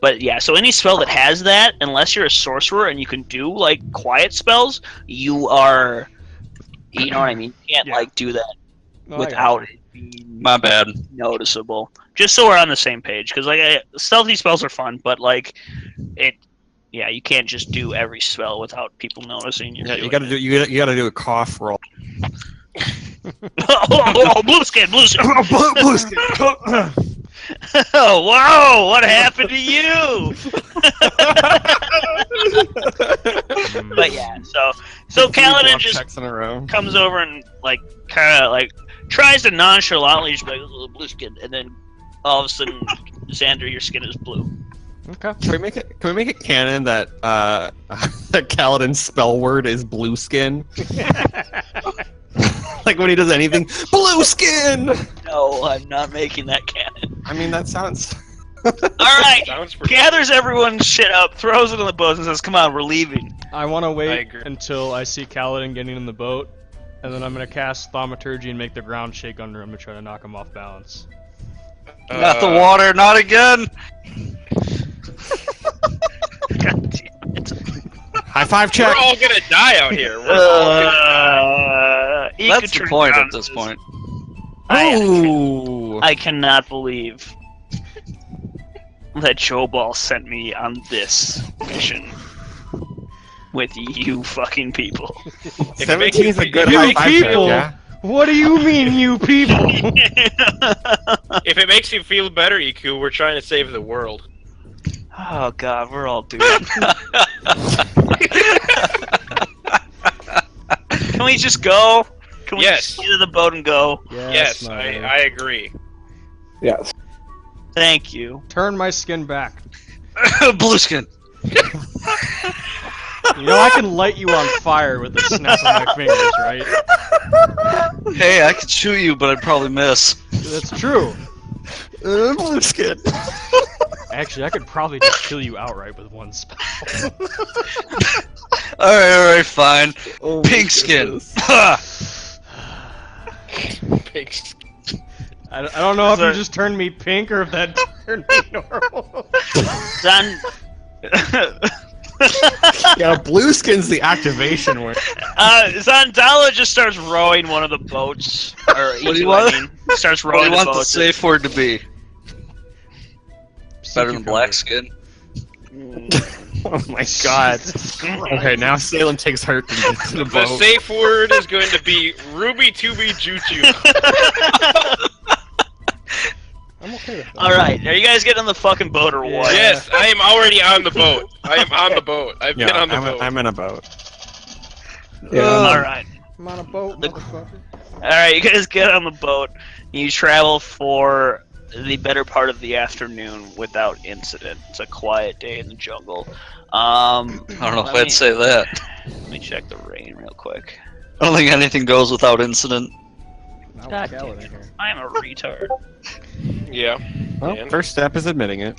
But yeah, so any spell that has that, unless you're a sorcerer and you can do like quiet spells, you are, you know what I mean? You can't Yeah. like do that No, I without gotcha. it being My bad. noticeable. Just so we're on the same page, because like stealthy spells are fun, but like it, yeah, you can't just do every spell without people noticing you're Yeah, doing you gotta it. do you gotta do a cough roll. oh, blue skin, blue skin. Blue skin. Oh, whoa! What happened to you? But yeah, so Kaladin just checks in a row. comes over and like kind of like tries to nonchalantly just be like "Oh, blue skin, and then all of a sudden, Xander, your skin is blue. Okay. Can we make it canon that that Kaladin's spell word is blue skin? Like when he does anything, blue skin. No, I'm not making that canon. I mean, that sounds. All right, Sounds pretty. gathers everyone's shit up, throws it in the boat, and says, "Come on, we're leaving." I want to I wait agree. until I see Kaladin getting in the boat, and then I'm gonna cast Thaumaturgy and make the ground shake under him to try to knock him off balance. Not the water, not again. God damn it. High five We're check. all gonna die out here. We're all gonna die. He That's could the turn point around at this and point. Ooh. I cannot believe that Joe Ball sent me on this mission with you fucking people. 17 is a good You high five check. people. Yeah. What do you mean, you people? If it makes you feel better, Iku, we're trying to save the world. Oh god, we're all doomed. Can we just go? Can we Yes. just get to the boat and go? Yes, my I lord. agree. Yes. Thank you. Turn my skin back. Blue skin. You know I can light you on fire with the snap of my fingers, right? Hey, I could shoot you, but I'd probably miss. That's true. Blue skin. Actually, I could probably just kill you outright with one spell. Alright, fine. Oh, Pink skin. Pigs. I don't know if you just turned me pink or if that turned me normal. Done. Yeah, blue skin's the activation word. Zandala just starts rowing one of the boats. Or What do you Iku, want? I mean, starts What do rowing you the want the boat. safe word to be? Better than Cucumber. black skin? Oh my god. Okay, now Salem takes her to the The boat. safe word is going to be Ruby Tubi Juju. I'm okay with that. Alright, are you guys getting on the fucking boat or what? Yes, I am already on the boat. I am on the boat. I've been Yeah, on the boat. I'm in a boat. Yeah. Alright. I'm on a boat, The- motherfucker. Alright, you guys get on the boat. You travel for the better part of the afternoon without incident. It's a quiet day in the jungle. I don't know if I'd say that. Let me check the rain real quick. I don't think anything goes without incident. Not God with damn Kaladin it. here. I am a retard. Yeah. Well, And? first step is admitting it.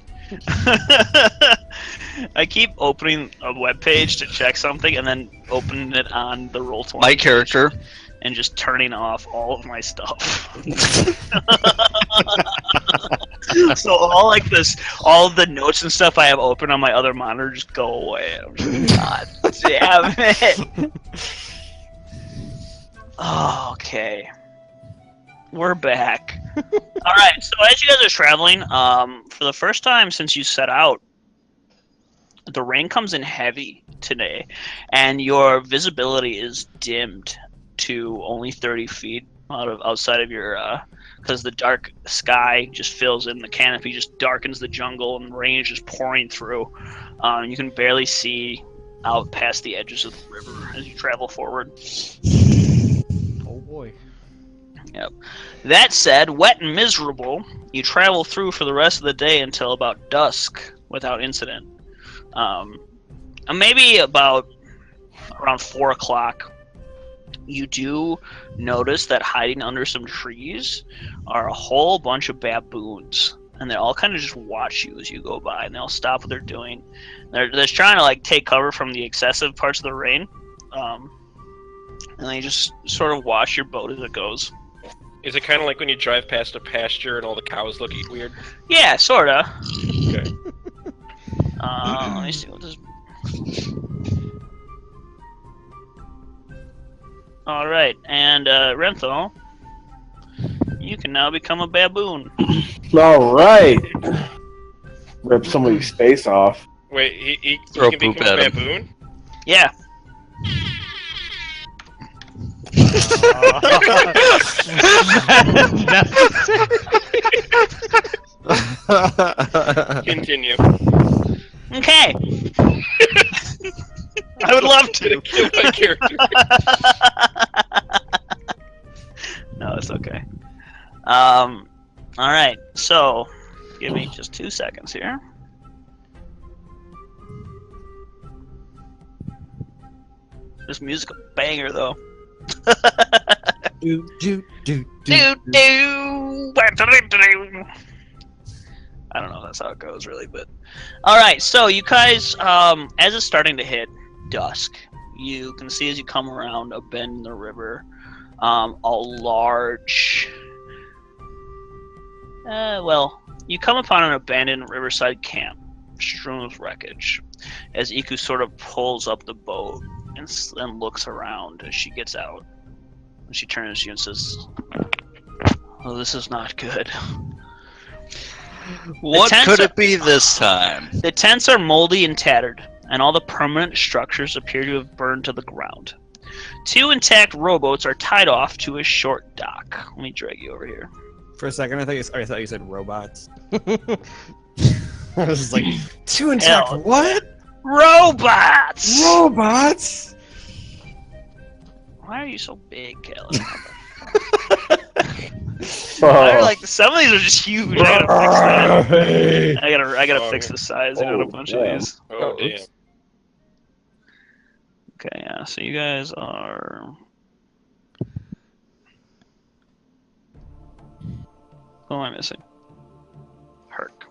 I keep opening a web page to check something and then opening it on the Roll20 My character. and just turning off all of my stuff. So all of the notes and stuff I have open on my other monitor just go away. I'm just, God damn it. Oh, okay. We're back. Alright, so as you guys are traveling, for the first time since you set out, the rain comes in heavy today, and your visibility is dimmed to only 30 feet outside of your, because the dark sky just fills in, the canopy just darkens the jungle, and rain is just pouring through. You can barely see out past the edges of the river as you travel forward. Oh boy. That said, wet and miserable, you travel through for the rest of the day until about dusk without incident. And maybe about around 4 o'clock, you do notice that hiding under some trees are a whole bunch of baboons. And they all kind of just watch you as you go by, and they'll stop what they're doing. They're just trying to like take cover from the excessive parts of the rain. And they just sort of watch your boat as it goes. Is it kind of like when you drive past a pasture and all the cows look weird? Yeah, sorta. Okay. Let me see what this. All right, and Renthal, you can now become a baboon. All right. Rip somebody's face off. Wait, he Throw can poop become a at him. baboon? Yeah. Continue. Okay. I would love to. Kill my character. No, it's okay. All right. So, give me just 2 seconds here. This music a banger though. Do, do, do, Do, do. I don't know if that's how it goes really, but all right. So you guys, as it's starting to hit dusk, you can see as you come around a bend in the river, a large. You come upon an abandoned riverside camp, strewn with wreckage. As Iku sort of pulls up the boat and looks around as she gets out, and she turns to you and says, "Oh, this is not good." What could it be this time? The tents are moldy and tattered, and all the permanent structures appear to have burned to the ground. 2 intact rowboats are tied off to a short dock. Let me drag you over here. For a second, I thought you said robots. I was just like, 2 intact Hell. what? Robots! Robots? Why are you so big, Caleb? Some of these are just huge. I gotta fix that. I gotta fix the sizing on a bunch of these. Oh, damn. Okay, yeah. So you guys are. Who am I missing? Herc.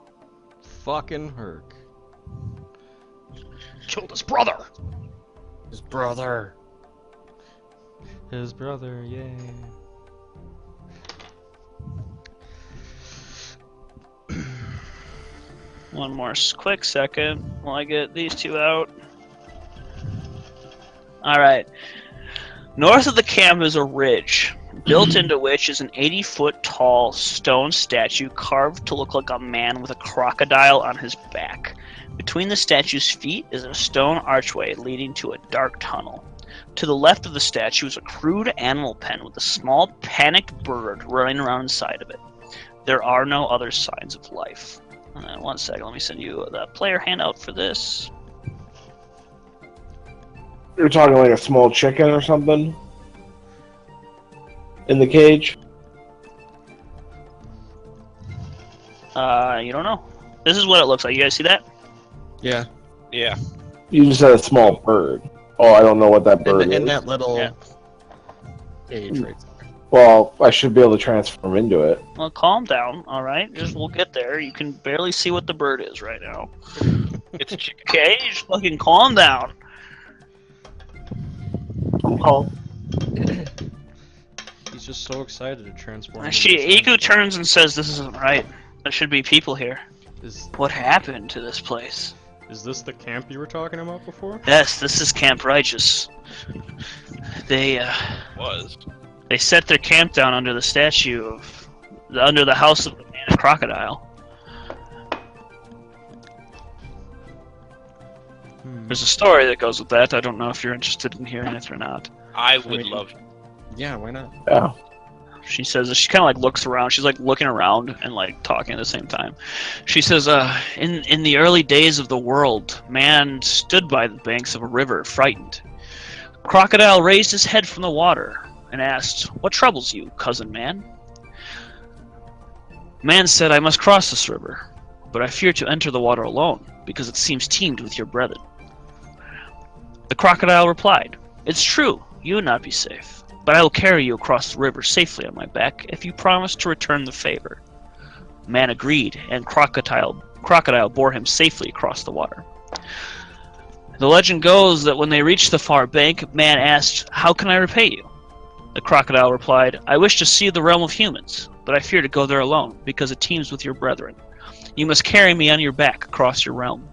Fucking Herc. Killed his brother. His brother. His brother, yay. One more quick second while I get these 2 out. Alright. North of the camp is a ridge, built into which is an 80-foot tall stone statue carved to look like a man with a crocodile on his back. Between the statue's feet is a stone archway leading to a dark tunnel. To the left of the statue is a crude animal pen with a small panicked bird running around inside of it. There are no other signs of life. 1 second, let me send you the player handout for this. You're talking like a small chicken or something? In the cage? You don't know. This is what it looks like. You guys see that? Yeah. Yeah. You just said a small bird. Oh, I don't know what that bird In is. that little Yeah. cage right there. Well, I should be able to transform into it. Well, calm down, alright? We'll get there. You can barely see what the bird is right now. It's a chicken. Okay, just fucking calm down. I'm calm. He's just so excited to transform. Iku turns and says, "This isn't right. There should be people here. Is What happened to this place?" this the camp you were talking about before? Yes, this is Camp Righteous. They set their camp down under the statue of, under the house of the man and crocodile. There's a story that goes with that. I don't know if you're interested in hearing it or not. I would love. Yeah, why not? Yeah. She says, she kind of like looks around. She's like looking around and like talking at the same time. She says, in the early days of the world, man stood by the banks of a river, frightened. Crocodile raised his head from the water and asked, "What troubles you, cousin man?" Man said, "I must cross this river, but I fear to enter the water alone, because it seems teemed with your brethren." The crocodile replied, "It's true, you would not be safe, but I will carry you across the river safely on my back if you promise to return the favor." Man agreed, and crocodile bore him safely across the water. The legend goes that when they reached the far bank, man asked, "How can I repay you?" The crocodile replied, "I wish to see the realm of humans, but I fear to go there alone, because it teems with your brethren. You must carry me on your back across your realm."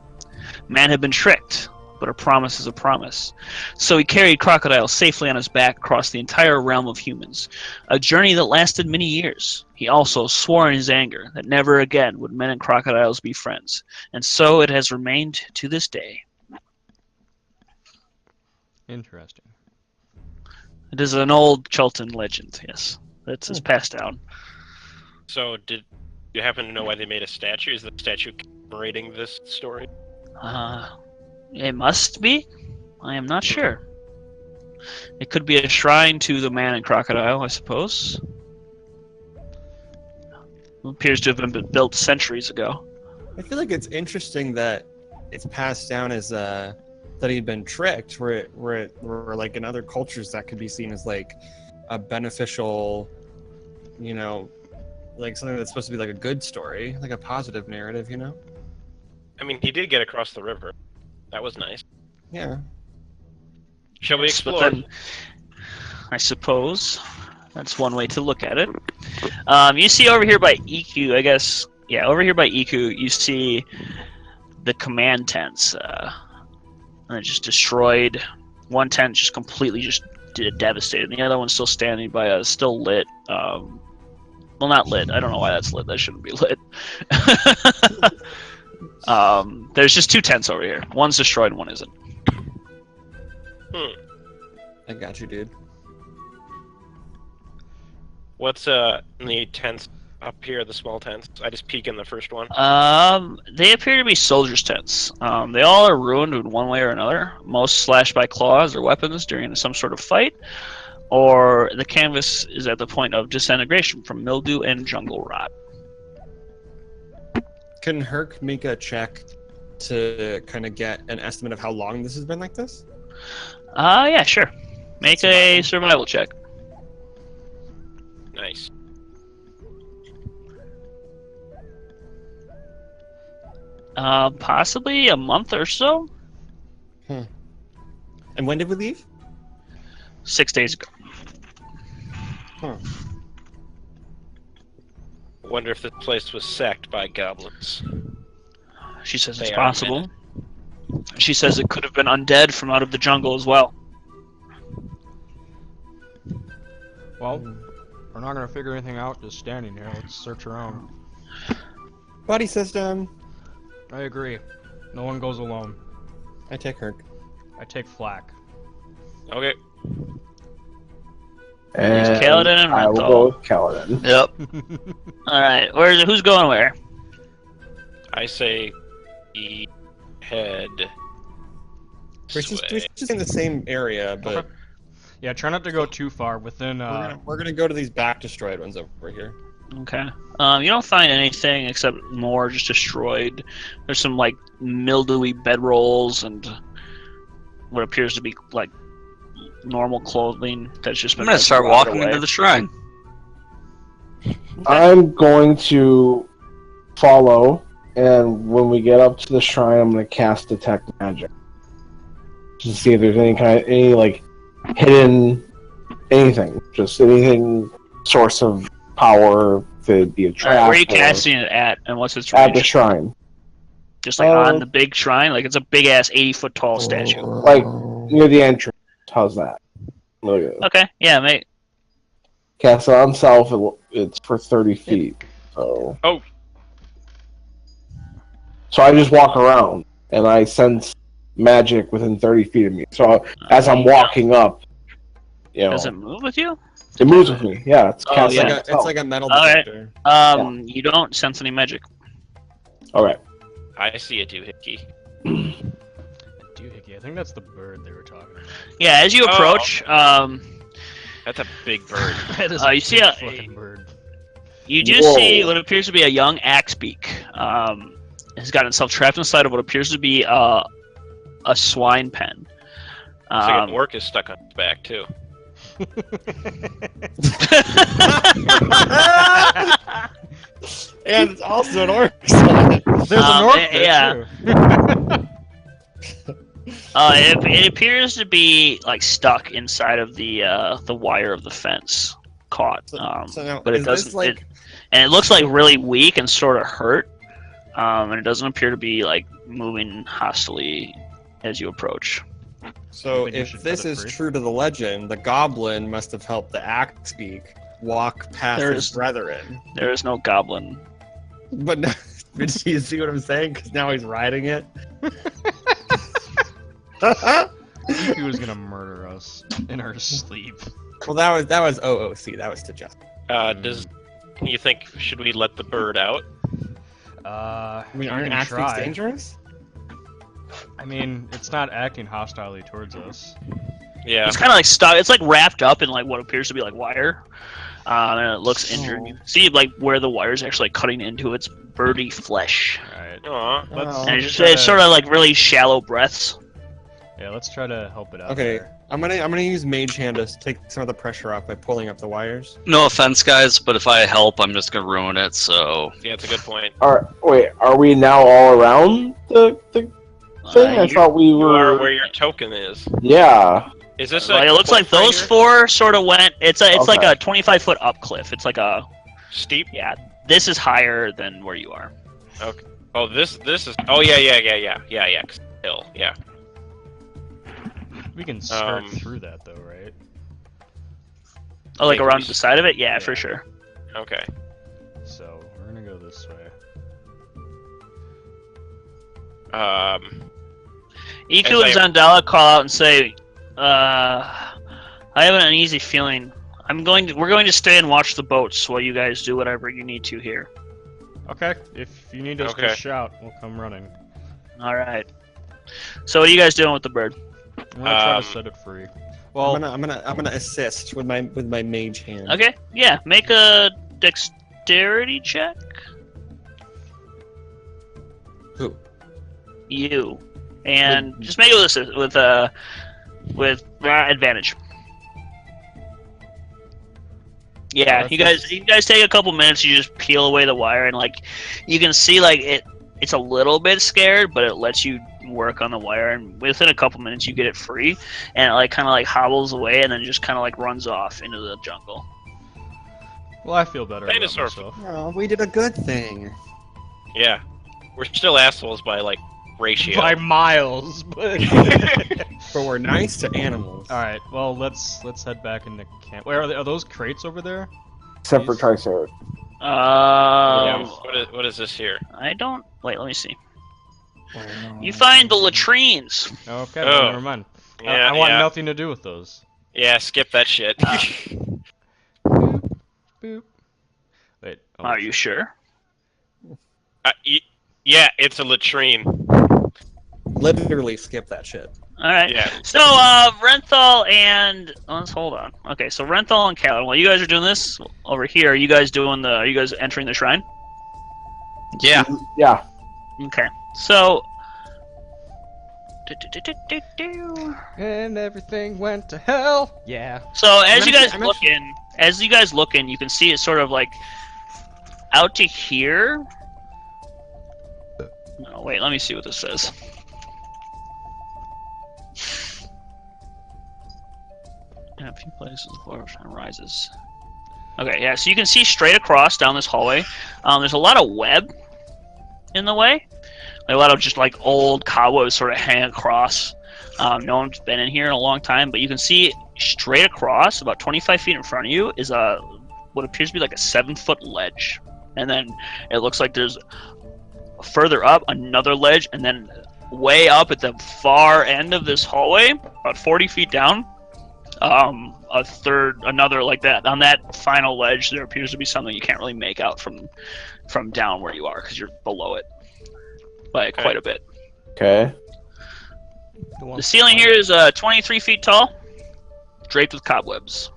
Man had been tricked, but a promise is a promise. So he carried Crocodile safely on his back across the entire realm of humans, a journey that lasted many years. He also swore in his anger that never again would men and crocodiles be friends, and so it has remained to this day. Interesting. It is an old Chultan legend, yes, that is passed down. So, did you happen to know why they made a statue? Is the statue commemorating this story? It must be. I am not sure. It could be a shrine to the man and crocodile, I suppose. It appears to have been built centuries ago. I feel like it's interesting that it's passed down as that he'd been tricked, where like in other cultures that could be seen as like a beneficial, you know, like something that's supposed to be like a good story, like a positive narrative, you know? I mean, he did get across the river. That was nice. Yeah. Shall we Yes, but explore? then, I suppose that's one way to look at it. You see over here by EQ, I guess. Yeah, over here by EQ, you see the command tents. And it just destroyed. One tent just completely just devastated. The other one's still standing by a still lit. Well, not lit. I don't know why that's lit. That shouldn't be lit. There's just two tents over here. One's destroyed, one isn't. I got you, dude. What's in the tents up here, the small tents? I just peek in the first one. They appear to be soldiers' tents. They all are ruined in one way or another. Most slashed by claws or weapons during some sort of fight, or the canvas is at the point of disintegration from mildew and jungle rot. Can Herc make a check to kind of get an estimate of how long this has been like this? Yeah, sure. Make a survival check. Nice. Possibly a month or so. And when did we leave? 6 days ago. Huh. Wonder if this place was sacked by goblins. She says it's They are possible. She says it could have been undead from out of the jungle as well. Well, we're not gonna figure anything out just standing here. Let's search around. Body system. I agree. No one goes alone. I take Herc. I take flak. Okay. And Kaladin and I will Renthal. go with Kaladin. Yep. All right, who's going where? I say the head. We're just in the same area, but Okay. Yeah, try not to go too far within. we're gonna go to these back destroyed ones over here. Okay. You don't find anything except more just destroyed. There's some like mildewy bedrolls and what appears to be like normal clothing that's just been. I'm gonna start rotted walking away. into the shrine. I'm going to follow, and when we get up to the shrine, I'm going to cast Detect Magic. Just to see if there's any like hidden anything, just anything source of power to be a All trap. right, where are you or- casting it at, and what's its At the range? shrine, Just like on the big shrine, like it's a big ass 80-foot tall statue. like near the entrance. How's that? Look at it. Okay, yeah, mate. Cast it on self. It's for 30 feet. So. Oh. So I just walk around, and I sense magic within 30 feet of me. So as I'm walking up, you know, Does it move with you? it moves with me. Yeah, it's Oh, cast yeah. on It's self. like a metal All right. detector. You don't sense any magic. All right. I see a doohickey. Doohickey. I think that's the bird they were talking about. Yeah, as you approach, That's a big bird. That is you see a- fucking bird. you do Whoa. see what appears to be a young axebeak. Has got itself trapped inside of what appears to be a swine pen. Looks like an orc is stuck on its back too. And it's also an orc. There's an orc there yeah. too. It appears to be like stuck inside of the wire of the fence, caught. So now, But it is doesn't. this like And it looks like really weak and sort of hurt. and it doesn't appear to be like moving hostily as you approach. So think we if should this cut it is free? true to the legend, the goblin must have helped the Axebeak walk past There his is- brethren. There is no goblin. But no, did you see what I'm saying? Because now he's riding it. He was gonna murder us in our sleep. Well, that was OOC. That was to Jeff. Does you think should we let the bird out? I mean, you aren't can Axebeaks try. dangerous? I mean, it's not acting hostilely towards us. Yeah. It's kind of like stuck. It's like wrapped up in like what appears to be like wire, and it looks injured. You can see like where the wire's actually like, cutting into its birdy flesh, Alright. Aw. Oh. and try it's to- sort of like really shallow breaths. Yeah, let's try to help it out. Okay, there. I'm gonna use Mage Hand to take some of the pressure off by pulling up the wires. No offense, guys, but if I help, I'm just gonna ruin it. So Yeah, it's a good point. Wait, are we now all around the thing? I thought we You are were. where your token is. Yeah. Is this? Like, a it looks like cliff right those here? four sort of went. It's like Okay. a 25-foot up cliff. It's like a steep. yeah. This is higher than where you are. Oh, this is. Oh yeah. Hill. Yeah. We can skirt Um, through that though, right? Oh, like Yeah, around we- the side of it. Yeah, Yeah. for sure. Okay. So we're gonna go this way. Iku As and Zandala call out and say, "I have an uneasy feeling. We're going to stay and watch the boats while you guys do whatever you need to here." Okay, if you need us Okay. to shout, we'll come running. All right. So what are you guys doing with the bird? We're gonna try Um, to set it free. Well, I'm gonna assist with my Mage Hand. Okay. Yeah. Make a dexterity check. Who? You. And just make it with advantage. Yeah, Oh, you guys take a couple minutes. You just peel away the wire, and like you can see, like it's a little bit scared, but it lets you work on the wire, and within a couple minutes you get it free, and it like kind of like hobbles away, and then just kind of like runs off into the jungle. well, I feel better about Dinosaur. myself. Oh, we did a good thing. Yeah. We're still assholes by like ratio. By miles, but. But we're nice to animals. All right. Well, let's head back into camp. Where are those crates over there? Except for Triceratops. Yeah, what is this here? I don't wait. Let me see. You find the latrines. Okay, Oh. well, never mind. Yeah, I want yeah. nothing to do with those. Yeah, skip that shit. Boop. Wait. oh, Are you sure? Yeah, it's a latrine. Literally skip that shit. All right. Yeah. So, Renthal and let's hold on. Okay, so Renthal and Callan, while you guys are doing this over here, are you guys entering the shrine? yeah, Yeah. Okay. So, And everything went to hell. Yeah. so as you guys I'm look in, you can see it sort of like out to here. No, wait. Let me see what this says. In a few places, the floor rises. Okay, yeah. So you can see straight across down this hallway. There's a lot of web in the way. Like, a lot of just like old cobwebs sort of hang across. No one's been in here in a long time, but you can see straight across, about 25 feet in front of you, is what appears to be like a 7-foot ledge, and then it looks like there's further up another ledge, and then way up at the far end of this hallway, about 40 feet down, another like that. On that final ledge, there appears to be something you can't really make out from down where you are because you're below it by quite a bit. Okay. The ceiling here is 23 feet tall, draped with cobwebs,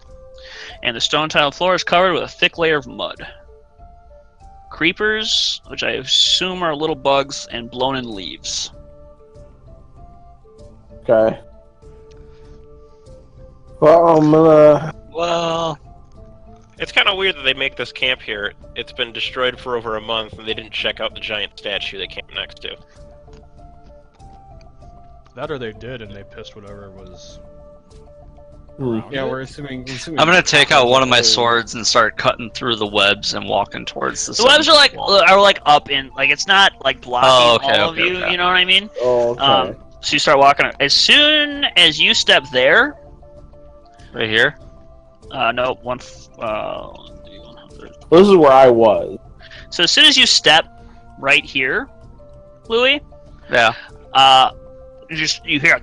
and the stone tiled floor is covered with a thick layer of mud. Creepers, which I assume are little bugs, and blown-in leaves. Okay. Well, I'm gonna. Well, It's kind of weird that they make this camp here. It's been destroyed for over a month, and they didn't check out the giant statue they camped next to. That or they did, and they pissed whatever was around Yeah, it? we're assuming. I'm gonna take out one of my swords and start cutting through the webs and walking towards the. The webs are like up in, like, it's not like blocking all of you. Okay. You know what I mean? Oh, okay. So you start walking. As soon as you step there, Right here. no one. This is where I was. So as soon as you step right here, Louis, Yeah. you hear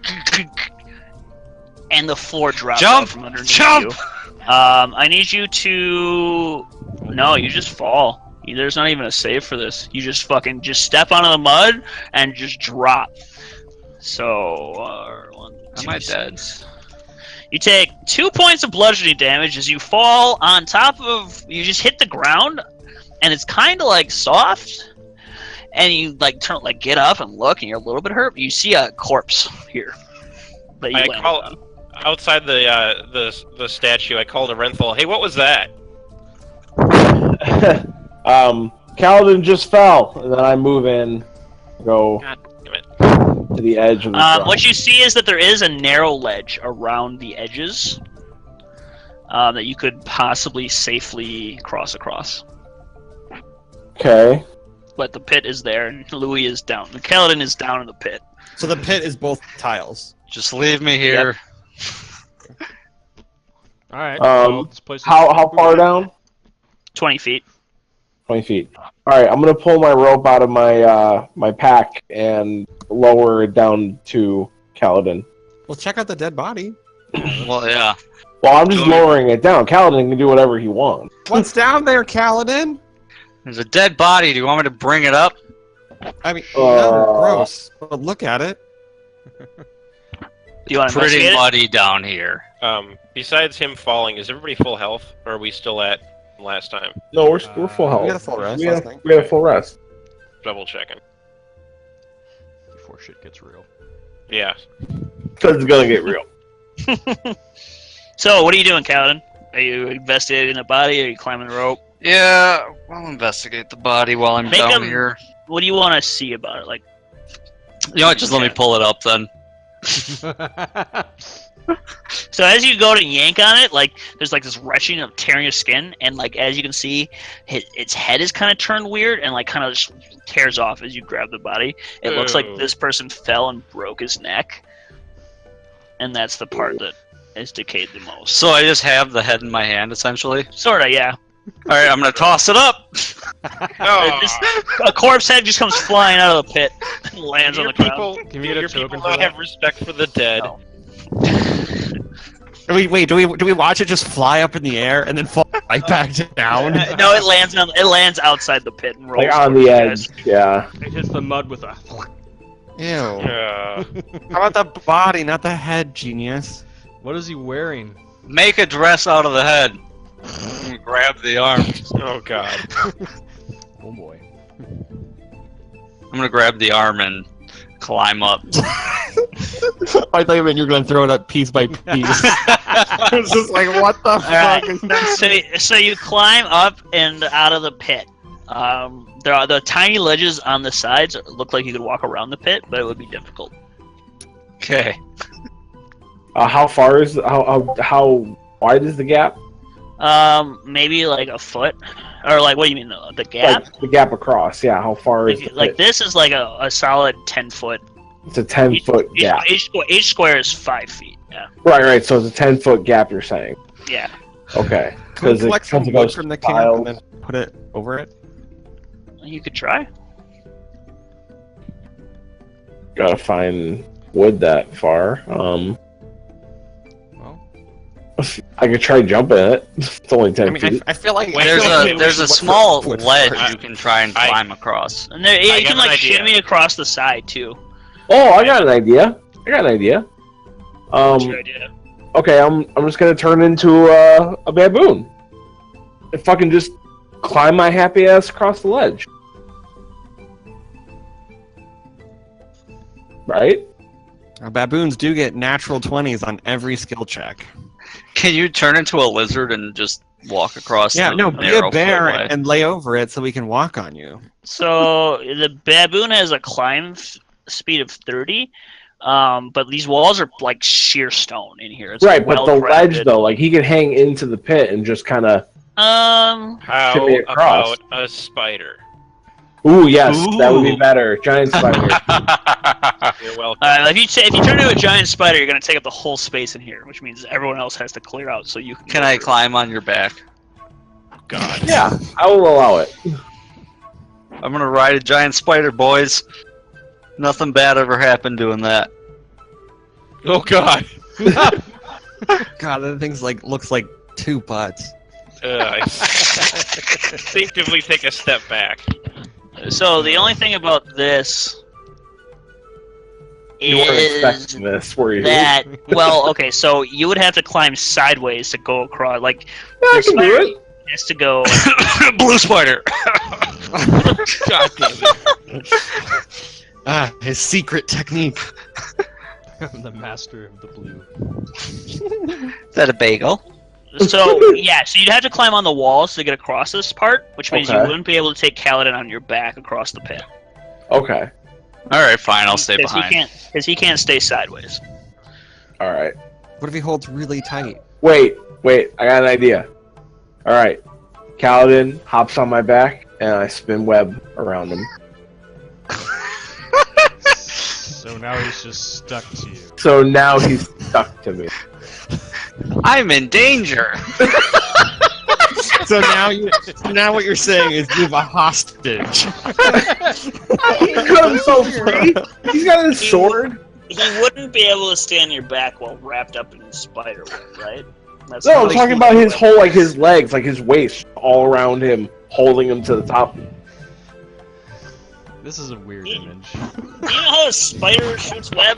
and the floor drops Jump! out from underneath Jump! you. I need you to. No, you just fall. There's not even a save for this. You just fucking step onto the mud and just drop. So, Am I dead? You take 2 points of bludgeoning damage as you fall on top of. You just hit the ground, and it's kind of like soft. And you get up and look, and you're a little bit hurt. But you see a corpse here. That you landed on. Outside the statue, I called a Renthal. Hey, what was that? Kaladin just fell, and then I move in, go God damn it. to the edge of the drop. What you see is that there is a narrow ledge around the edges that you could possibly safely cross across. Okay. But the pit is there, and Louis is down. The Kaladin is down in the pit. So the pit is both tiles. Just leave me here. All right. This place is How far down? 20 feet. 20 feet. All right, I'm gonna pull my rope out of my my pack and lower it down to Kaladin. Well, check out the dead body. Well, yeah. Well, I'm just lowering it down. Kaladin can do whatever he wants. What's down there, Kaladin? There's a dead body. Do you want me to bring it up? I mean, no, gross. But look at it. Do you want to Pretty investigate it? muddy down here. Besides him falling, is everybody full health, or are we still at last time? No, we're full health. We got a full rest. We last had, night. we had a full rest. Double checking. before shit gets real. Yeah. Because it's gonna get real. So, what are you doing, Kaladin? Are you investigating the body? Or are you climbing the rope? Yeah, I'll investigate the body while I'm Make down him- here. What do you want to see about it? Like, You know what? Just let me pull it up then. so as you go to yank on it, like there's like this retching of tearing your skin, and like as you can see, its head is kind of turned weird and like kind of just tears off as you grab the body. It looks like Ooh. this person fell and broke his neck, and that's the part that is decayed the most. So I just have the head in my hand, essentially. Sorta, yeah. All right, I'm gonna toss it up. Oh, A corpse head just comes flying out of the pit and lands on the ground. people, Can we get a your token people for don't that? have respect for the dead. No. Wait, do we watch it just fly up in the air and then fall right back down? No, it lands outside the pit and rolls Like on towards the you edge. guys. Yeah. It hits the mud with a. Ew. Yeah. How about the body, not the head, genius? What is he wearing? Make a dress out of the head. And grab the arms. Oh god. Oh boy. I'm gonna grab the arm and climb up. I thought you meant you were going to throw it up piece by piece. It's just like, what the Alright, fuck is that? so you climb up and out of the pit. There are the tiny ledges on the sides. Look like you could walk around the pit, but it would be difficult. Okay. How far is how wide is the gap? Maybe like a foot, or like what do you mean the gap? Like the gap across. Yeah. How far is Like it? this is like a solid 10 foot. It's a 10-foot gap. Each square is 5 feet. Yeah. Right. So it's a 10-foot gap. You're saying? Yeah. Okay. Can we Because collect some wood from the camp and then put it over it? You could try. gotta find wood that far. Well, I could try jumping it. It's only 10 I mean, feet. I feel like There's a small foot ledge first. you can try and climb across. And there, yeah, I you can have an like idea. shimmy across the side too. Oh, I got an idea. What's your idea? Okay, I'm just gonna turn into a baboon. If I can just climb my happy ass across the ledge. Right? Baboons do get natural 20s on every skill check. Can you turn into a lizard and just walk across? Yeah, the no, be narrow a bear footway? and lay over it so we can walk on you. So the baboon has a climb speed of 30. But these walls are like sheer stone in here. It's Right, but the well-crafted. ledge though, like he could hang into the pit and just kind of. How Shimmy across. about a spider? Ooh, yes, that would be Ooh. better. Giant spider. You're welcome. If you turn into a giant spider, you're gonna take up the whole space in here, which means everyone else has to clear out so you can. Can go I through. climb on your back? God. Yeah, I will allow it. I'm gonna ride a giant spider, boys. Nothing bad ever happened doing that. Oh God. God, that thing's like looks like 2 butts. I instinctively take a step back. So the only thing about this You weren't is expecting this, were you? that okay, so you would have to climb sideways to go across. Like I the can do spider it. has to go. Blue spider. God damn it. His secret technique. I'm the master of the blue. Is that a bagel? So yeah, so you'd have to climb on the walls to get across this part, which means you Okay. wouldn't be able to take Kaladin on your back across the pit. Okay. All right, fine. I'll stay Because behind. he can't stay sideways. All right. What if he holds really tight? Wait. I got an idea. All right. Kaladin hops on my back, and I spin web around him. So now he's just stuck to you. So now he's stuck to me. I'm in danger. So now what you're saying is you have a hostage. He cut himself free. He's got his sword. He wouldn't be able to stay on your back while wrapped up in spider web, right? That's No, how I'm they talking keep about the his web. whole, like his legs, like his waist, all around him, holding him to the top. This is a weird Yeah. image. Do you know how a spider shoots web?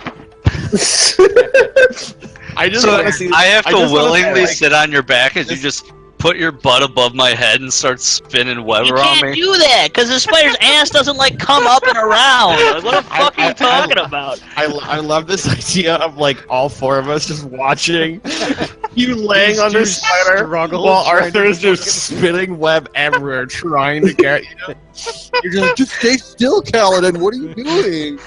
I just So want to see. I have to just wanna willingly say, sit on your back as you just put your butt above my head and start spinning web You around can't me. do that because the spider's ass doesn't like come up and around. Like, what the fuck are you talking about? I love this idea of like all 4 of us just watching you laying These on this two spider struggle while trying to Arthur's just spinning web everywhere trying to get you. You're just like, just stay still, Kaladin. What are you doing?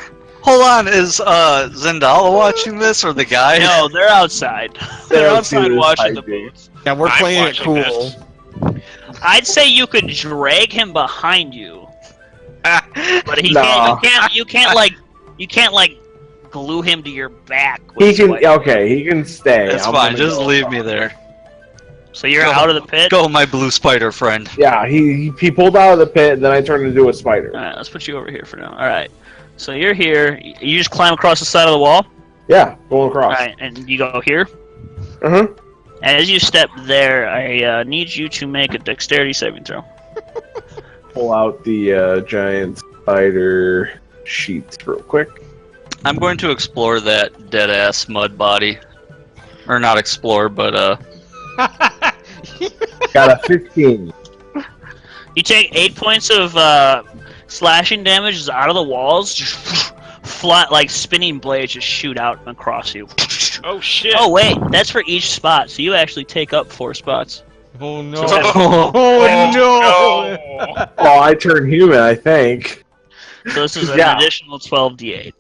Hold on, is Zendala watching this or the guy? No, they're outside. They're outside watching the boats. Yeah, we're I'm playing it watching cool. this. I'd say you could drag him behind you, but he Nah. can't. You can't like glue him to your back. He With can. sweat. Okay, he can stay. That's I'm fine, gonna just go. leave me there. So you're Go. out of the pit. Go, my blue spider friend. Yeah, he pulled out of the pit, and then I turned into a spider. All right, let's put you over here for now. All right. So you're here. You just climb across the side of the wall. Yeah, going All across. right, and you go here. Uh-huh. As you step there, I need you to make a dexterity saving throw. Pull out the giant spider sheets real quick. I'm going to explore that dead ass mud body. Or not explore, but Got a 15. You take 8 points of slashing damage out of the walls. Just flat, like spinning blades just shoot out and across you. Oh shit. Oh wait, that's for each spot. So you actually take up 4 spots. Oh no! So- Oh no! no. Oh, I turned human, I think. So this is an Yeah. additional 12d8.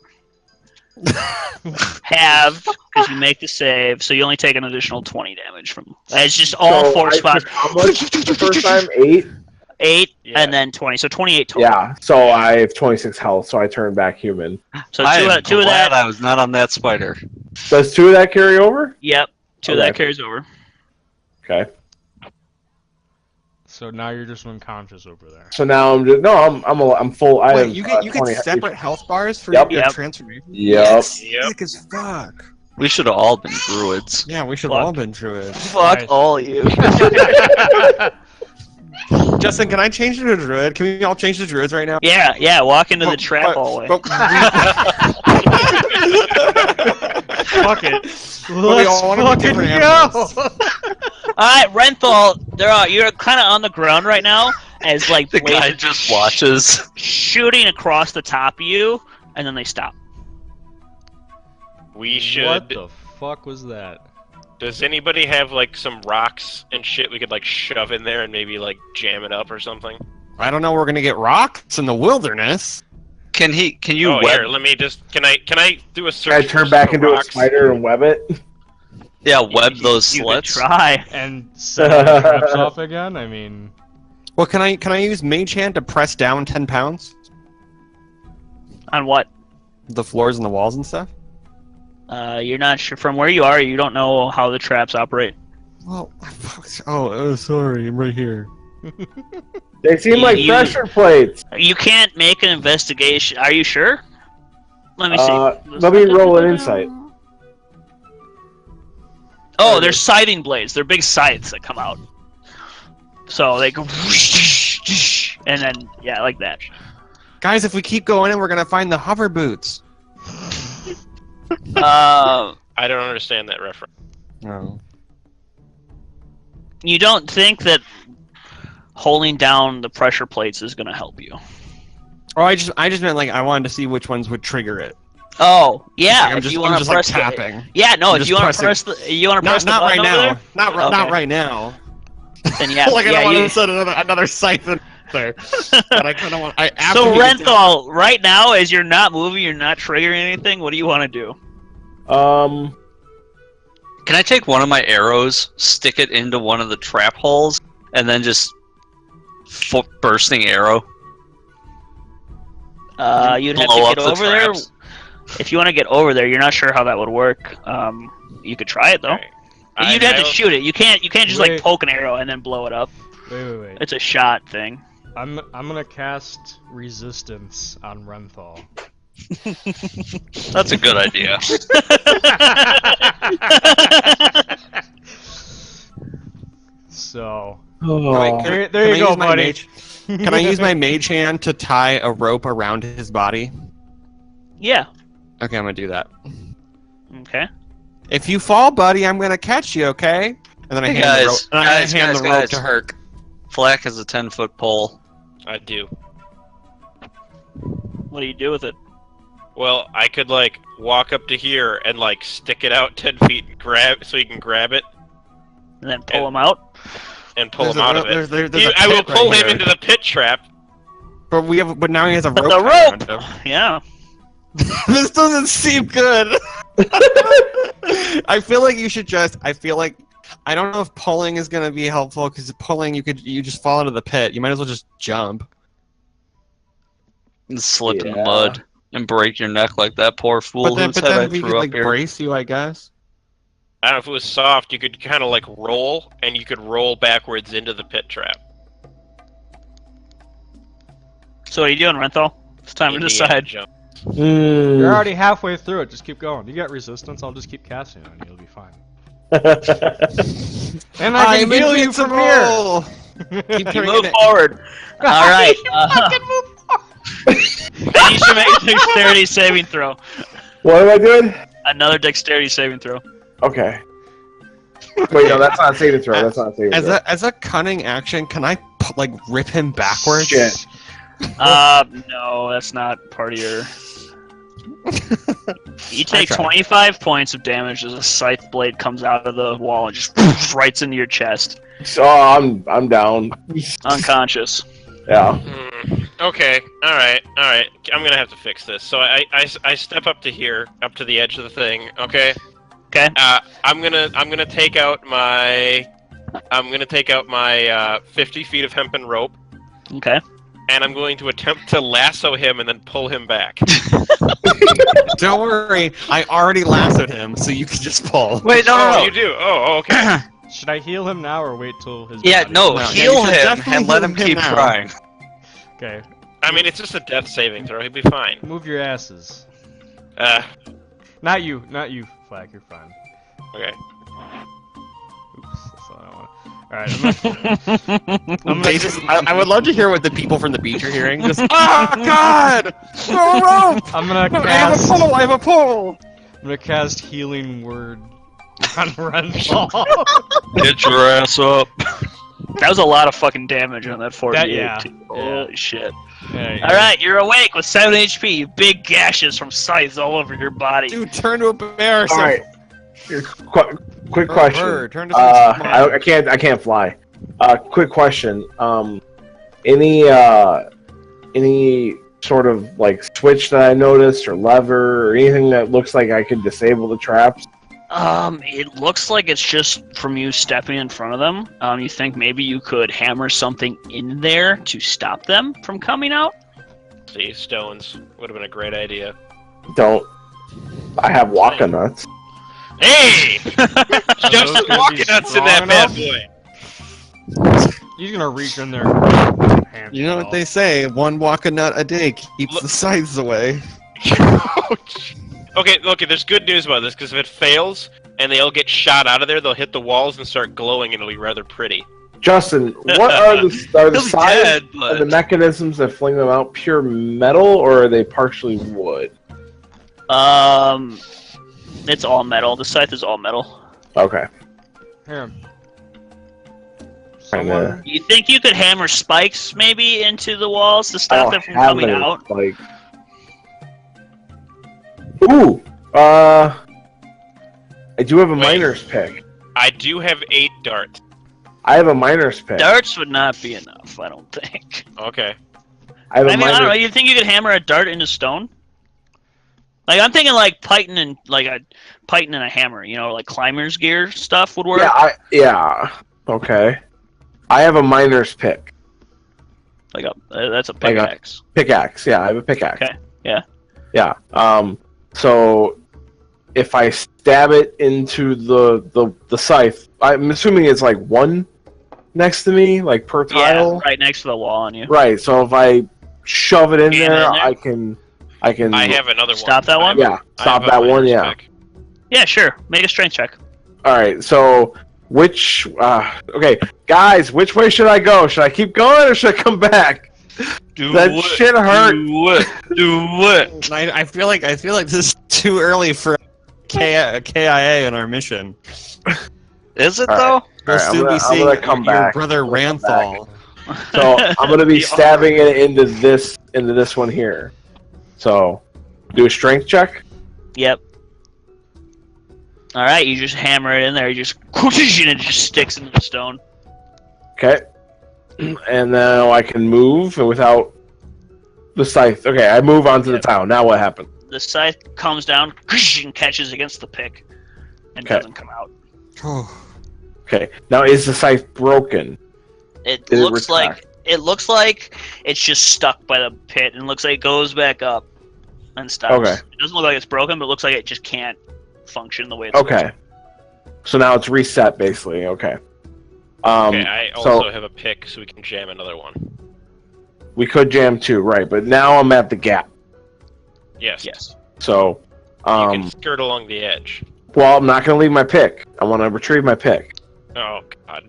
Halved because you make the save, so you only take an additional 20 damage from. It's just all So 4 I spots. took how much the first time? 8? 8 Yeah. and then 20, so 28 total. Yeah, so I have 26 health, so I turn back human. So I two, am two of glad that. I was not on that spider. Does 2 of that carry over? Yep. 2 of Okay. that carries over. Okay. So now you're just unconscious over there. So now I'm just I'm full. I Wait, have, you get 20 separate health bars for Yep. your Yep. transformation. Yep. Yep. Sick as fuck. We should have all been druids. Yeah, we should Fuck. all been druids. Fuck Nice. all you. Justin, can I change to a druid? Can we all change to druids right now? Yeah, walk into the But- trap but- hallway. but- Fuck it. we Let's all wanna be fucking different go! Alright, Renthal, you're kind of on the ground right now as like The guy blades just watches. shooting across the top of you, and then they stop. We should. What the fuck was that? Does anybody have like some rocks and shit we could like shove in there and maybe like jam it up or something? I don't know. We're gonna get rocks in the wilderness. Can you Oh, web? here, let me just. Can I do a Can search? I turn for back some into rocks? a spider and web it? Yeah, web those You could slits. try. And set all the traps off again? I mean... Well, can I use Mage Hand to press down 10 pounds? On what? The floors and the walls and stuff? You're not sure. From where you are, you don't know how the traps operate. Well, sorry, I'm right here. They seem like You- pressure plates. You can't make an investigation. Are you sure? Let me see. Let me roll an insight. Oh, they're scything blades. They're big scythes that come out. So they go, and then yeah, like that. Guys, if we keep going in, we're gonna find the hover boots. I don't understand that reference. Oh. You don't think that holding down the pressure plates is going to help you? Oh, I just meant like I wanted to see which ones would trigger it. Oh, yeah. I'm if just, you I'm want just to like press tapping. yeah, no. I'm If you want to just press the, you want to press Not the right button over now. Not Okay. not right now. there, then yeah, Like I yeah. don't want You, to set another scythe in there. But I kind of want. so Renthal, right now, as you're not moving, you're not triggering anything. What do you want to do? Can I take one of my arrows, stick it into one of the trap holes, and then just bursting arrow? You'd have Blow to up get the over there. traps? If you want to get over there, you're not sure how that would work. You could try it though. Alright. You'd have to shoot it. You can't just like Wait. poke an arrow and then blow it up. Wait. It's a shot thing. I'm gonna cast resistance on Renthal. That's a good idea. So Oh. there you go, buddy. Can I use my mage hand to tie a rope around his body? Yeah. Okay, I'm gonna do that. Okay. If you fall, buddy, I'm gonna catch you. Okay? And then I Hey, hand the rope. guys, And I guys, hand guys, the rope guys. to Herc. Flack has a 10-foot pole. I do. What do you do with it? Well, I could like walk up to here and like stick it out 10 feet and grab so he can grab it And then pull him out? and pull There's him a- out of it. there's a I will pit pull right him here. into the pit trap. But now he has a rope. The tied rope! around him. Yeah. This doesn't seem good. I feel like you should just. I feel like I don't know if pulling is gonna be helpful because pulling you just fall into the pit. You might as well just jump. And slip in the Yeah. mud and break your neck like that poor fool But then, whose head I we threw could up like here. brace you, I guess. I don't know if it was soft. You could kind of like roll, and you could roll backwards into the pit trap. So what are you doing, Renthal? It's time to Indiana decide. jump. You're already halfway through it. Just keep going. You got resistance. I'll just keep casting it on you. You'll be fine. And I can heal you from here. Keep You turning move it. forward. All right. You should make a dexterity saving throw. What am I doing? Another dexterity saving throw. Okay. Wait, no, that's not a saving throw. That's not a saving throw. As a cunning action, can I like rip him backwards? Shit. No, that's not part of your. You take I tried. 25 points of damage as a scythe blade comes out of the wall and just right into your chest, So I'm down. unconscious. Yeah. Okay. All right. I'm gonna have to fix this. So I step up to here, up to the edge of the thing. Okay. Okay. I'm gonna take out my 50 feet of hempen rope, Okay. and I'm going to attempt to lasso him and then pull him back. Don't worry, I already lassoed him, so you can just pull. Wait, no, Oh, no, you do. Oh, okay. Should I heal him now or wait till his? Yeah, body- no, No, heal yeah, you should him definitely and let heal him him keep now. trying. Okay. I mean, it's just a death saving throw. He'll be fine. Move your asses. Not Not you, Flag. You're fine. okay. Oops, that's not what I want. Alright, I'm They just, I would love to hear what the people from the beach are hearing. Just, oh God! No rope! gonna I have a cast. pole! I have a pole! I'm gonna cast Healing Word on Renthal. Get your ass up. That was a lot of fucking damage on that 48. yeah. Holy shit. Yeah, All right, you're awake with 7 HP. You big gashes from scythes all over your body. Dude, turn to a bear. All right. Quick Or a question. bird, turn to something small. I can't fly. Quick question. Any sort of like switch that I noticed, or lever, or anything that looks like I could disable the traps? It looks like it's just from you stepping in front of them. You think maybe you could hammer something in there to stop them from coming out? See, stones would have been a great idea. Don't. I have Waka nuts. Hey! Are Shove those some gonna walking be nuts in strong that bad enough? boy. He's gonna reach in there. And hand You know it what off. they say? One walk a nut a day keeps Look- the scythes away. Okay, there's good news about this, because if it fails, and they all get shot out of there, they'll hit the walls and start glowing, and it'll be rather pretty. Justin, what are the He'll be sides dead, of the but mechanisms that fling them out? Pure metal, or are they partially wood? It's all metal. The scythe is all metal. Okay. Here. Kinda- Someone, You think you could hammer spikes maybe into the walls to I stop don't them from have coming any, out? like. Ooh. I do have a Wait. miner's pick. I do have 8 darts. I have a miner's pick. Darts would not be enough, I don't think. Okay. I have a I mean, I don't know. miner's. You think you could hammer a dart into stone? Like I'm thinking, like Python and a hammer. You know, like climber's gear stuff would work. Yeah. Okay. I have a miner's pick. Like that's a Like a- pickaxe. Pickaxe. Yeah, I have a pickaxe. Okay, yeah. Yeah. So if I stab it into the scythe, I'm assuming it's like one next to me, like per tile. Yeah, right next to the wall on you. Right. So if I shove it in Jam it there, in there? I can. I have another one. Stop that one? Yeah. I Stop have a that one. miner's Yeah. pick. Yeah, sure. Make a strength check. All right. So which? Okay, guys, which way should I go? Should I keep going or should I come back? That shit hurt. Do it. I feel like this is too early for KIA in our mission. Is it All though? We'll Alright, soon I'm be gonna seeing come your back. brother I'm gonna come Ranthal. So I'm gonna be stabbing it into this one here. So do a strength check. Yep. All right, you just hammer it in there. You just and it just sticks into the stone. Okay. And now I can move without the scythe. Okay, I move onto the tile. Now what happened? The scythe comes down and catches against the pick, and Okay. doesn't come out. Okay. Now is the scythe broken? It Did it looks retract? like it's just stuck by the pit, and looks like it goes back up and stops. Okay. It doesn't look like it's broken, but it looks like it just can't function the way it's Okay. So now it's reset basically. Okay. Okay, I also so have a pick, so we can jam another one. we could jam two, right? But now I'm at the gap. Yes. Yes. So, You can skirt along the edge. well, I'm not gonna leave my pick. I want to retrieve my pick. Oh God.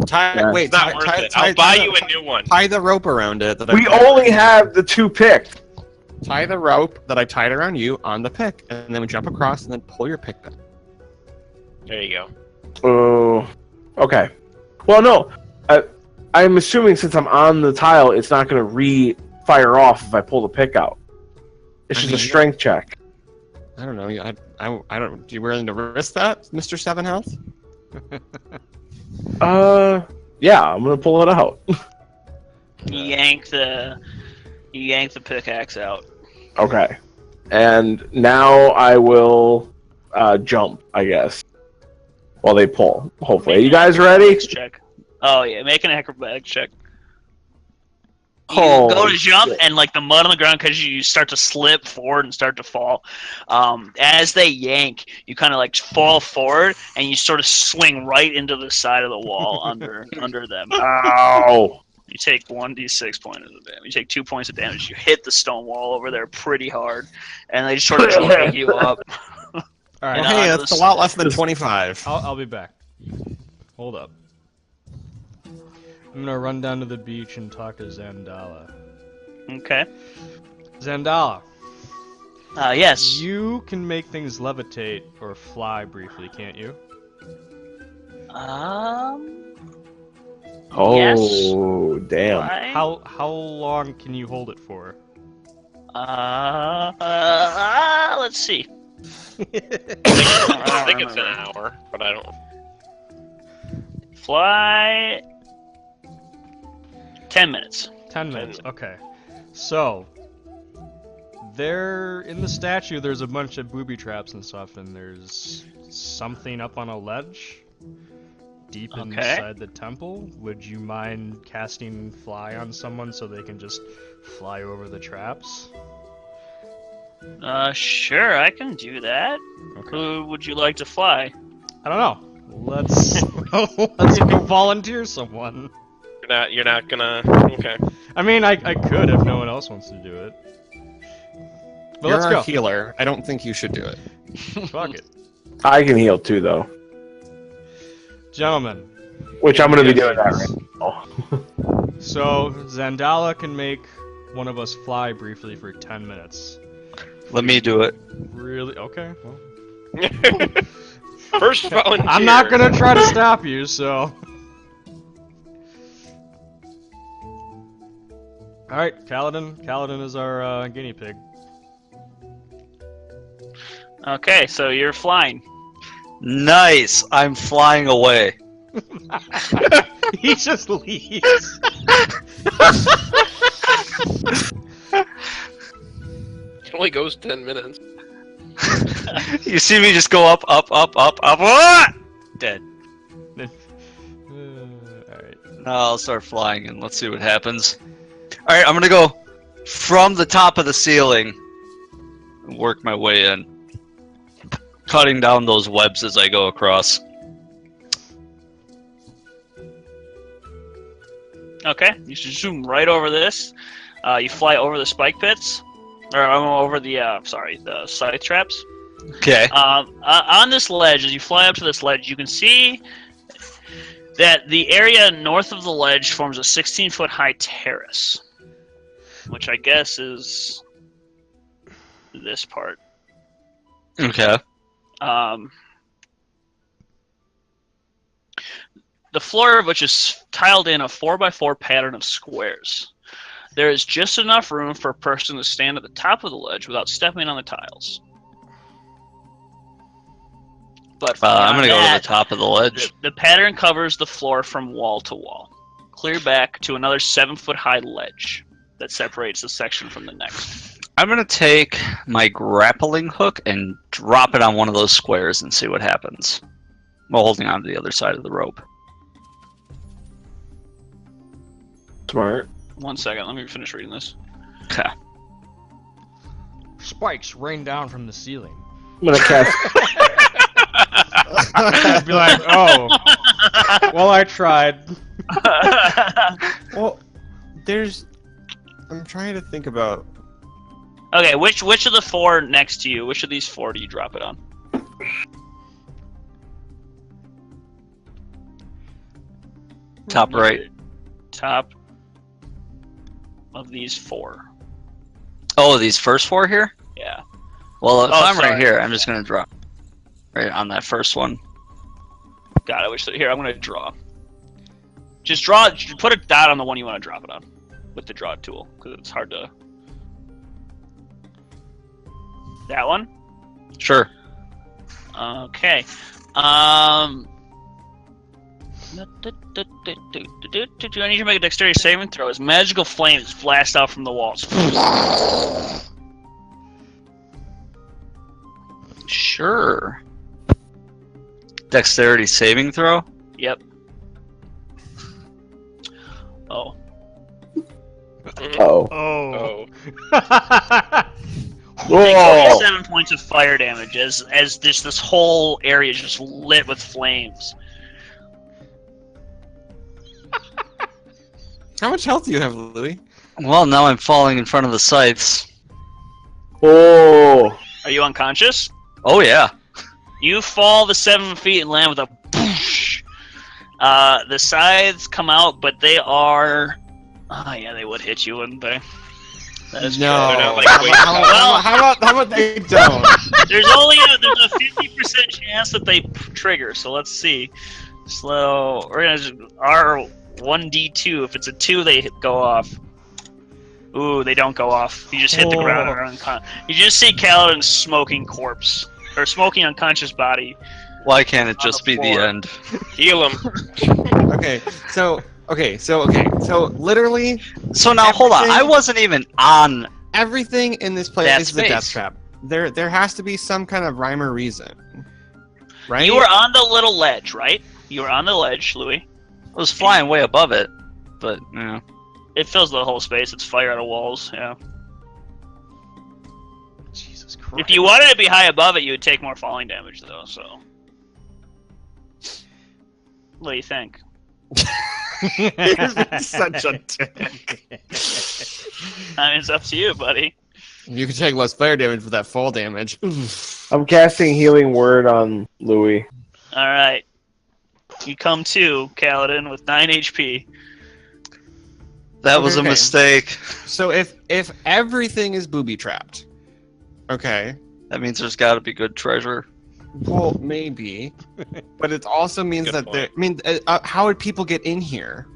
Yeah. Wait, It's not worth it. I'll buy you a new one. tie the rope around it. That I We tied only around have the two picks. you. Tie the rope that I tied around you on the pick, and then we jump across and then pull your pick back. There you go. Oh, okay. Well, no. I'm assuming since I'm on the tile, it's not going to re-fire off if I pull the pick out. It's just a strength check. I don't know. I don't. Do you willing to risk that, Mr. Seven Health? Yeah, I'm going to pull it out. You yank the pickaxe out. Okay. And now I will jump, I guess, while they pull. Hopefully. Are you guys ready? Acrobatics check. Oh yeah, make an acrobatics check. You Oh, go to jump, shit. and like the mud on the ground, because you start to slip forward and start to fall. As they yank, you kind of like fall forward, and you sort of swing right into the side of the wall under them. Ow. You take 1d6 points of damage. You take 2 points of damage. You hit the stone wall over there pretty hard, and they just sort of drag you up. All right, And, Well, hey, uh, that's a lot less than 25. I'll be back. Hold up. I'm gonna run down to the beach and talk to Zandala. Okay. Zandala, Yes. you can make things levitate or fly briefly, can't you? Oh, damn. Why? How long can you hold it for? Let's see. I think it's an hour, but I don't. Fly. 10 minutes. 10 minutes. Okay. So, There, in the statue, there's a bunch of booby traps and stuff, and there's something up on a ledge deep inside the temple. Would you mind casting fly on someone so they can just fly over the traps? Sure, I can do that. Okay. Who would you like to fly? I don't know. Let's let's go volunteer someone. You're not gonna. Okay. I mean, I could if no one else wants to do it. But You're let's a go. healer. I don't think you should do it. Fuck it. I can heal too, though. Gentlemen. Which I'm going to be doing that right now. So, Zandala can make one of us fly briefly for 10 minutes. Let me do it. Really? Okay. Well, First volunteer. I'm not gonna try to stop you, so. Alright, Kaladin. Kaladin is our guinea pig. Okay, so you're flying. Nice! I'm flying away. He just leaves. It only goes 10 minutes. You see me just go up, up, up, up, up. Ah! Dead. Alright. Now I'll start flying and let's see what happens. Alright, I'm gonna go from the top of the ceiling and work my way in. Cutting down those webs as I go across. Okay, you should zoom right over this. You fly over the spike pits. Or over the, the scythe traps. Okay. On this ledge, as you fly up to this ledge, you can see that the area north of the ledge forms a 16-foot high terrace, which I guess is this part. Okay. The floor of which is tiled in a 4x4 pattern of squares. There is just enough room for a person to stand at the top of the ledge without stepping on the tiles. But I'm gonna go to the top of the ledge. The pattern covers the floor from wall to wall, clear back to another 7-foot high ledge that separates the section from the next. I'm gonna take my grappling hook and drop it on one of those squares and see what happens. While holding on to the other side of the rope. Smart. 1 second, let me finish reading this. Okay. Spikes rain down from the ceiling. I'm going to cast... I'd be like, oh. Well, I tried. Well, there's. I'm trying to think about. Okay, which of the four next to you, which of these four do you drop it on? Top right. Top of these four. Oh, these first four here? Yeah. Well, if I'm sorry. right here, I'm just gonna drop right on that first one. God, I wish that. Here, I'm gonna draw. Just draw. Put a dot on the one you want to drop it on with the draw tool, because it's hard to. That one. Sure. Okay. I need to make a dexterity saving throw as magical flames blast out from the walls. Sure. Dexterity saving throw? Yep. Oh. Oh. Oh. Whoa! 7 points of fire damage as this whole area is just lit with flames. How much health do you have, Louis? Well, now I'm falling in front of the scythes. Oh! Are you unconscious? Oh, yeah. You fall the 7 feet and land with a boosh. The scythes come out, but they are... Oh, yeah, they would hit you, wouldn't they? That is No. true. They're not like, wait, How about they don't? There's only there's a 50% chance that they trigger, so let's see. So, we're going to... R1D2. If it's a 2, they go off. Ooh, they don't go off. You just hit the ground. Or you just see Kaladin's smoking corpse. Or smoking unconscious body. Why can't it just the be the floor. end? heal him. So literally So now, hold on. Everything- I wasn't even on everything in this place That is the death space. trap. There has to be some kind of rhyme or reason, right? You were on the little ledge, right? You were on the ledge, Louis. I was flying way above it, but yeah. It fills the whole space. It's fire out of walls. Yeah. Jesus Christ. If you wanted to be high above it, you would take more falling damage, though. So, what do you think? You're such a dick. I mean, it's up to you, buddy. You can take less fire damage with that fall damage. I'm casting Healing Word on Louis. All right. You come to, Kaladin, with 9 HP. That was a Okay. mistake. So if everything is booby trapped, okay. That means there's got to be good treasure. Well, maybe, but it also means Good that point. there. I mean, how would people get in here?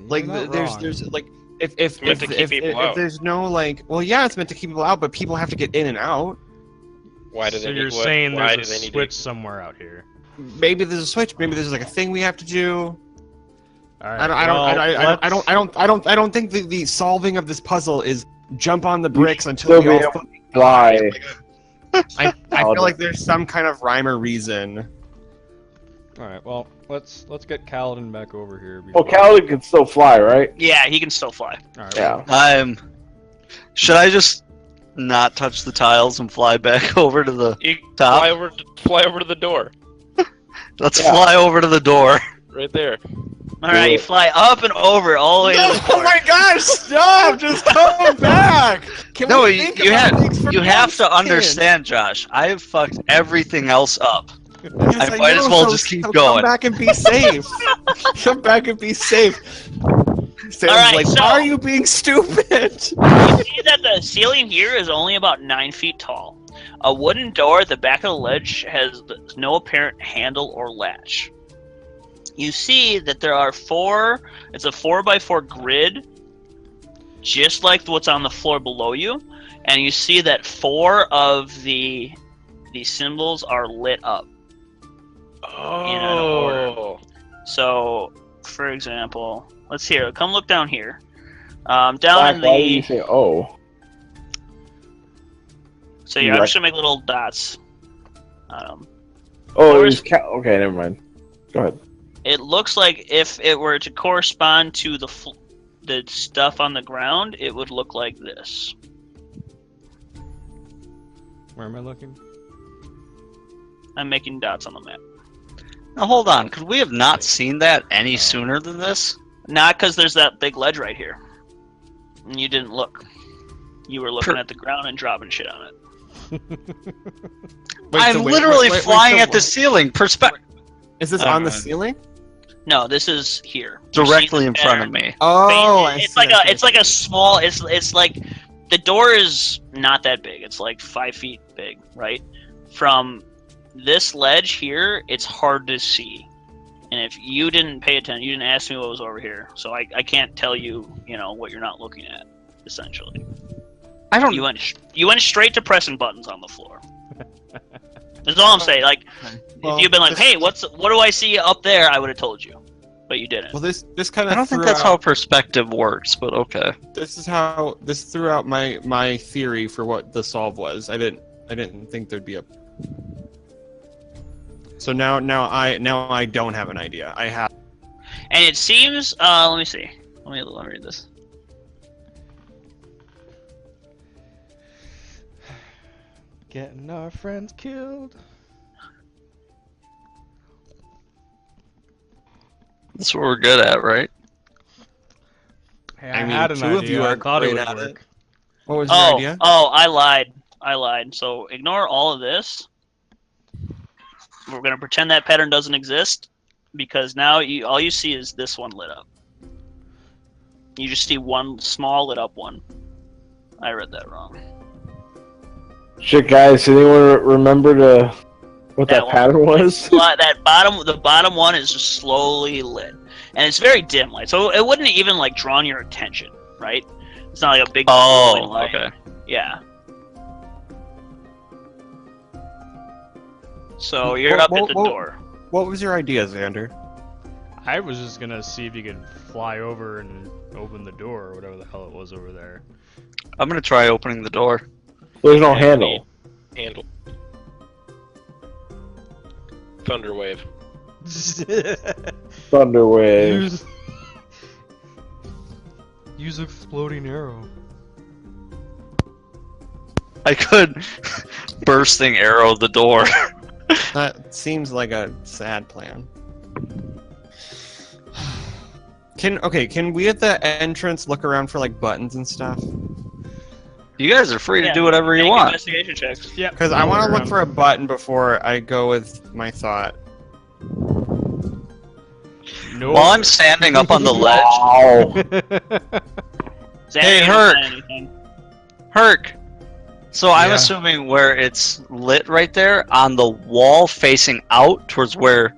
Like, You're not there's wrong. like if meant to keep people out. there's no like, well, yeah, it's meant to keep people out, but people have to get in and out. Why do So they you're need what? saying Why there's do a they need switch to... somewhere out here. Maybe there's a switch. Maybe there's like a thing we have to do. All right. I don't think the solving of this puzzle is jump on the bricks until Still we be all able to fly. I feel like there's some kind of rhyme or reason. All right. Well, let's get Kaladin back over here. Oh, before- Kaladin can still fly, right? Yeah, he can still fly. All right. Yeah. Should I just not touch the tiles and fly back over to the You top? fly over to the door. Let's Yeah. fly over to the door. Right there. All right, you fly up and over all the way to the Oh door. my gosh! Stop! Just come back. Can No, we you, think you about have things for you have one to second? understand, Josh. I have fucked everything else up. Yes, I might as well just keep going. Come back and be safe. Come back and be safe. Sam's Alright, like, so- why are you being stupid? You see that the ceiling here is only about 9 feet tall. A wooden door at the back of the ledge has no apparent handle or latch. You see that there are it's a 4x4 grid, just like what's on the floor below you, and you see that 4 of the symbols are lit up. Oh. So, for example, let's hear. Come look down here. Down Black, in why do you the. say oh? So yeah, I'm just gonna make little dots. Oh, Where's- okay, never mind. Go ahead. It looks like if it were to correspond to the stuff on the ground, it would look like this. Where am I looking? I'm making dots on the map. Now hold on, could we have not seen that any sooner than this? Not because there's that big ledge right here. And you didn't look. You were looking at the ground and dropping shit on it. I'm literally flying at the ceiling. Is this on the ceiling? No, this is here. You see Directly the in front of pattern? me. Oh, I It's see, like I a see. it's like a small it's like the door is not that big. It's like 5 feet big, right? From this ledge here, it's hard to see. And if you didn't pay attention, you didn't ask me what was over here, so I can't tell you, what you're not looking at, essentially. I don't. You went straight to pressing buttons on the floor. That's all I'm saying. Like, Well, if you'd been like, this- "Hey, what do I see up there?" I would have told you, but you didn't. Well, this kind of. I don't think that's how perspective works, but okay. This threw out my theory for what the solve was. I didn't think there'd be a. So now I don't have an idea. I have. And it seems. Let me see. Let me read this. Getting our friends killed. That's what we're good at, right? Hey, I I mean, had an 2 idea. of you I are thought it great would at work. it. What was your idea? I lied. So ignore all of this. We're gonna pretend that pattern doesn't exist, because now all you see is this one lit up. You just see one small lit up one. I read that wrong. Shit, guys, anyone remember what That that one. pattern was? The bottom one is just slowly lit, and it's very dim light, so it wouldn't even like drawn your attention, right? It's not like a big glowing Oh, light. okay. Yeah. So you're up at the door. What was your idea, Xander? I was just gonna see if you could fly over and open the door or whatever the hell it was over there. I'm gonna try opening the door. There's no handle. Handle. Thunderwave. Thunderwave. Use exploding arrow. I could bursting arrow the door. That seems like a sad plan. Can we at the entrance look around for like buttons and stuff? You guys are free to Yeah, do whatever you make want. Investigation checks. Yeah. Because I want to look for a button before I go with my thought. No. While I'm standing up on the ledge, Wow. Xander, Hey, you don't Herc. find anything. Herc. So I'm Yeah. assuming where it's lit right there on the wall facing out towards where,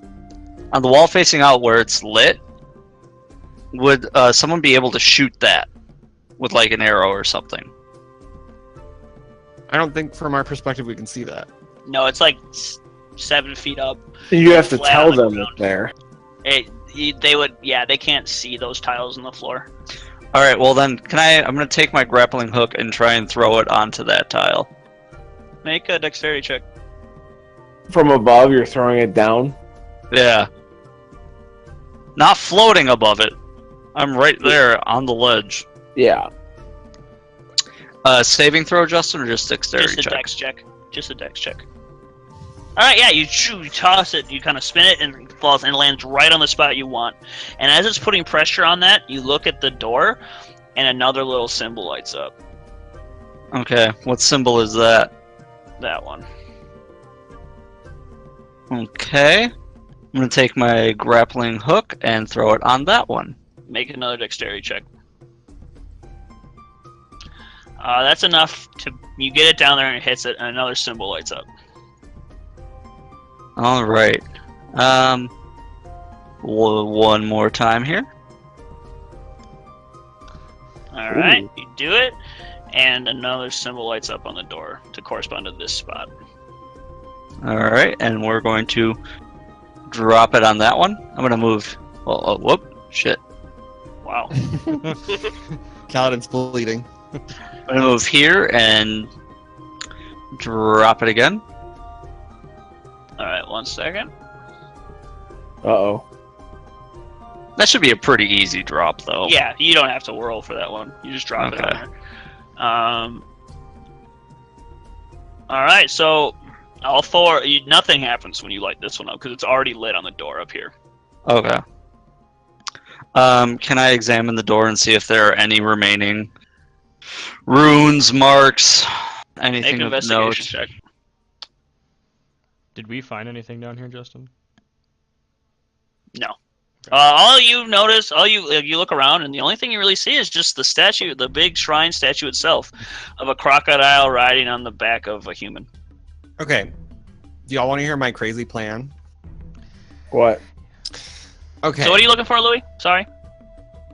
on the wall facing out where it's lit. Would someone be able to shoot that with like an arrow or something? I don't think from our perspective we can see that. No, it's like 7 feet up. You have to Flat tell on the them ground. it's there. They would, yeah, they can't see those tiles on the floor. All right, well then, I'm gonna take my grappling hook and try and throw it onto that tile. Make a dexterity check. From above, you're throwing it down. Yeah. Not floating above it. I'm right there on the ledge. Yeah. Saving throw, Justin, or just dexterity Just a check? dex check. Just a dex check. Alright, yeah, you toss it, you kind of spin it, and it falls and lands right on the spot you want. And as it's putting pressure on that, you look at the door, and another little symbol lights up. Okay, what symbol is that? That one. Okay. I'm gonna take my grappling hook and throw it on that one. Make another dexterity check. That's enough to... You get it down there and it hits it, and another symbol lights up. Alright. One more time here. Alright, Ooh. you do it, and another symbol lights up on the door to correspond to this spot. Alright, and we're going to drop it on that one. I'm gonna move. Oh, whoop. Shit. Wow. Kaladin's bleeding. I'm gonna move here and drop it again. Alright, 1 second. Uh-oh. That should be a pretty easy drop, though. Yeah, you don't have to whirl for that one. You just drop it Okay. on there. Alright, so all four, nothing happens when you light this one up because it's already lit on the door up here. Okay. Can I examine the door and see if there are any remaining runes, marks, Make anything an of investigation note? check. Did we find anything down here, Justin? No. All you notice, you look around, and the only thing you really see is just the statue, the big shrine statue itself, of a crocodile riding on the back of a human. Okay. Do y'all want to hear my crazy plan? What? Okay. So what are you looking for, Louis? Sorry.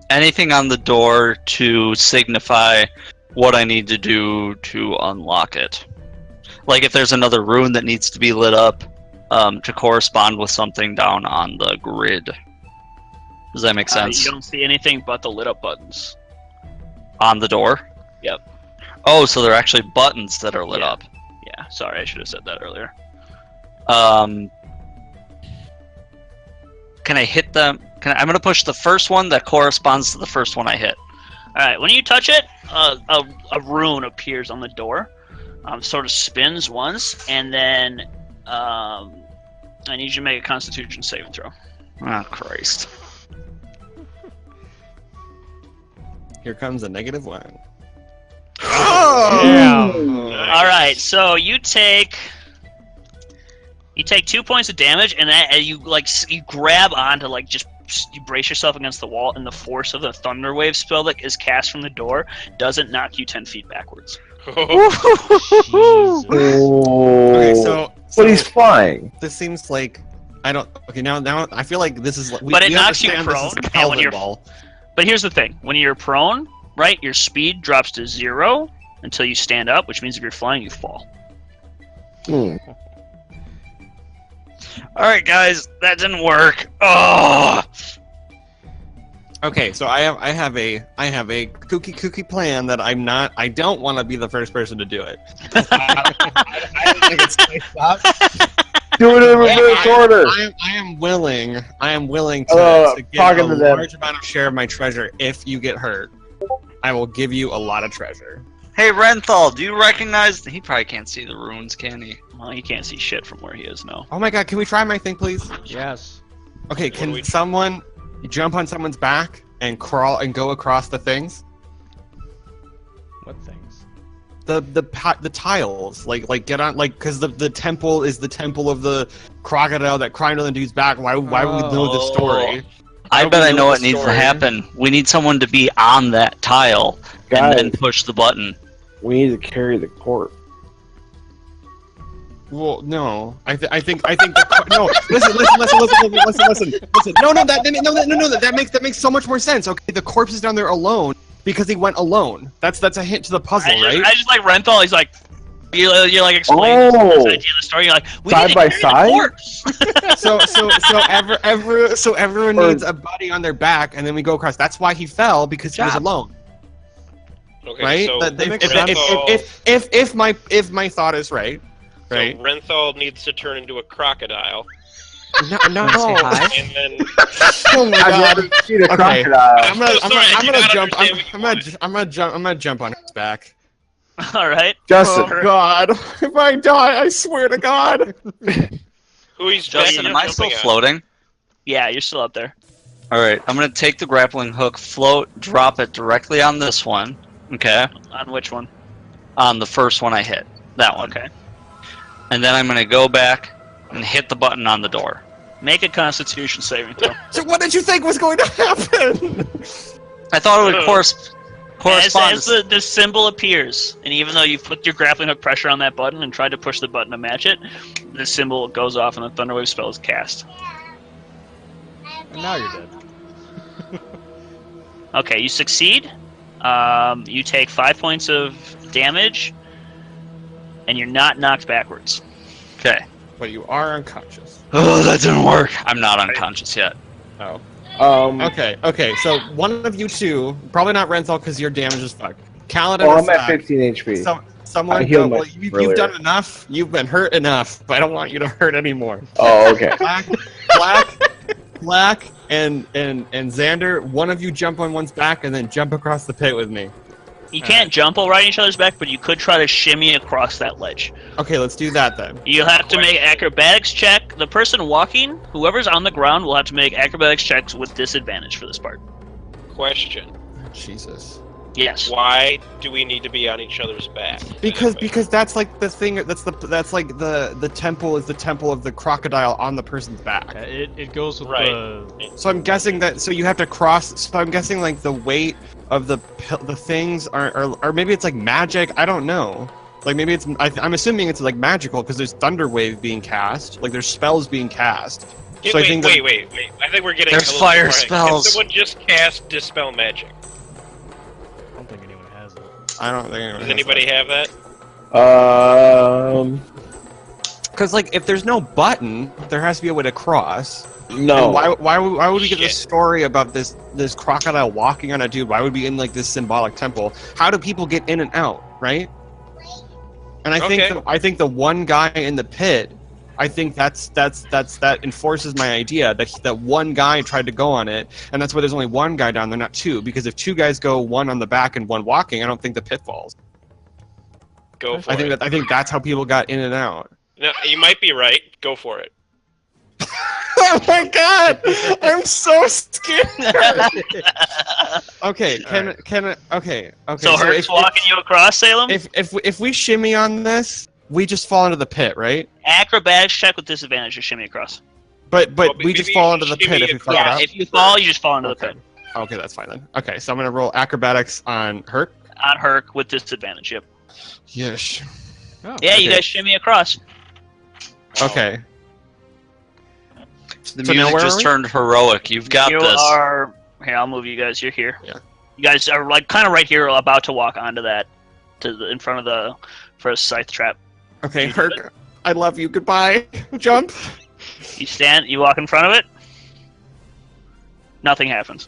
Anything on the door to signify what I need to do to unlock it. Like if there's another rune that needs to be lit up to correspond with something down on the grid. Does that make sense? You don't see anything but the lit up buttons. On the door? Yep. Oh, so they're actually buttons that are lit Yeah. up. Yeah, sorry, I should have said that earlier. Can I hit them? I'm going to push the first one that corresponds to the first one I hit. Alright, when you touch it, a rune appears on the door. Sort of spins once, and then I need you to make a Constitution saving throw. Oh, Christ. Here comes a -1. Yeah. Alright, so you take 2 points of damage, and you grab onto you brace yourself against the wall, and the force of the Thunderwave spell that is cast from the door doesn't knock you 10 feet backwards. Jesus. Oh. Okay, so But he's flying. this seems like I don't. Okay, now I feel like this is. But it knocks you understand this is prone, and when Calvin you're- ball. But here's the thing: when you're prone, right, your speed drops to 0 until you stand up, which means if you're flying, you fall. Alright, guys. That didn't work. Oh! Okay, so I have a kooky plan that I don't want to be the first person to do it. I don't think it's nice stuff. Do it in reverse order. I am willing to give talking a to them. large amount of share of my treasure if you get hurt. I will give you a lot of treasure. Hey, Renthal, do you recognize... He probably can't see the runes, can he? Well, he can't see shit from where he is now. Oh my god, can we try my thing, please? Yes. Okay, can someone jump on someone's back and crawl and go across the things? What things? The tiles, like get on, like, because the temple is the temple of the crocodile that climbed on the dude's back. Why would we know the story? I Why bet would I we know what the needs to story? happen. We need someone to be on that tile and then push the button. We need to carry the corpse. Well, no. I think no. Listen. No, that makes so much more sense. Okay, the corpse is down there alone because he went alone. That's a hint to the puzzle, right? I just like Renthal. He's like, you're like explaining this idea of the story. You're like, we Side need to by carry side? the corpse. So everyone needs a buddy on their back, and then we go across. That's why he fell, because he was alone. Okay, Right? so If my thought is right. Right. So Renthal needs to turn into a crocodile, No. and then Oh my god. See the Okay. crocodile. I'm gonna jump. understand what you I'm gonna jump on his back. All right. Justin, Oh god. If I die, I swear to God. who he's Justin, am I still jumping on? floating? Yeah, you're still up there. Alright, I'm going to take the grappling hook, float, drop it directly on this one. Okay? On which one? On the first one I hit. That one. Okay. And then I'm going to go back and hit the button on the door. Make a Constitution saving throw. So what did you think was going to happen? I thought it would correspond. As the symbol appears, and even though you've put your grappling hook pressure on that button and tried to push the button to match it, the symbol goes off and the Thunderwave spell is cast. And now you're dead. Okay, you succeed. You take 5 points of damage, and you're not knocked backwards. Okay. But you are unconscious. Oh, that didn't work. I'm not unconscious yet. Oh. okay. Okay. So one of you two, probably not Renthal because your damage is fucked. Kaladin Oh, or I'm at Stack. 15 HP. I Someone healed go, my well, you've earlier. done enough. You've been hurt enough, but I don't want you to hurt anymore. Oh, okay. Black, and Xander, one of you jump on one's back and then jump across the pit with me. You can't jump while riding each other's back, but you could try to shimmy across that ledge. Okay, let's do that then. You'll have to make acrobatics check. The person walking, whoever's on the ground, will have to make acrobatics checks with disadvantage for this part. Question: Jesus. Yes. why do we need to be on each other's back? Because that's like the thing. That's like the temple is the temple of the crocodile on the person's back. It goes with Right. the... So I'm guessing that. So you have to cross. So I'm guessing like the weight of the things are or maybe it's like magic. I don't know. Like maybe it's. I'm assuming it's like magical because there's thunder wave being cast. Like there's spells being cast. Wait, So I think that- wait. I think we're getting There's a little fire too far ahead. spells. Can someone just cast Dispel Magic? I don't think anyone has it. I don't think anyone Does has anybody have that? Because like if there's no button, there has to be a way to cross. No. And why would we get this Shit. story about this crocodile walking on a dude? Why would we be in like this symbolic temple? How do people get in and out, right? And I think the one guy in the pit, I think that enforces my idea that one guy tried to go on it, and that's why there's only one guy down there, not two. Because if two guys go, one on the back and one walking, I don't think the pit falls. Go for it. I think that's how people got in and out. No, you might be right. Go for it. Oh my god! I'm so scared. Okay, okay. So Hurt's walking you across, Salem? If we shimmy on this, we just fall into the pit, right? Acrobatics check with disadvantage to shimmy across. But Well, we just maybe fall you into the should pit shimmy if we fuck it Yeah, up. if you fall, you just fall into the Okay. pit. Okay, that's fine then. Okay, so I'm gonna roll acrobatics on Hurt. On Herc with disadvantage, yep. Yes. Oh. Yeah, you Okay. guys shimmy across. Okay. The So now music where just are we? turned heroic. You've got You this. are... Here, I'll move you guys. You're here. Yeah. You guys are like kind of right here, about to walk onto that, in front of the first scythe trap. Okay, Hurt. I love you. Goodbye. Jump. You walk in front of it. Nothing happens.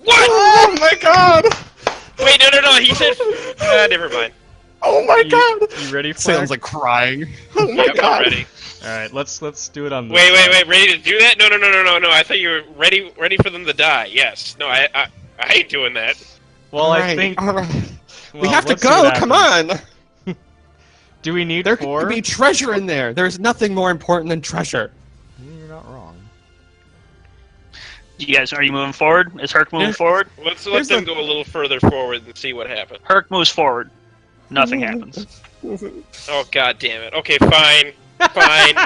What? Oh my god! Wait, no. He said. Never mind. Oh my god! You ready for Salem's like crying. Oh my Yep, god! I'm ready. Alright, let's do it on this Wait. side. Ready to do that? No. I thought you were ready for them to die. Yes. No, I ain't doing that. Well, I Alright, think... alright. We well, have to let's see what go. Come happens. on. Do we need There 4? could be treasure in there. There's nothing more important than treasure. You're not wrong. You guys, are you moving forward? Is Herc moving forward? Let's let Here's them the- go a little further forward and see what happens. Herc moves forward. Nothing happens. Oh god damn it. Okay, fine. Fine.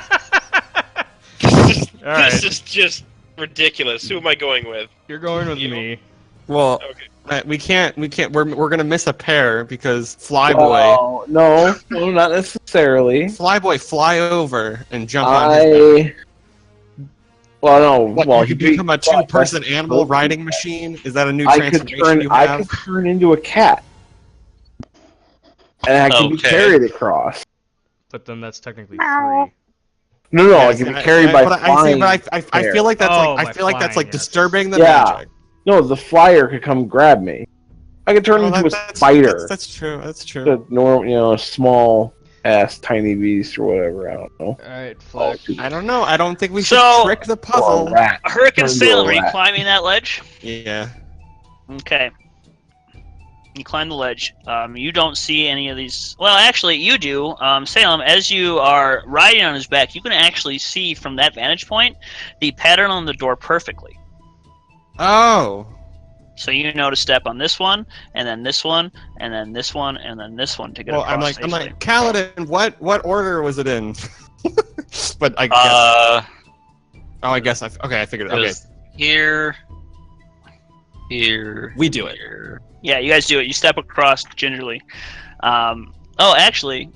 Alright, This is just ridiculous. Who am I going with? you're going with You. me. Well, Okay. we can't. We're gonna miss a pair because Flyboy, Oh, no, not necessarily. Flyboy, fly over and jump on his back. Well, no. What, well, you could he- become a two-person animal riding machine? Is that a new I could transformation turn. you I have? could turn into a cat, and I can be Okay. carried across. But then that's technically No, 3. I can be carried by flying. I feel like that's Oh, like by I feel like that's flying, like yes. disturbing the Yeah. magic. No, the flyer could come grab me. I could turn Oh, into a that's- spider. That's true. That's true. The normal, small ass tiny beast or whatever. I don't know. Alright, Fleck. I don't know. I don't think we should So- trick the Or a puzzle. rat. Herc Turn and into a Salem, are you rat. climbing that ledge? Yeah. Okay. You climb the ledge. You don't see any of these. Well, actually, you do. Salem, as you are riding on his back, you can actually see from that vantage point the pattern on the door perfectly. Oh. So you know to step on this one, and then this one, and then this one, and then this one to get Well, across I'm safely. like, Kaladin, what order was it in? But I guess. I guess I figured it. It Okay. was here, here. We do it. Here. Yeah, you guys do it. You step across gingerly. Oh, actually,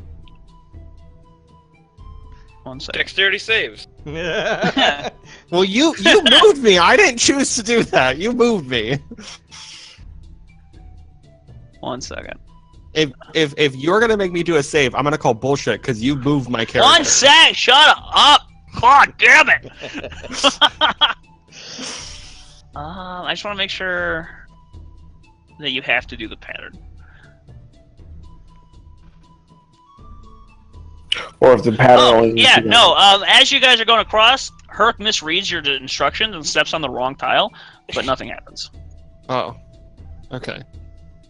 one second. Dexterity saves. Well, you moved me. I didn't choose to do that. You moved me. 1 second. If you're gonna make me do a save, I'm gonna call bullshit because you moved my character. 1 sec. Shut up. God damn it. I just want to make sure that you have to do the pattern. Or if the pattern Oh, only. yeah, no. As you guys are going across, Herc misreads your instructions and steps on the wrong tile, but nothing happens. Oh. Okay.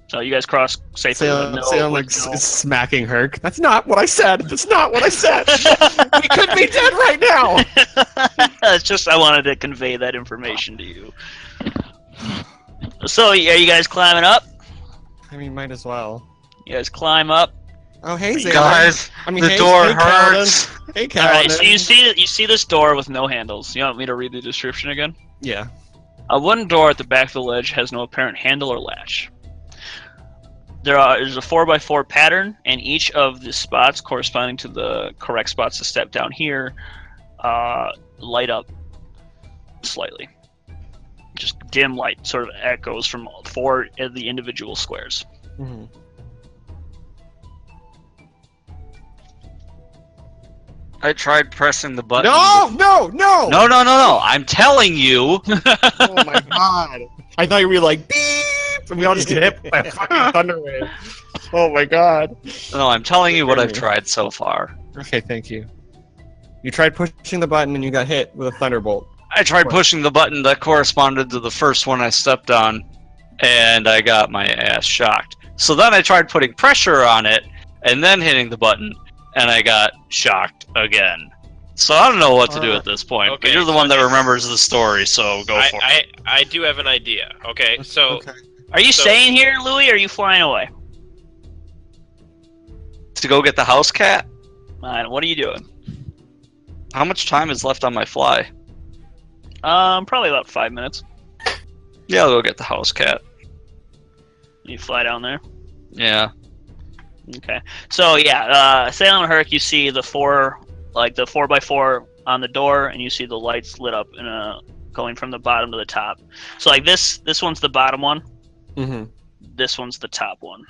So you guys cross safely. with Salem like is smacking Herc. That's not what I said. That's not what I said. We could be dead right now. It's just I wanted to convey that information to you. So are you guys climbing up? I mean, might as well. You guys climb up. Oh, hey, Salem. Guys, I mean, the hey, door hey, hurts. Kaladin. Hey, All right. So Kaladin. you see this door with no handles. You want me to read the description again? Yeah. A wooden door at the back of the ledge has no apparent handle or latch. There's a 4x4 pattern, and each of the spots corresponding to the correct spots to step down here light up slightly. Just dim light sort of echoes from 4 of the individual squares. Mhm. I tried pressing the button. No! No, I'm telling you. Oh my god! I thought you were like beep, and we all just get hit by a fucking thunder wave. Oh my god! No, I'm telling you what I've tried so far. Okay, thank you. You tried pushing the button and you got hit with a thunderbolt. I tried pushing the button that corresponded to the first one I stepped on, and I got my ass shocked. So then I tried putting pressure on it, and then hitting the button, and I got shocked again. So I don't know what to do at this point. Okay, But you're the so one that this- remembers the story, so go for it. I do have an idea. Okay, so Okay. Are you So- staying here, Louis, or are you flying away? To go get the house cat? What are you doing? How much time is left on my fly? Probably about 5 minutes. Yeah, I'll go get the house cat. You fly down there. Yeah. Okay. So yeah, Salem and Herc, you see the 4x4 on the door, and you see the lights lit up in going from the bottom to the top. So like this one's the bottom one. Mm-hmm. This one's the top one.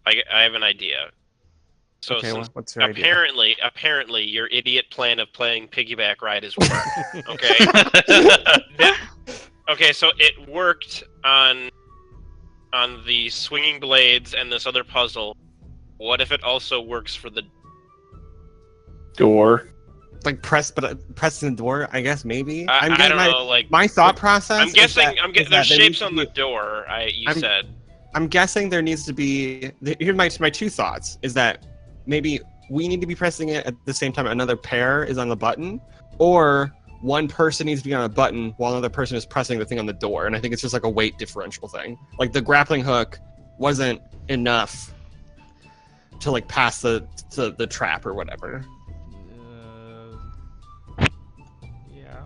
I have an idea. So Okay, since what's your idea? apparently, your idiot plan of playing piggyback ride is working. Okay. Okay, so it worked on the swinging blades and this other puzzle. What if it also works for the Door. Like pressing the door, I guess maybe. I don't know, like my thought process. I'm guessing. is There's that there shapes needs to on be- the door. You said. I'm guessing there needs to be. Here's my two thoughts: is that maybe we need to be pressing it at the same time another pair is on the button, or one person needs to be on a button while another person is pressing the thing on the door. And I think it's just like a weight differential thing. Like the grappling hook wasn't enough to like pass the trap or whatever. Yeah.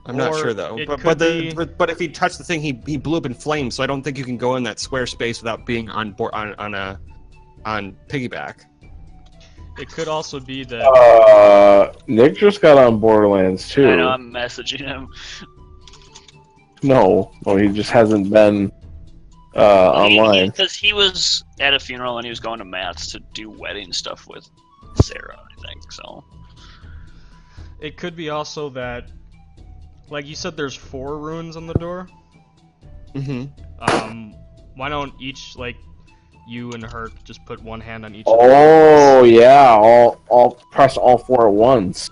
I'm not Or sure though. it But could be- but if he touched the thing, he blew up in flames. So I don't think you can go in that square space without being on board on piggyback. It could also be that Nick just got on Borderlands too. I know I'm messaging him. No, he just hasn't been online. Because he was at a funeral and he was going to Matt's to do wedding stuff with Sarah, I think. So it could be also that, like you said, there's 4 runes on the door. Mm-hmm. Why don't each, like, you and Herc just put one hand on each? Oh yeah, all press all 4 at once.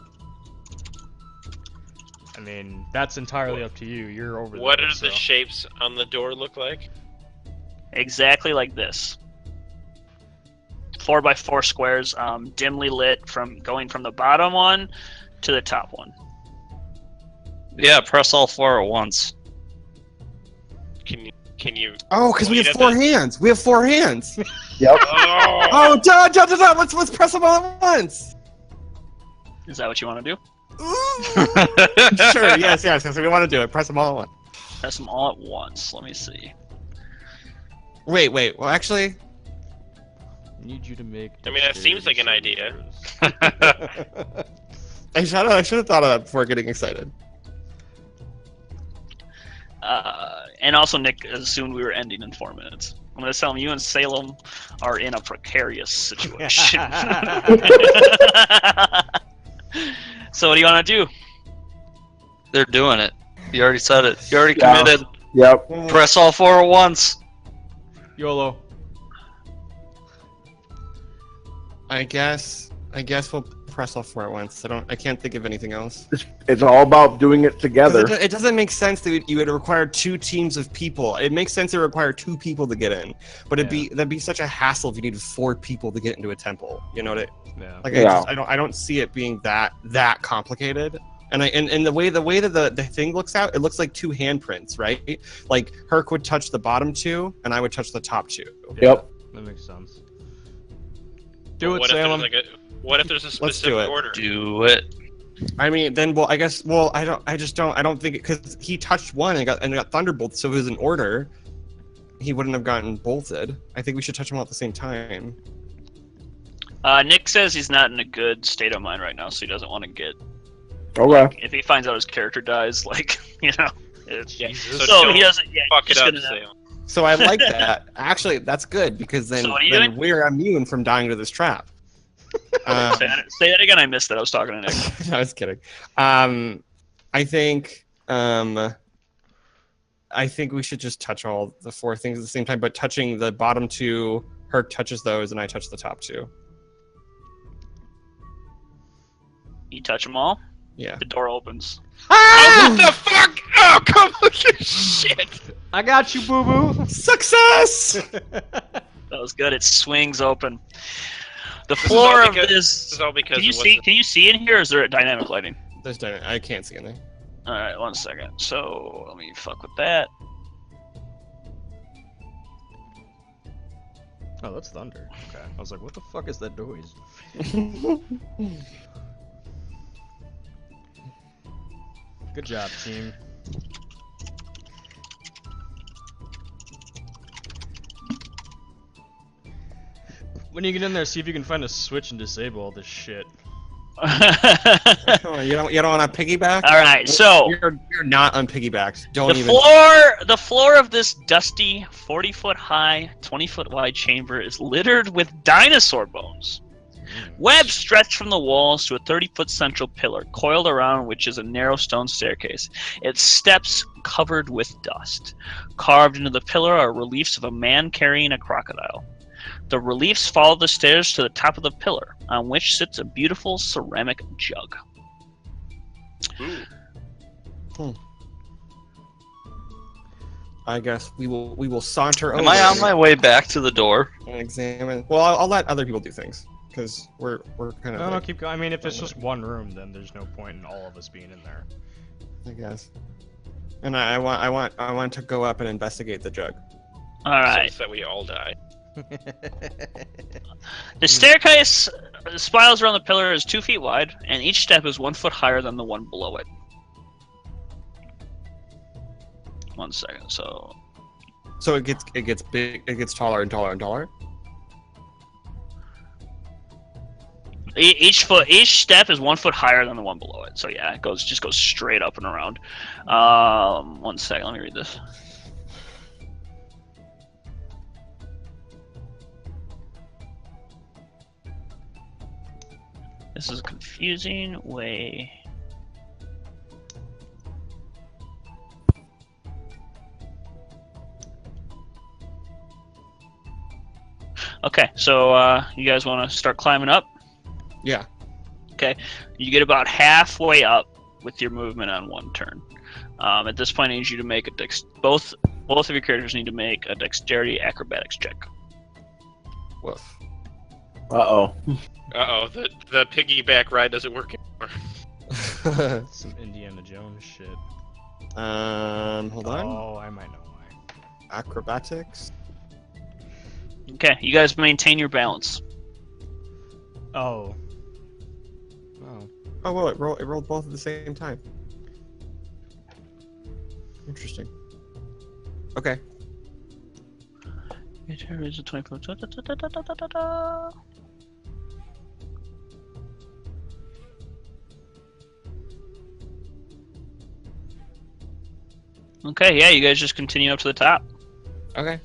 I mean, that's entirely up to you. You're over there. What do so. the shapes on the door look like? exactly like this. 4x4 squares, dimly lit from going from the bottom one to the top one. Yeah, press all 4 at once. Can you? Oh, because we Wait have at 4 the- hands. We have 4 hands. Yep. Oh, Oh, duh. Let's press them all at once. Is that what you want to do? Sure. Yes. We want to do it. Press them all at once. Press them all at once. Let me see. Wait. Well, actually, I need you to make. I mean, that seems like an idea. I should have thought of that before getting excited. And also, Nick assumed we were ending in 4 minutes. I'm going to tell him you and Salem are in a precarious situation. So what do you want to do? They're doing it. You already said it. You already Yeah. committed. Yep. Press all 4 at once. YOLO. I guess we'll press all 4 at once. I can't think of anything else. It's all about doing it together. It doesn't make sense that you would require 2 teams of people. It makes sense to require 2 people to get in, but that'd be such a hassle if you needed 4 people to get into a temple. You know what it? Yeah. Like Yeah. I don't see it being that complicated. And the way that the thing looks out, it looks like 2 handprints, right? Like Herc would touch the bottom 2, and I would touch the top 2. Yep. That makes sense. Do it, What if there's Salem. what if there's a Let's do specific it. order? Do it. I mean, then I don't think because he touched one and got thunderbolted, so if it was in order, he wouldn't have gotten bolted. I think we should touch them all at the same time. Nick says he's not in a good state of mind right now, so he doesn't want to get. Okay. If he finds out his character dies, like it's, Yeah. so don't he doesn't. Yeah, fuck he's it up, gonna- Salem. So I like that. Actually, that's good because then, So what are you then doing? we're immune from dying to this trap. Say that again. I missed it. I was talking to Nick. I was kidding. I think we should just touch all the 4 things at the same time, but touching the bottom 2, Herc touches those, and I touch the top 2. You touch them all. Yeah. The door opens. Oh, what the fuck? Oh, come on, shit! I got you, boo boo. Success! That was good. It swings open. The is all floor of because- this. This is all because Can you it see? wasn't- Can you see in here? Or is there a dynamic lighting? I can't see anything. All right, 1 second. So let me fuck with that. Oh, that's thunder. Okay. I was like, what the fuck is that noise? Good job, team. When you get in there, see if you can find a switch and disable all this shit. Oh, you don't want to piggyback? All right, so You're not on piggybacks. Don't the even. floor of this dusty, 40-foot high, 20-foot wide chamber is littered with dinosaur bones. Webs stretch from the walls to a 30-foot central pillar, coiled around which is a narrow stone staircase. Its steps covered with dust. Carved into the pillar are reliefs of a man carrying a crocodile. The reliefs follow the stairs to the top of the pillar, on which sits a beautiful ceramic jug. I guess we will saunter over. Am I on my way back to the door? and examine? Well, I'll let other people do things because we're kind of. No, like, keep going. I mean, if it's just one room, then there's no point in all of us being in there. I guess. And I want to go up and investigate the jug. All right. So that we all die. The staircase spirals around the pillar is 2 feet wide, and each step is 1 foot higher than the one below it. 1 second. So it gets big. It gets taller and taller and taller. each step is 1 foot higher than the one below it. So yeah, it just goes straight up and around. 1 second. Let me read this. This is a confusing way. Okay, so you guys want to start climbing up? Yeah. Okay, you get about halfway up with your movement on one turn. At this point, I need you to make a both of your characters need to make a dexterity acrobatics check. Woof. Uh-oh. Uh-oh, the piggyback ride doesn't work anymore. Some Indiana Jones shit. Hold on. Oh, I might know why. Acrobatics. Okay, you guys maintain your balance. Oh. Oh. Oh well, it rolled both at the same time. Interesting. Okay. It is a 24. Okay, yeah, you guys just continue up to the top. Okay.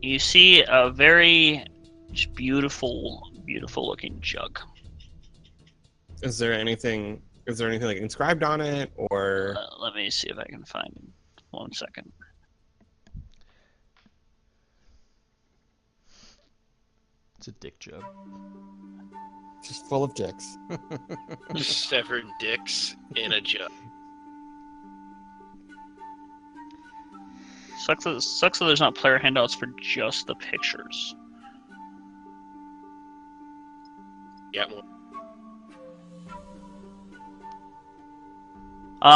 You see a very just beautiful looking jug. Is there anything like inscribed on it, or? Let me see if I can find it. 1 second. It's a dick jug. Just full of dicks. Severed dicks in a jug. Sucks that there's not player handouts for just the pictures. Yeah.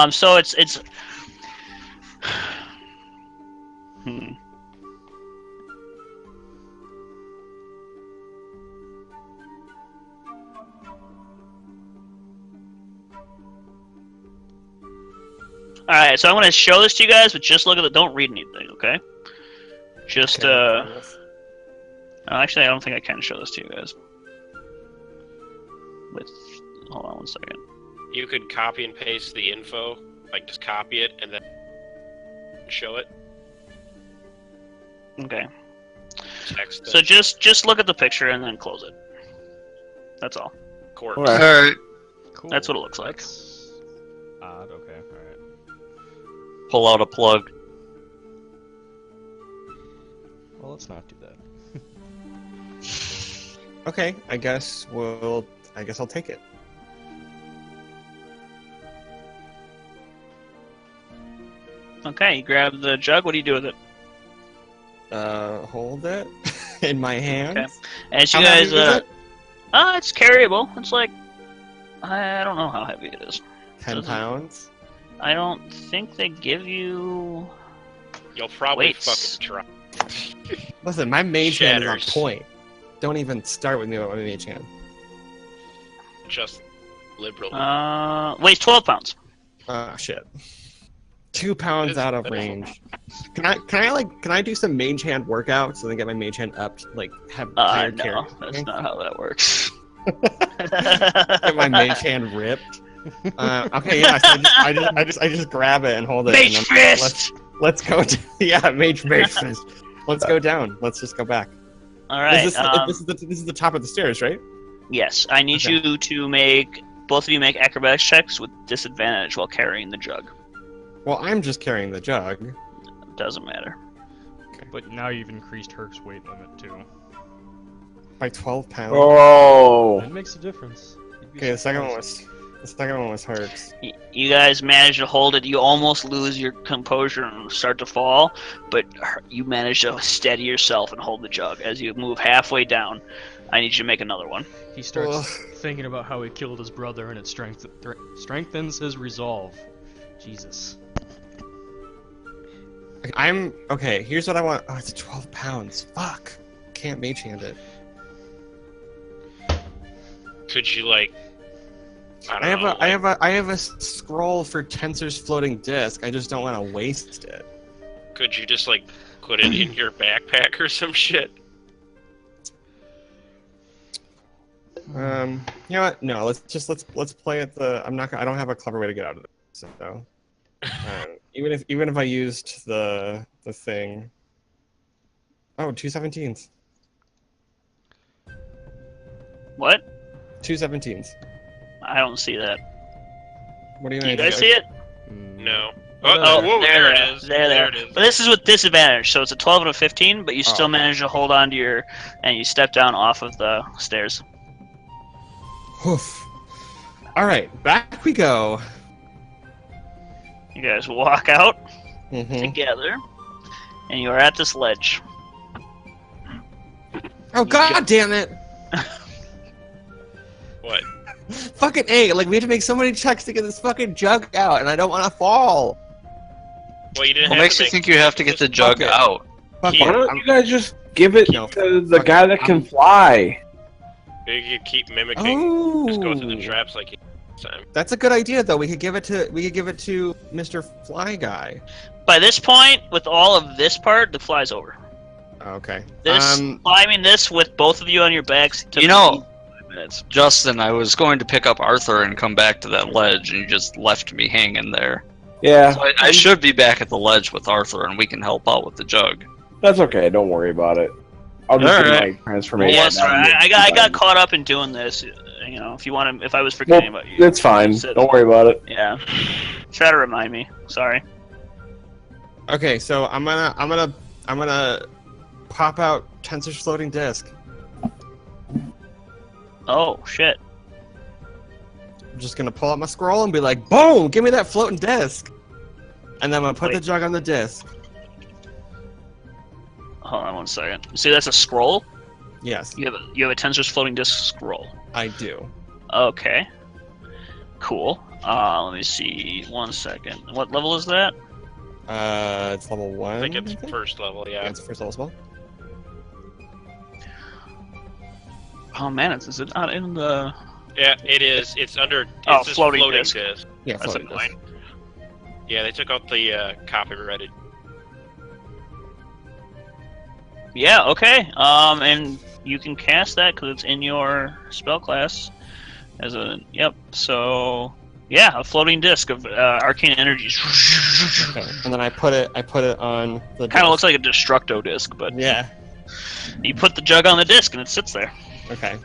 So it's Alright, so I'm going to show this to you guys, but just look at it. Don't read anything, okay? Just, actually, I don't think I can show this to you guys. Hold on 1 second. You could copy and paste the info, like just copy it and then show it. Okay. Text So just look at the picture and then close it. That's all. corpse. Okay. Alright. Cool. That's what it looks like. That's odd. Okay. All right. Pull out a plug. Well, let's not do that. Okay, I guess I'll take it. Okay, you grab the jug. What do you do with it? Hold it in my hands. Okay. As you How guys, heavy is it? it's carryable. It's like, I don't know how heavy it is. 10 pounds. I don't think they give you. You'll probably Weights. fucking try. Listen, my mage hand is on Shatters. point. Don't even start with me about my mage hand. Just liberally. Weighs 12 pounds. Ah, shit. 2 pounds out of range. Can I do some mage hand workout so then get my mage hand up, like have higher carry? No, that's not how that works. Get my mage hand ripped. Okay, yeah. So I just grab it and hold it. Mage and fist! Let's go. Yeah, mage fist. Let's go down. Let's just go back. All right. This is the top of the stairs, right? Yes, I need you to make both of you make acrobatics checks with disadvantage while carrying the jug. Well, I'm just carrying the jug. Doesn't matter. But now you've increased Herc's weight limit too. By 12 pounds. Oh. That makes a difference. You'd be Okay, the second surprised. one was Herc's. You guys manage to hold it. You almost lose your composure and start to fall, but you manage to steady yourself and hold the jug as you move halfway down. I need you to make another one. He starts Ugh. thinking about how he killed his brother, and it strengthens his resolve. Jesus. I'm okay. Here's what I want. Oh, it's 12 pounds. Fuck. Can't mage hand it. Could you like? I have a scroll for Tensor's floating disc. I just don't want to waste it. Could you just like put it in your backpack or some shit? You know what? No. Let's play at the. I don't have a clever way to get out of this. So. Even if I used the thing. Oh, 2 17s. What? 2 17s. I don't see that. What do you Do you mean? guys see it? No. Oh, whoa, there it is. There it is. But this is with disadvantage, so it's a 12 and a 15, but you still manage to hold on to your, and you step down off of the stairs. Oof. All right, back we go. You guys walk out Mm-hmm. together, and you are at this ledge. Oh god damn it! What? Fucking A! Like we have to make so many checks to get this fucking jug out, and I don't want to fall. Well, you didn't What have makes to you make- think you have to get the jug it. out? Fuck Yeah. Why it. don't you guys just give it No. to the Fuck guy it. that can fly? Maybe you keep mimicking. Just go through the Oh, traps like last time. that's a good idea though. We could give it to Mr. Fly Guy. By this point, with all of this part, the fly's over. Okay. This climbing this with both of you on your backs took You know- 5 minutes. Justin, I was going to pick up Arthur and come back to that ledge, and you just left me hanging there. Yeah, So I should be back at the ledge with Arthur, and we can help out with the jug. that's okay. Don't worry about it. I'll just do Alright. my transformation. Yeah, sorry. I got caught up in doing this. You know, if you want to, if I was forgetting about you, It's fine. Sit. Don't worry about it. Yeah. Try to remind me. Sorry. Okay, so I'm gonna pop out Tensor's floating disc. Oh shit. I'm just gonna pull out my scroll and be like, boom! Give me that floating disc. And then I'm gonna put the Wait. jug on the disc. Hold on 1 second. See, that's a scroll. Yes, You have a Tensor's floating disk scroll. I do. Okay. Cool. Let me see. 1 second. What level is that? It's level 1. I think it's first level, Yeah, yeah. it's first level spell. Oh man, is it not in the? Yeah, it is. It's under. It's Oh, just floating floating disc. disc. Yeah, That's floating disc. annoying. Yeah, they took out the copyrighted. Yeah. Okay. And you can cast that because it's in your spell class. As a So yeah, a floating disc of arcane energies. Okay. And then I put it on the. Kind of looks disc. like a destructo disc, but Yeah. you put the jug on the disc and it sits there. Okay.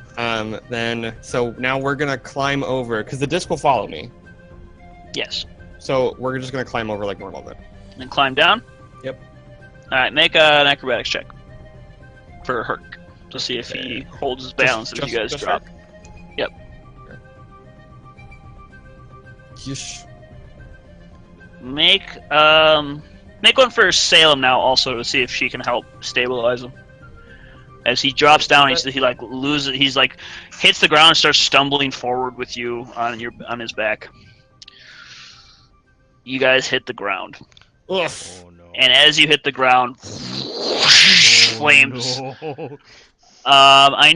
Then so now we're gonna climb over because the disc will follow me. Yes. So we're just gonna climb over like normal then. And then climb down. Yep. All right. Make an acrobatics check for Herc to see if he holds his balance as you guys just drop. Herc? Yep. Yeesh. Make one for Salem now also to see if she can help stabilize him. As he drops down, he like loses. He's like hits the ground and starts stumbling forward with you on his back. You guys hit the ground, Ugh. Oh no. and as you hit the ground, flames. No. I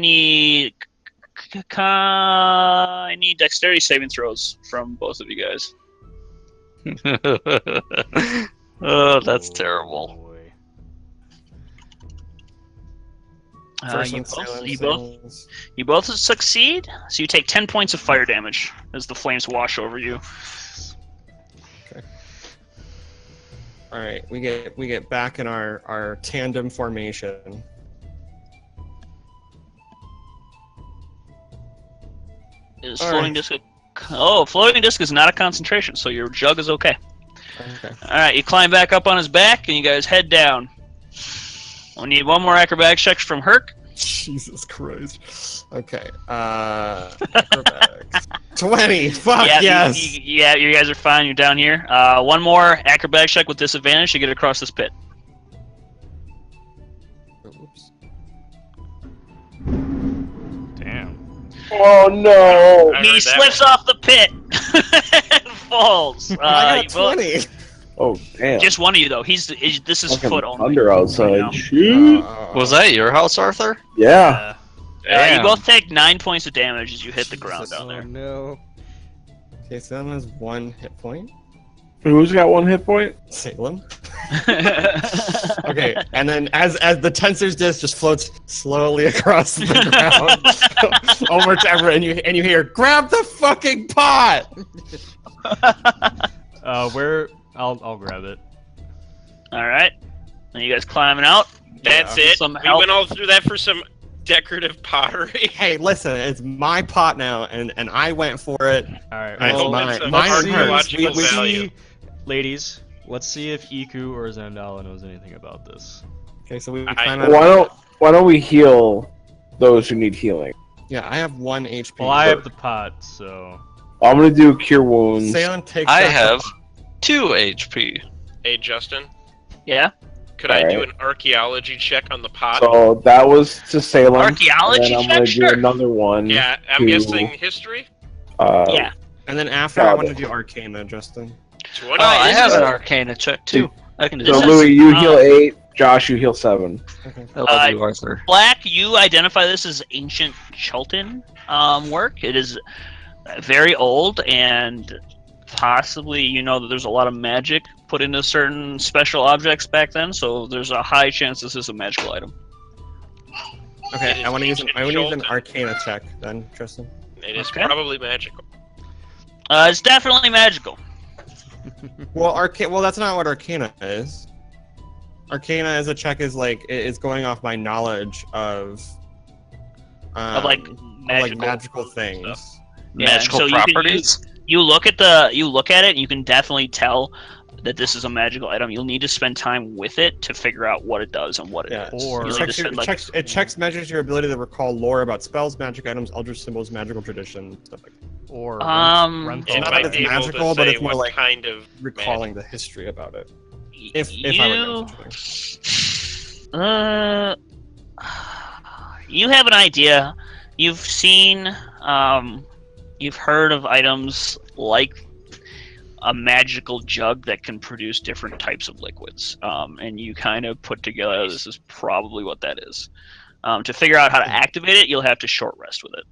need dexterity saving throws from both of you guys. Oh, that's Oh, terrible. boy. You both succeed, so you take 10 points of fire damage as the flames wash over you. All right, we get back in our tandem formation. Is All floating right. disc? Floating disc is not a concentration, so your jug is okay. Okay. All right, you climb back up on his back, and you guys head down. We need one more acrobatics check from Herc. Jesus Christ. Okay. Acrobatics. 20. Fuck Yeah, yes. you guys are fine. You're down here. One more acrobatics check with disadvantage to get across this pit. Oops. Damn. Oh no! I He heard that slips off the pit and falls. I You got both- 20. Oh damn! Just one of you though. This is Fucking foot only. thunder outside. right now. Shoot! Was that your house, Arthur? Yeah. You Damn. both take 9 points of damage as you hit the ground Jesus. down Oh there. no. Okay, so that has 1 hit point. Who's got 1 hit point? Salem. Okay, and then as the tensor's disc just floats slowly across the ground over to Everett, and you hear, "Grab the fucking pot!" Where? I'll grab it. All right. And you guys climbing out. That's Yeah. it. Some We help. went all through that for some decorative pottery. Hey, listen, it's my pot now, and I went for it. All right. I Well, hope mine- it's of mine hurts. archaeological We- value. Ladies, let's see if Iku or Zandala knows anything about this. Okay, so we I- climb Why don't we heal those who need healing? Yeah, I have 1 HP. Well, I have the pot, so. I'm gonna do cure wounds. Salem takes. I that- have 2 HP. Hey, Justin, Yeah. could I do Alright. an archaeology check on the pot? So that was to Salem. Archaeology and then I'm check, gonna sure. do another one. Yeah, I'm to, guessing history. Yeah. And then after, I want to do Arcana, Justin. To Oh, what I this have is- an Arcana check too. I can do So This that. is- Louis, you heal 8. Josh, you heal 7. Okay. I love you, Arthur. Black, you identify this as ancient Chultan work. It is very old, and possibly you know that there's a lot of magic put into certain special objects back then, so there's a high chance this is a magical item. It Okay, is I want to use an ancient Arcana check then, Justin. It is Okay. probably magical. It's definitely magical. Well, Well, that's not what Arcana is. Arcana as a check is it's going off my knowledge of Of like magical things. stuff. Yeah, Magical so you can properties. You look at it, and you can definitely tell that this is a magical item. You'll need to spend time with it to figure out what it does and what it Yeah. is. Or- You'll It need to spend, like, checks measures your ability to recall lore about spells, magic items, eldritch symbols, magical tradition, stuff like that. Or Um, It not might that it's be able magical, to but say it's more what like kind of recalling the history about it. y- If I would know such a thing. You have an idea. You've seen, you've heard of items like a magical jug that can produce different types of liquids, and you kind of put together this is probably what that is. To figure out how to activate it, you'll have to short rest with it.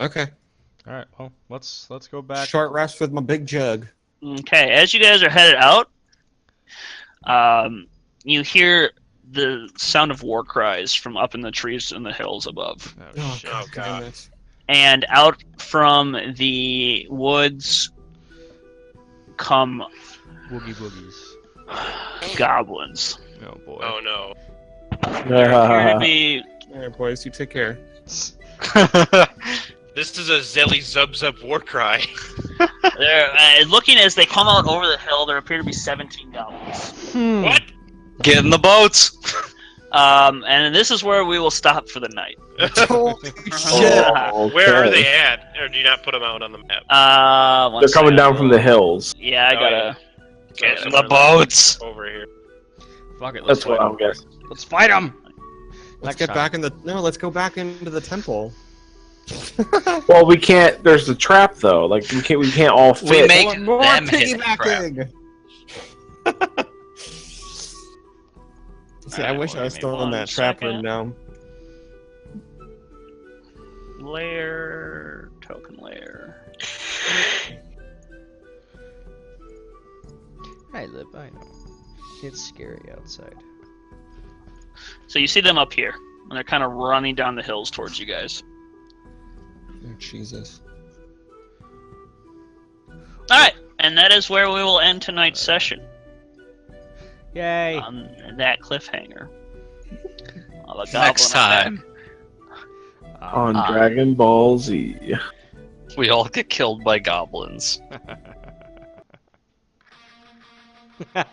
Okay. All right. Well, let's go back. Short rest with my big jug. Okay, as you guys are headed out, you hear the sound of war cries from up in the trees in the hills above. Oh, shit. Oh, God. damn it. And out from the woods come Woogie boogies. goblins. Oh boy. Oh no. There appear to be All right, boys, you take care. This is a Zelly Zub Zub war cry. looking as they come out over the hill. There appear to be 17 goblins. What? Get in the boats. And this is where we will stop for the night. Holy Shit. Where are they at? Or do you not put them out on the map? One They're coming second. down from the hills. Yeah, I Oh, gotta. Okay, Yeah, so The boats. over here. Fuck it. That's what I'm guessing. Let's fight them. Let's get back in the let's go back into the temple. Well, we can't. There's the trap though. Like we can't all We fit. make them hit the crap. piggybacking. See, I Alright, wish I was give me still in one that trap second. room now. Layer, token layer. I live. I know. It's scary outside. So you see them up here, and they're kind of running down the hills towards you guys. Oh, Jesus. All right, and that is where we will end tonight's session. Yay! On that cliffhanger. Of a Next goblin time, On Dragon Ball Z. we all get killed by goblins. attack.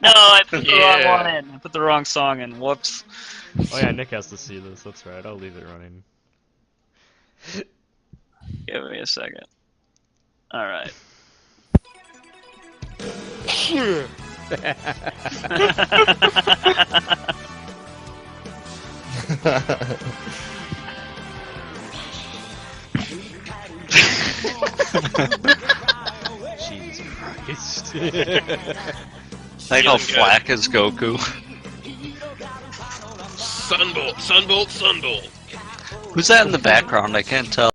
No, I put the wrong Yeah. one in. I put the wrong song in. Whoops. Oh yeah, Nick has to see this. That's right. I'll leave it running. Give me a second. All right. Jesus Christ. Like how Feeling good. flack is Goku. Sunbolt, Sunbolt, Sunbolt. Who's that in the background? I can't tell.